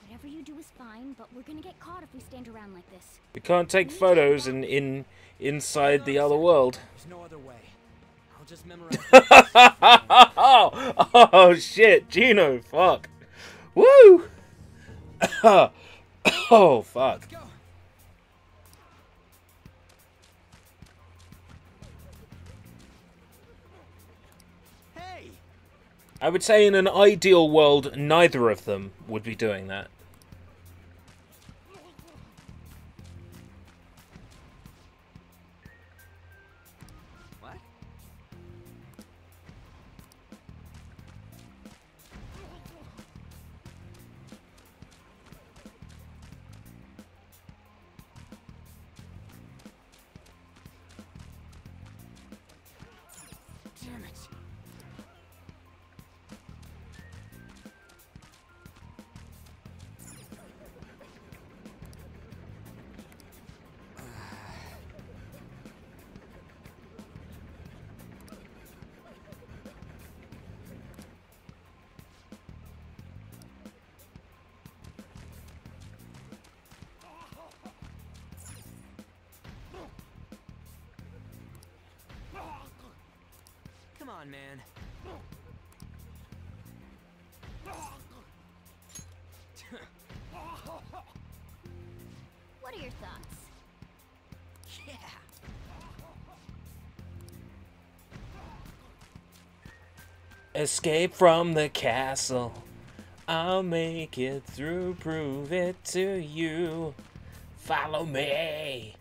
Whatever you do is fine, but we're gonna get caught if we stand around like this. We can't take photos inside the other world. There's no other way. I'll just memorize. Oh shit, Gino, fuck. Woo! Oh fuck. Let's go. Hey! I would say in an ideal world, neither of them would be doing that. What? Damn it. Come on, man. What are your thoughts? Yeah. Escape from the castle. I'll make it through, prove it to you. Follow me.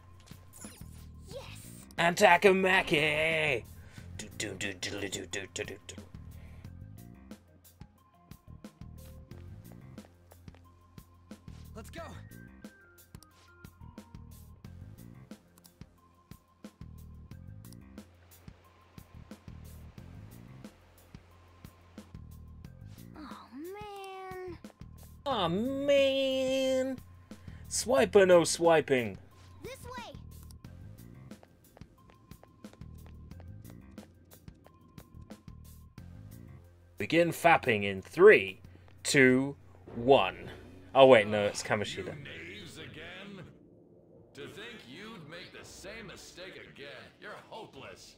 Yes. And Takamaki. Let's go. Oh man. Oh man. Swipe or no swiping? This way. Begin fapping in 3, 2, 1. Oh wait, no, it's Kamoshida. Knaves again? To think you'd make the same mistake again. You're hopeless.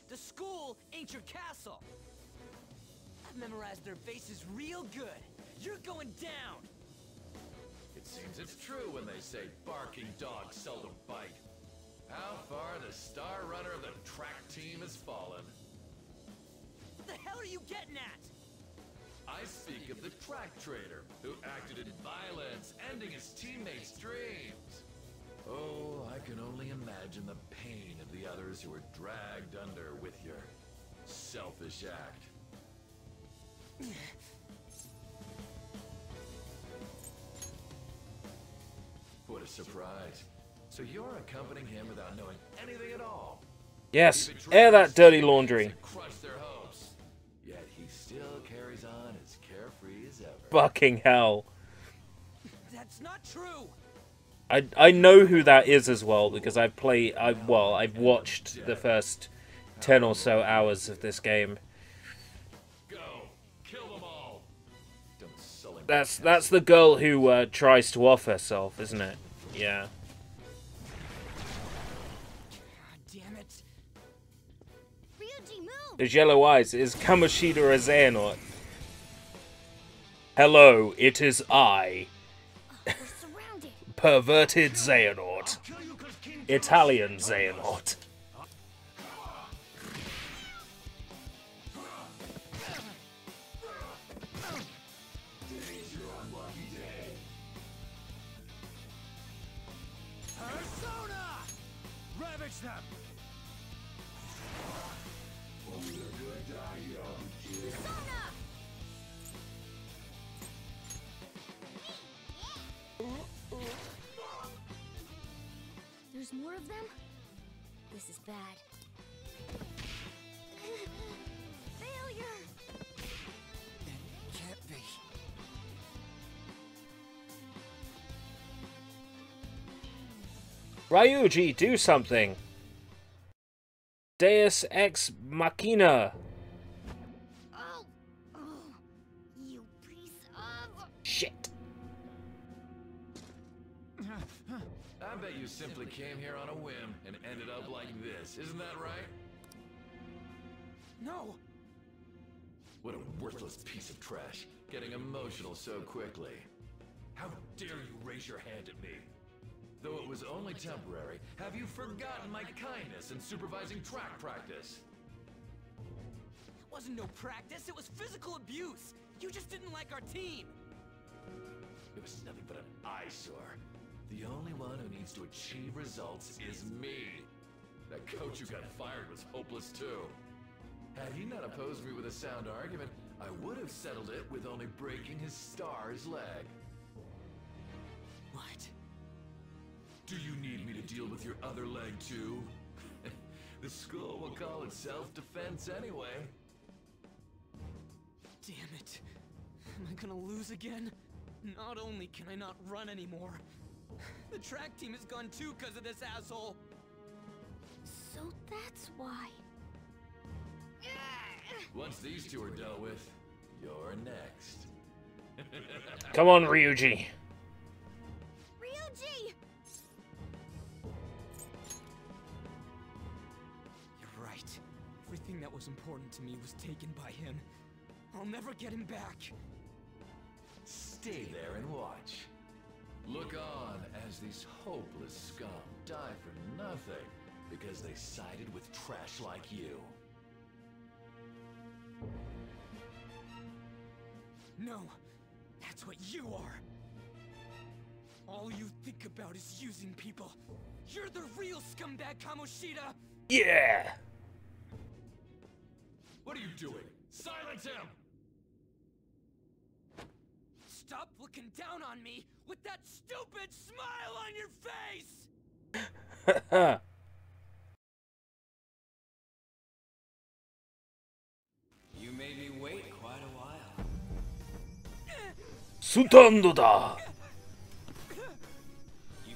The school ain't your castle. I've memorized their faces real good. You're going down. It seems it's true when they say barking dogs seldom bite. How far the star runner of the track team has fallen. What the hell are you getting at? I speak of the track trader who acted in violence, ending his teammates' dreams. Oh, I can only imagine the pain of the others who were dragged under with your selfish act. What a surprise. So you're accompanying him without knowing anything at all. Yes, air that dirty laundry. Crush their hopes. Yet he still carries on as carefree as ever. Fucking hell. That's not true. I know who that is as well because I've watched the first 10 or so hours of this game. Go, kill them all. That's the girl who tries to off herself, isn't it? Yeah. Damn it. Ryuji, move! His yellow eyes. Is Kamoshida a Xehanort? Hello, it is I. Perverted Xehanort. Italian Xehanort. Persona! Ravage them! There's more of them? This is bad. Failure! Can't be. Ryuji, do something. Deus Ex Machina. Oh, you piece of... Shit. I bet you simply came here on a whim and ended up like this. Isn't that right? No. What a worthless piece of trash. Getting emotional so quickly. How dare you raise your hand at me? Though it was only temporary, have you forgotten my kindness in supervising track practice? It wasn't no practice, it was physical abuse. You just didn't like our team. It was nothing but an eyesore. The only one who needs to achieve results is me. That coach who got fired was hopeless too. Had he not opposed me with a sound argument, I would have settled it with only breaking his star's leg. What? Do you need me to deal with your other leg too? The school will call it self-defense anyway. Damn it. Am I gonna lose again? Not only can I not run anymore, the track team is gone too because of this asshole. So that's why. Once these two are dealt with, you're next. Come on, Ryuji. Ryuji! You're right. Everything that was important to me was taken by him. I'll never get him back. Stay there and watch. Look on as these hopeless scum die for nothing because they sided with trash like you. No, that's what you are. All you think about is using people. You're the real scumbag, Kamoshida! Yeah! What are you doing? Silence him! Stop looking down on me with that stupid smile on your face! You made me wait quite a while. Sutando da!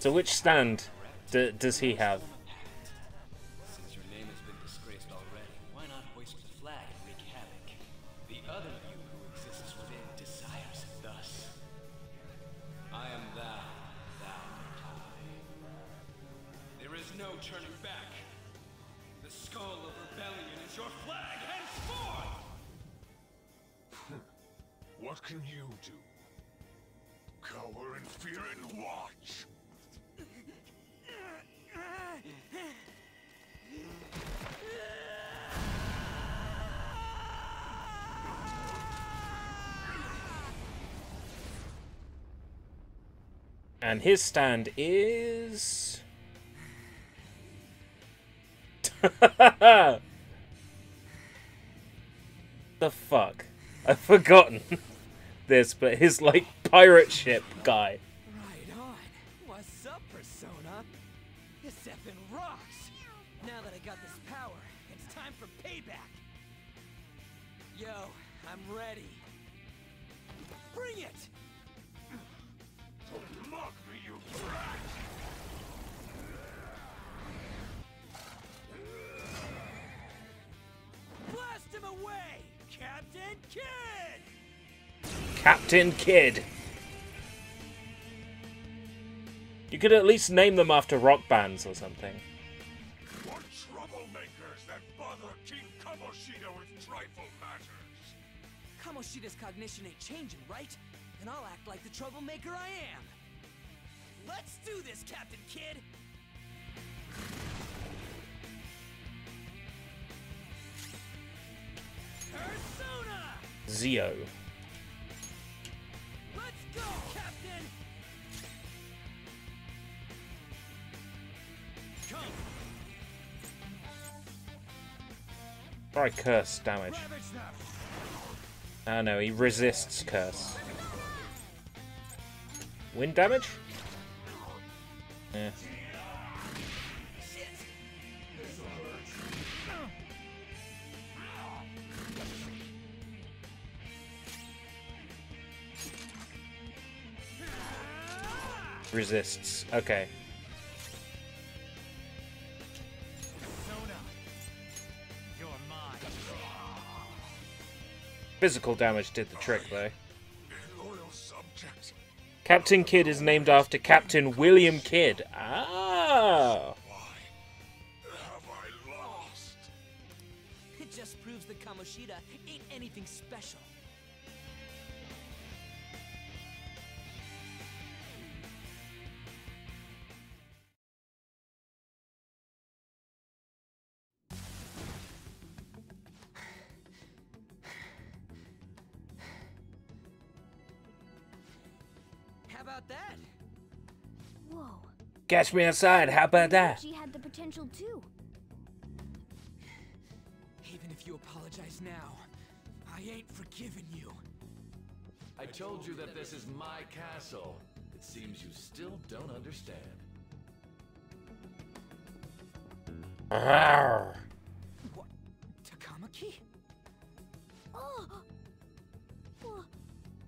So which stand does he have? Since your name has been disgraced already, why not hoist the flag and wreak havoc? back. The skull of rebellion is your flag henceforth! What can you do? Cower in fear and watch! And his stand is... The fuck? I've forgotten this, but his, like, pirate ship guy. Right on. What's up, Persona? This effing rocks. Now that I got this power, it's time for payback. Yo, I'm ready. Bring it! Don't mock me, you brat! Blast him away, Captain Kidd! Captain Kidd. You could at least name them after rock bands or something. What troublemakers that bother King Kamoshida with trifle matters? Kamoshida's cognition ain't changing, right? And I'll act like the troublemaker I am. Let's do this, Captain Kidd! Persona! Zio. Let's go, Captain! Come! Try curse damage. Oh no, he resists curse. Wind damage? Yeah. Resists. Okay. Physical damage did the trick, though. Captain Kidd is named after Captain William Kidd. Ah! It just proves that Kamoshida ain't anything special. How about that? Whoa. Catch me outside, how about that? She had the potential too. Even if you apologize now, I ain't forgiving you. I told you that this is my castle. It seems you still don't understand. Arrgh. What? Takamaki? Oh!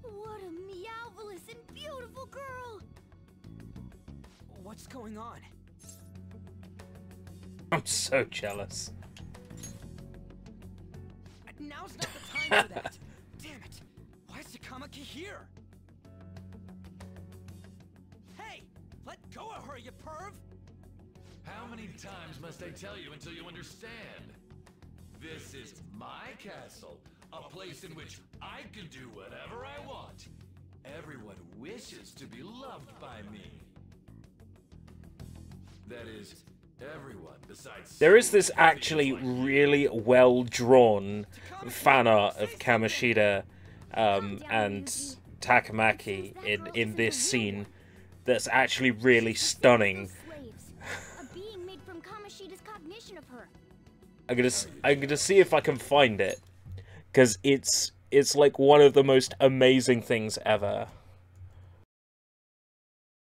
What a meowvelous and beautiful girl! What's going on? I'm so jealous. Now's not the time for that. Damn it! Why is Takamaki here? Hey! Let go of her, you perv! How many times must I tell you until you understand? This is my castle, a place in which I can do whatever I want. Everyone wishes to be loved by me. That is, everyone besides... There is this actually really well-drawn fan art of Kamoshida and Takamaki in this scene that's actually really stunning. A being made from Kamoshida's cognition of her. I'm gonna see if I can find it, because it's like one of the most amazing things ever.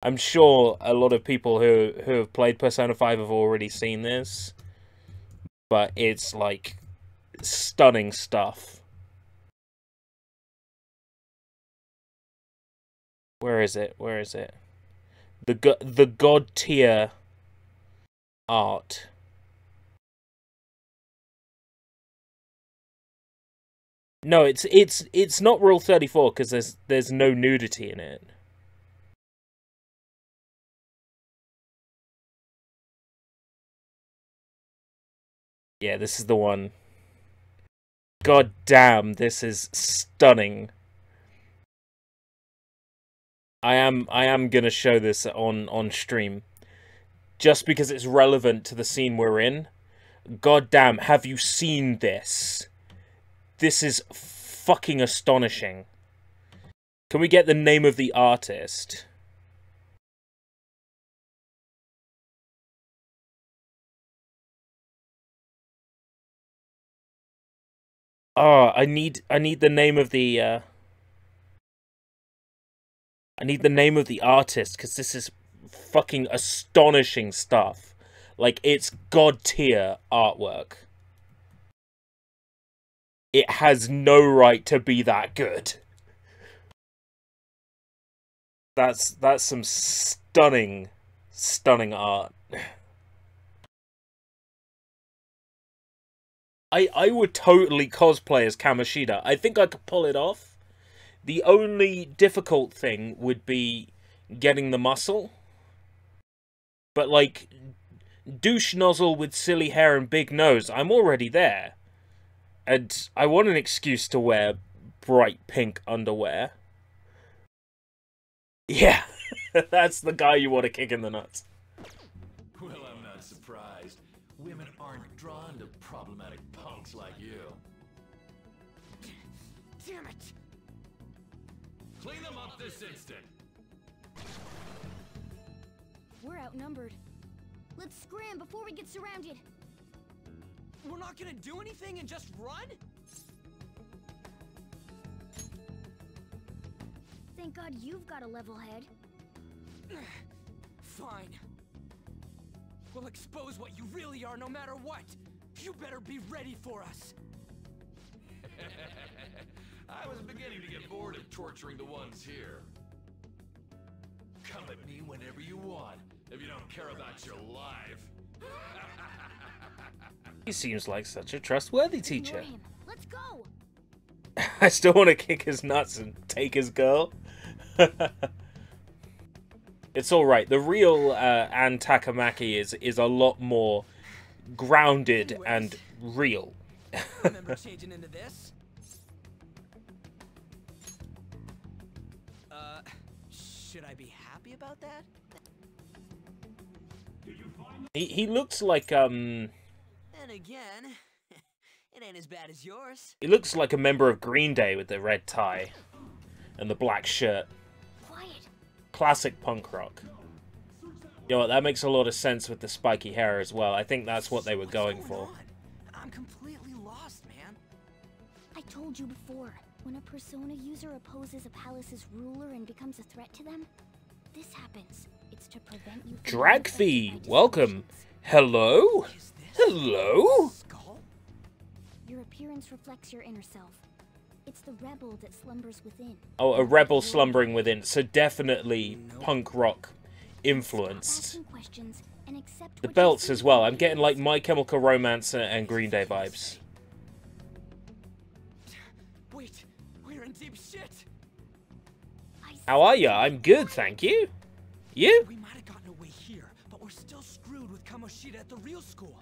I'm sure a lot of people who have played Persona 5 have already seen this, but it's like stunning stuff. Where is it? Where is it? The God tier art. No, it's not Rule 34 because there's no nudity in it. Yeah, this is the one. God damn, this is stunning. I am gonna show this on stream. Just because it's relevant to the scene we're in. God damn, have you seen this? This is fucking astonishing. Can we get the name of the artist? Oh, I need the name of the I need the name of the artist, because this is fucking astonishing stuff. Like, it's god tier artwork. It has no right to be that good. That's some stunning art. I would totally cosplay as Kamoshida. I think I could pull it off. The only difficult thing would be getting the muscle. But, like, douche nozzle with silly hair and big nose, I'm already there. And I want an excuse to wear bright pink underwear. Yeah, that's the guy you want to kick in the nuts. Well, I'm not surprised. Women aren't drawn to problematic punks like you. Damn it! Clean them up this instant. We're outnumbered. Let's scram before we get surrounded. We're not gonna do anything and just run? Thank God you've got a level head. Fine. We'll expose what you really are no matter what. You better be ready for us. I was beginning to get bored of torturing the ones here. Come at me whenever you want, if you don't care about your life. He seems like such a trustworthy teacher. Let's go. I still want to kick his nuts and take his girl. It's alright. The real Anne Takamaki is a lot more grounded and real. Remember changing into this? Should I be happy about that? He looks like And again, it ain't as bad as yours. he looks like a member of Green Day with the red tie and the black shirt. Quiet. Classic punk rock. You know what, that makes a lot of sense with the spiky hair as well. I think that's what they were going for. I'm completely lost, man. I told you before, when a Persona user opposes a palace's ruler and becomes a threat to them, this happens. It's to prevent you from Dragfee, welcome. Hello? Hello? Your appearance reflects your inner self. It's the rebel that slumbers within. Oh, a rebel slumbering within. So definitely punk rock influenced. The belts as well. I'm getting like My Chemical Romance and Green Day vibes. Wait, we're in deep shit. How are ya? I'm good, thank you. You? We might have gotten away here, but we're still screwed with Kamoshida at the real school.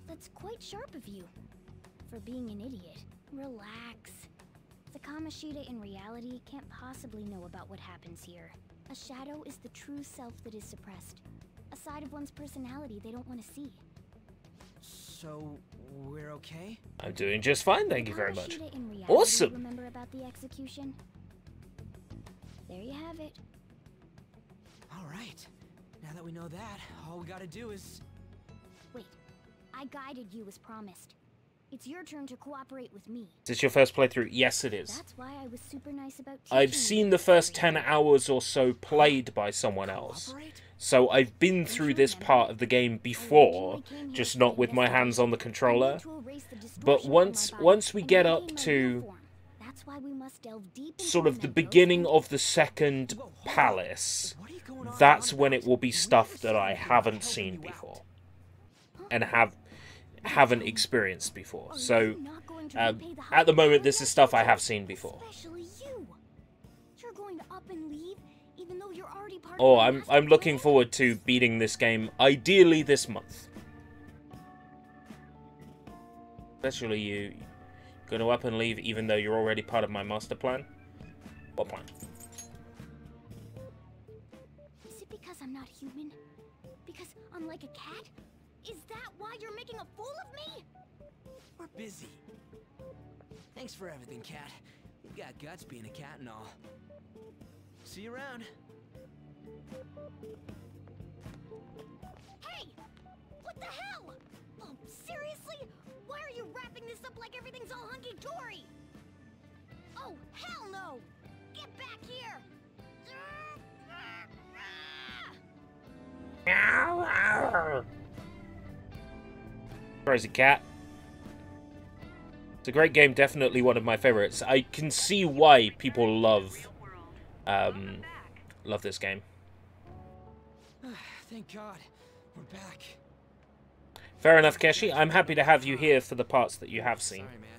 That's quite sharp of you. For being an idiot. Relax. The Kamoshida in reality can't possibly know about what happens here. A shadow is the true self that is suppressed. A side of one's personality they don't want to see. So, we're okay? I'm doing just fine, thank you very much. Kamoshida in reality, Awesome. Remember about the execution? There you have it. Alright. Now that we know that, all we gotta do is... Wait. I guided you as promised. It's your turn to cooperate with me. Is this your first playthrough? Yes, it is. That's why I was super nice about I've seen the first 10 hours or so played by someone else. So I've been through this part of the game before, just not with my hands on the controller. But once we get up to sort of the beginning of the second palace, that's when it will be stuff that I haven't seen before. And haven't experienced before. So, at the moment, this is stuff I have seen before. Especially you. You're going to up and leave, even though you're already part Oh, of the I'm looking forward to beating this game, ideally this month. Especially you. Gonna up and leave even though you're already part of my master plan? What plan? Is it because I'm not human? Because I'm like a cat? Is that why you're making a fool of me? We're busy. Thanks for everything, Cat. You've got guts being a cat and all. See you around. Hey! What the hell? Oh, seriously? Why are you wrapping this up like everything's all hunky-dory? Oh, hell no! Get back here! Crazy cat. It's a great game, definitely one of my favorites. I can see why people love this game. Thank God, we're back. Fair enough, Keshi. I'm happy to have you here for the parts that you have seen. Sorry, man.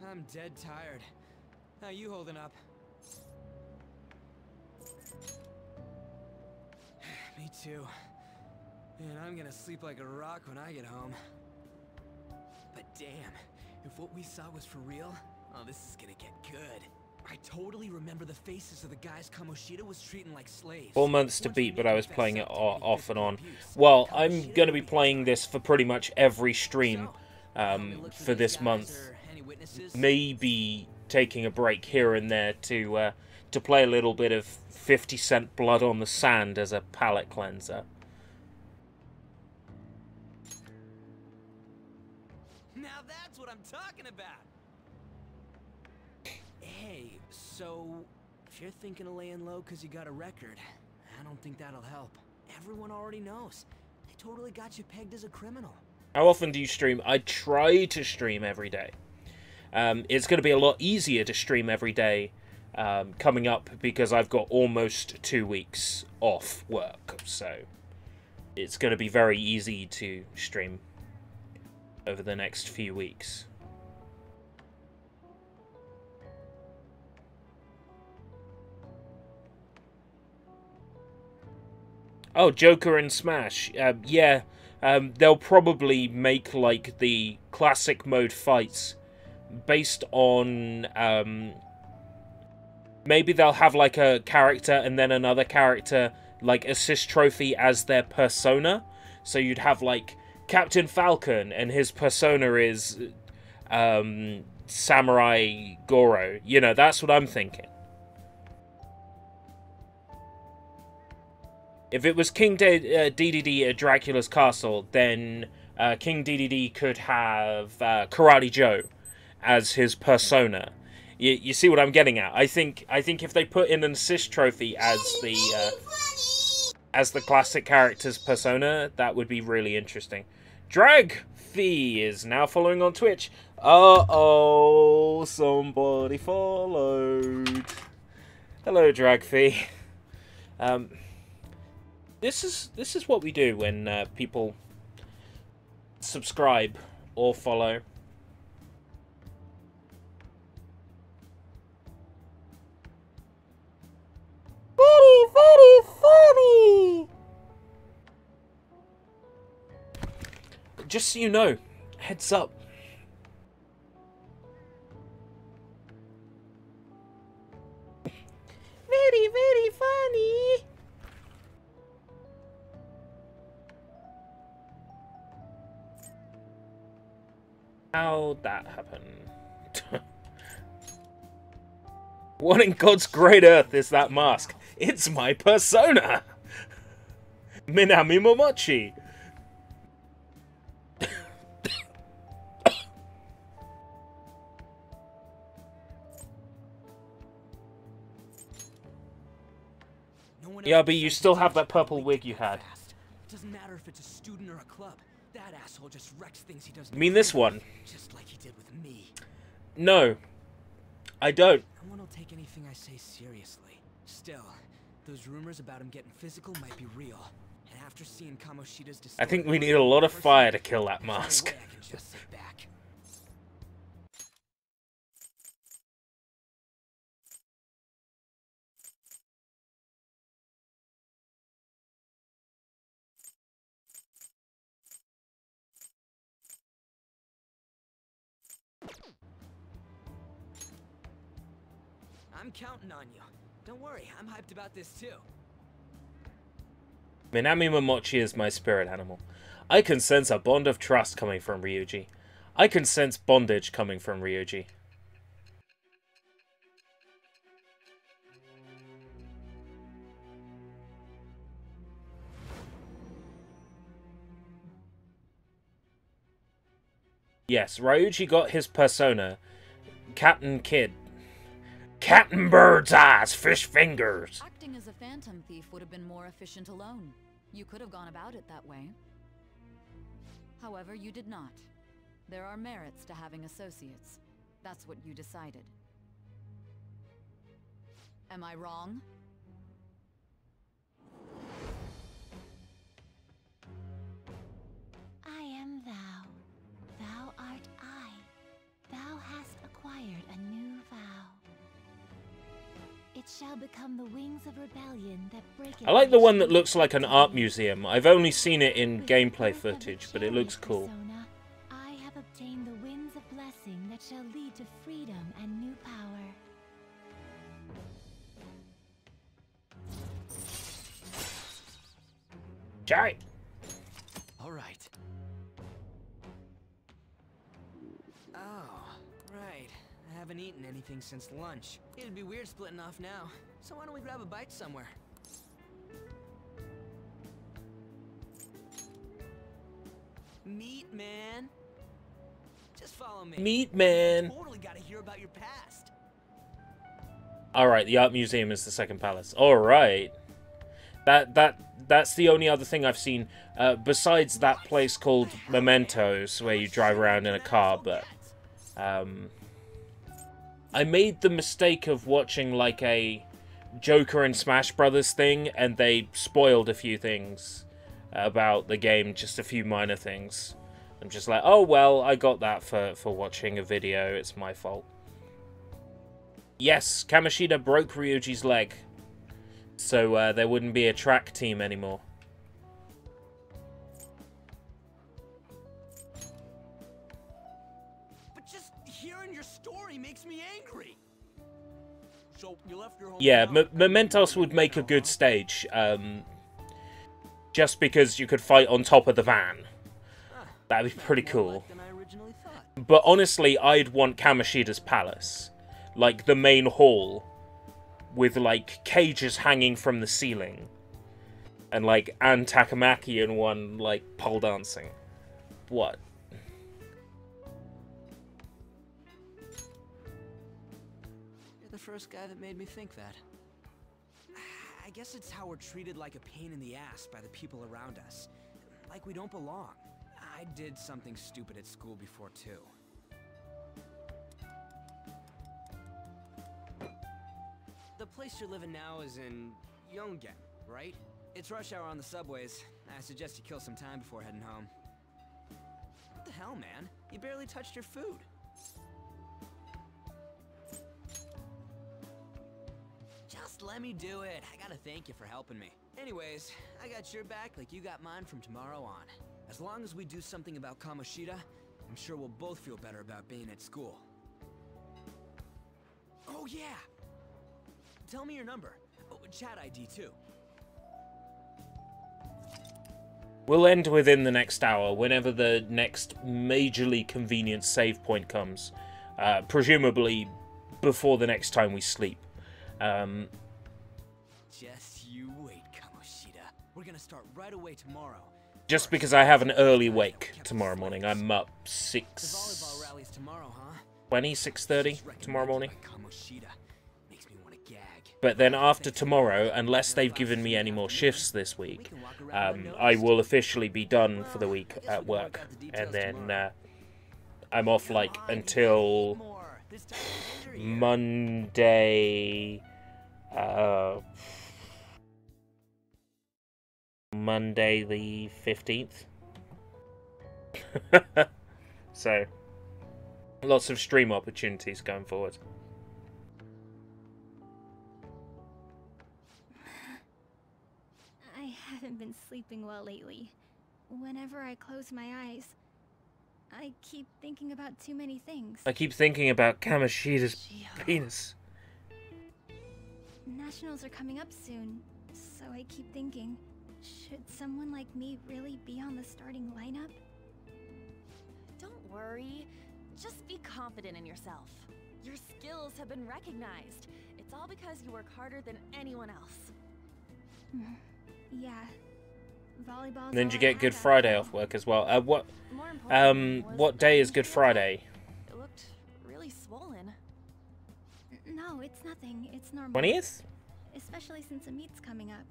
I'm dead tired. How you holding up? Me too. And I'm gonna sleep like a rock when I get home. But damn, if what we saw was for real, oh, this is gonna get good. I totally remember the faces of the guys Kamoshida was treating like slaves. 4 months to beat, but I was playing it off and on. Well, I'm going to be playing this for pretty much every stream for this month. Maybe taking a break here and there to play a little bit of 50 Cent Blood on the Sand as a palate cleanser. Now that's what I'm talking about. Hey, so if you're thinking of laying low because you got a record, I don't think that'll help. Everyone already knows. They totally got you pegged as a criminal. How often do you stream? I try to stream every day. It's going to be a lot easier to stream every day coming up because I've got almost 2 weeks off work. So it's going to be very easy to stream over the next few weeks. Oh, Joker and Smash. Yeah, they'll probably make, like, the classic mode fights based on, maybe they'll have, like, a character and then another character, like, assist trophy as their persona. So you'd have, like, Captain Falcon, and his persona is, Samurai Goro. You know, that's what I'm thinking. If it was King DDD at Dracula's Castle, then King DDD could have Karate Joe as his persona. You see what I'm getting at? I think if they put in an assist trophy as the classic character's persona, that would be really interesting. Dragfee is now following on Twitch. Uh-oh, somebody followed. Hello, Dragfee. This is what we do when people subscribe or follow. Very, very funny! Just so you know, heads up. Very, very funny! How'd that happen? What in God's great earth is that mask? It's my persona! Minami Momochi! Yeah, but you still have that purple wig you had. Doesn't matter if it's a student or a club. That asshole just wrecks things he doesn't. You mean this one? Just like he did with me. No, I don't. No one will take anything I say seriously. Still, those rumors about him getting physical might be real. And after seeing Kamoshida's I think we need a lot of fire to kill that mask. I can just sit back. I'm counting on you. Don't worry, I'm hyped about this too. Minami Momochi is my spirit animal. I can sense a bond of trust coming from Ryuji. I can sense bondage coming from Ryuji. Yes, Ryuji got his persona. Captain Kidd. Captain Bird's Eyes, Fish Fingers. Acting as a phantom thief would have been more efficient alone. You could have gone about it that way. However, you did not. There are merits to having associates. That's what you decided. Am I wrong? I am thou. Thou art I. Thou hast acquired a new vow. It shall become the wings of rebellion that break. I like the one that looks like an art museum. I've only seen it in gameplay footage, but it looks cool. Persona, I have obtained the winds of blessing that shall lead to freedom and new power. Jai. All right. Oh, right. I haven't eaten anything since lunch. It'd be weird splitting off now. So why don't we grab a bite somewhere? Meat man. Just follow me. Meat man. Totally gotta hear about your past. Alright, the art museum is the second palace. Alright. That's the only other thing I've seen besides that place called Mementos, where you drive around in a car, but I made the mistake of watching like a Joker and Smash Brothers thing, and they spoiled a few things about the game, just a few minor things. I'm just like, oh well, I got that for watching a video, it's my fault. Yes, Kamoshida broke Ryuji's leg, so there wouldn't be a track team anymore. But just hearing your story makes me angry. So you left your home. Yeah, Mementos would make a good stage, just because you could fight on top of the van. That'd be pretty cool. But honestly, I'd want Kamoshida's palace. Like, the main hall. With, like, cages hanging from the ceiling. And, like, Anne Takamaki and one, like, pole dancing. What? You're the first guy that made me think that. I guess it's how we're treated like a pain in the ass by the people around us. Like we don't belong. I did something stupid at school before, too. The place you're living now is in Yongen, right? It's rush hour on the subways. I suggest you kill some time before heading home. What the hell, man? You barely touched your food. Just let me do it. I gotta thank you for helping me. Anyways, I got your back like you got mine from tomorrow on. As long as we do something about Kamoshida, I'm sure we'll both feel better about being at school. Oh yeah! Tell me your number. Oh, chat ID too. We'll end within the next hour, whenever the next majorly convenient save point comes. Presumably before the next time we sleep. Just you wait, Kamoshida. We're gonna start right away tomorrow. Just because I have an early wake tomorrow morning. I'm up 6:30 tomorrow morning. But then after tomorrow, unless they've given me any more shifts this week, I will officially be done for the week at work. And then I'm off like until Monday... Monday the 15th. So, lots of stream opportunities going forward. I haven't been sleeping well lately. Whenever I close my eyes, I keep thinking about too many things. I keep thinking about Kamoshida's penis. Nationals are coming up soon, so I keep thinking, should someone like me really be on the starting lineup? Don't worry. Just be confident in yourself. Your skills have been recognized. It's all because you work harder than anyone else. Yeah. Volleyball. And then you get Good Friday off work as well. What day is Good Friday? It looked really swollen. No, it's nothing. It's normal. 20th? Especially since a meet's coming up.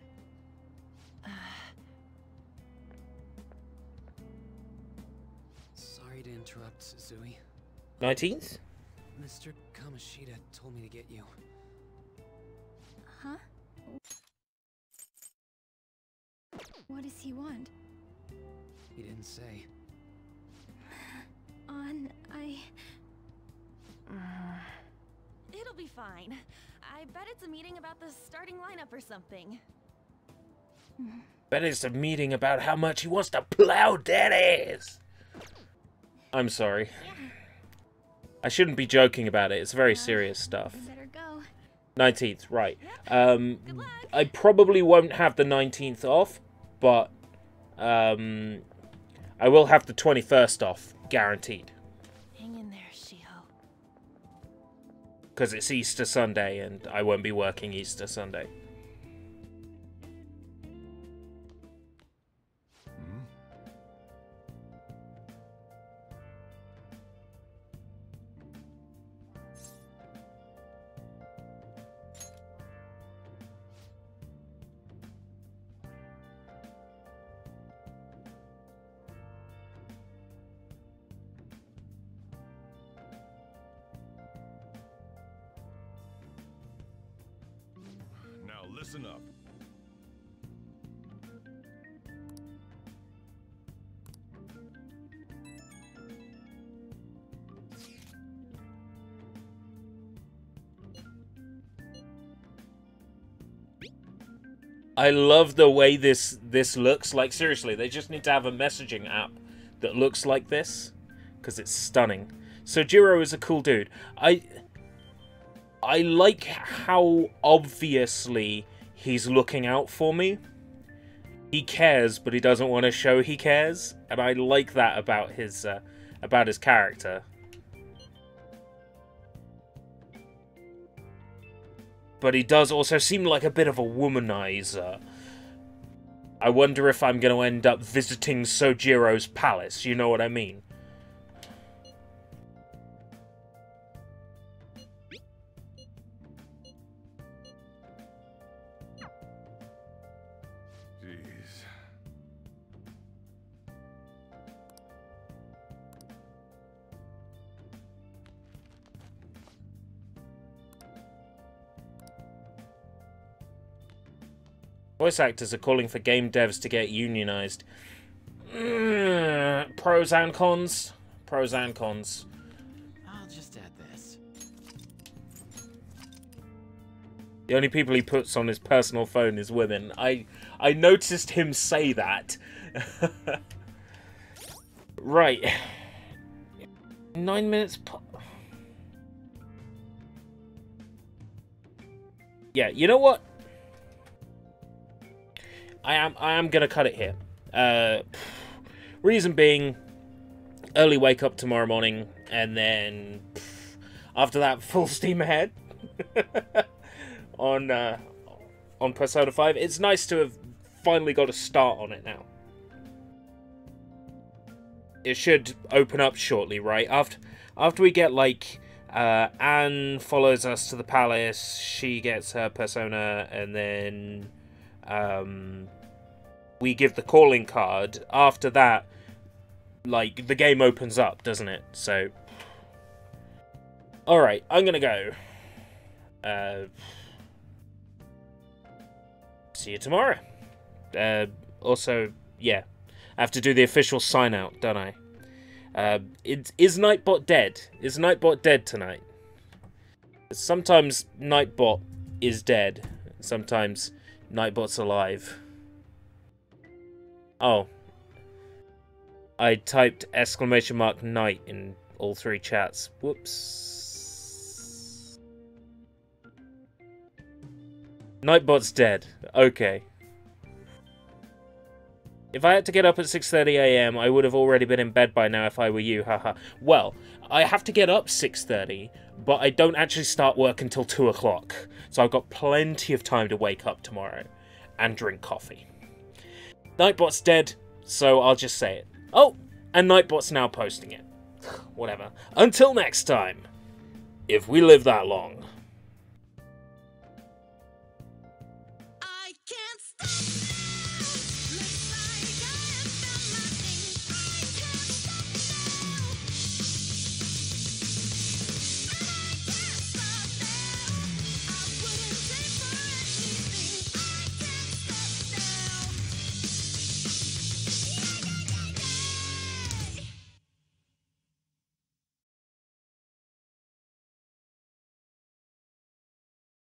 Sorry to interrupt, Zui. 19th? Mr. Kamoshida told me to get you. Huh? What does he want? He didn't say. It'll be fine. I bet it's a meeting about the starting lineup or something. Bet it's a meeting about how much he wants to plow daddies. I'm sorry. I shouldn't be joking about it. It's very serious stuff. Better go. 19th, right. I probably won't have the 19th off, but I will have the 21st off, guaranteed. Hang in there, Shiho. Because it's Easter Sunday, and I won't be working Easter Sunday. Now listen up. I love the way this looks. Like, seriously, they just need to have a messaging app that looks like this, because it's stunning. So Jiro is a cool dude. I like how obviously he's looking out for me. He cares, but he doesn't want to show he cares, and I like that about his character. But he does also seem like a bit of a womanizer. I wonder if I'm going to end up visiting Sojiro's palace, you know what I mean? Jeez. Voice actors are calling for game devs to get unionized. Pros and cons. Pros and cons. I'll just add this. The only people he puts on his personal phone is women. I noticed him say that. Right. 9 minutes. Yeah, you know what? I am gonna cut it here. Reason being, early wake up tomorrow morning, and then after that, full steam ahead on Persona 5. It's nice to have finally got a start on it now. It should open up shortly, right? After we get, like, Anne follows us to the palace, she gets her Persona, and then we give the calling card. After that, like, the game opens up, doesn't it? So, alright, I'm gonna go. See you tomorrow. Also, yeah, I have to do the official sign out, don't I? Is Nightbot dead? Is Nightbot dead tonight? Sometimes Nightbot is dead. Sometimes Nightbot's alive. Oh. I typed !night in all three chats. Whoops. Nightbot's dead. Okay. If I had to get up at 6:30 AM, I would have already been in bed by now if I were you, haha. Well, I have to get up 6:30, but I don't actually start work until 2 o'clock. So I've got plenty of time to wake up tomorrow and drink coffee. Nightbot's dead, so I'll just say it. Oh, and Nightbot's now posting it. Whatever. Until next time, if we live that long.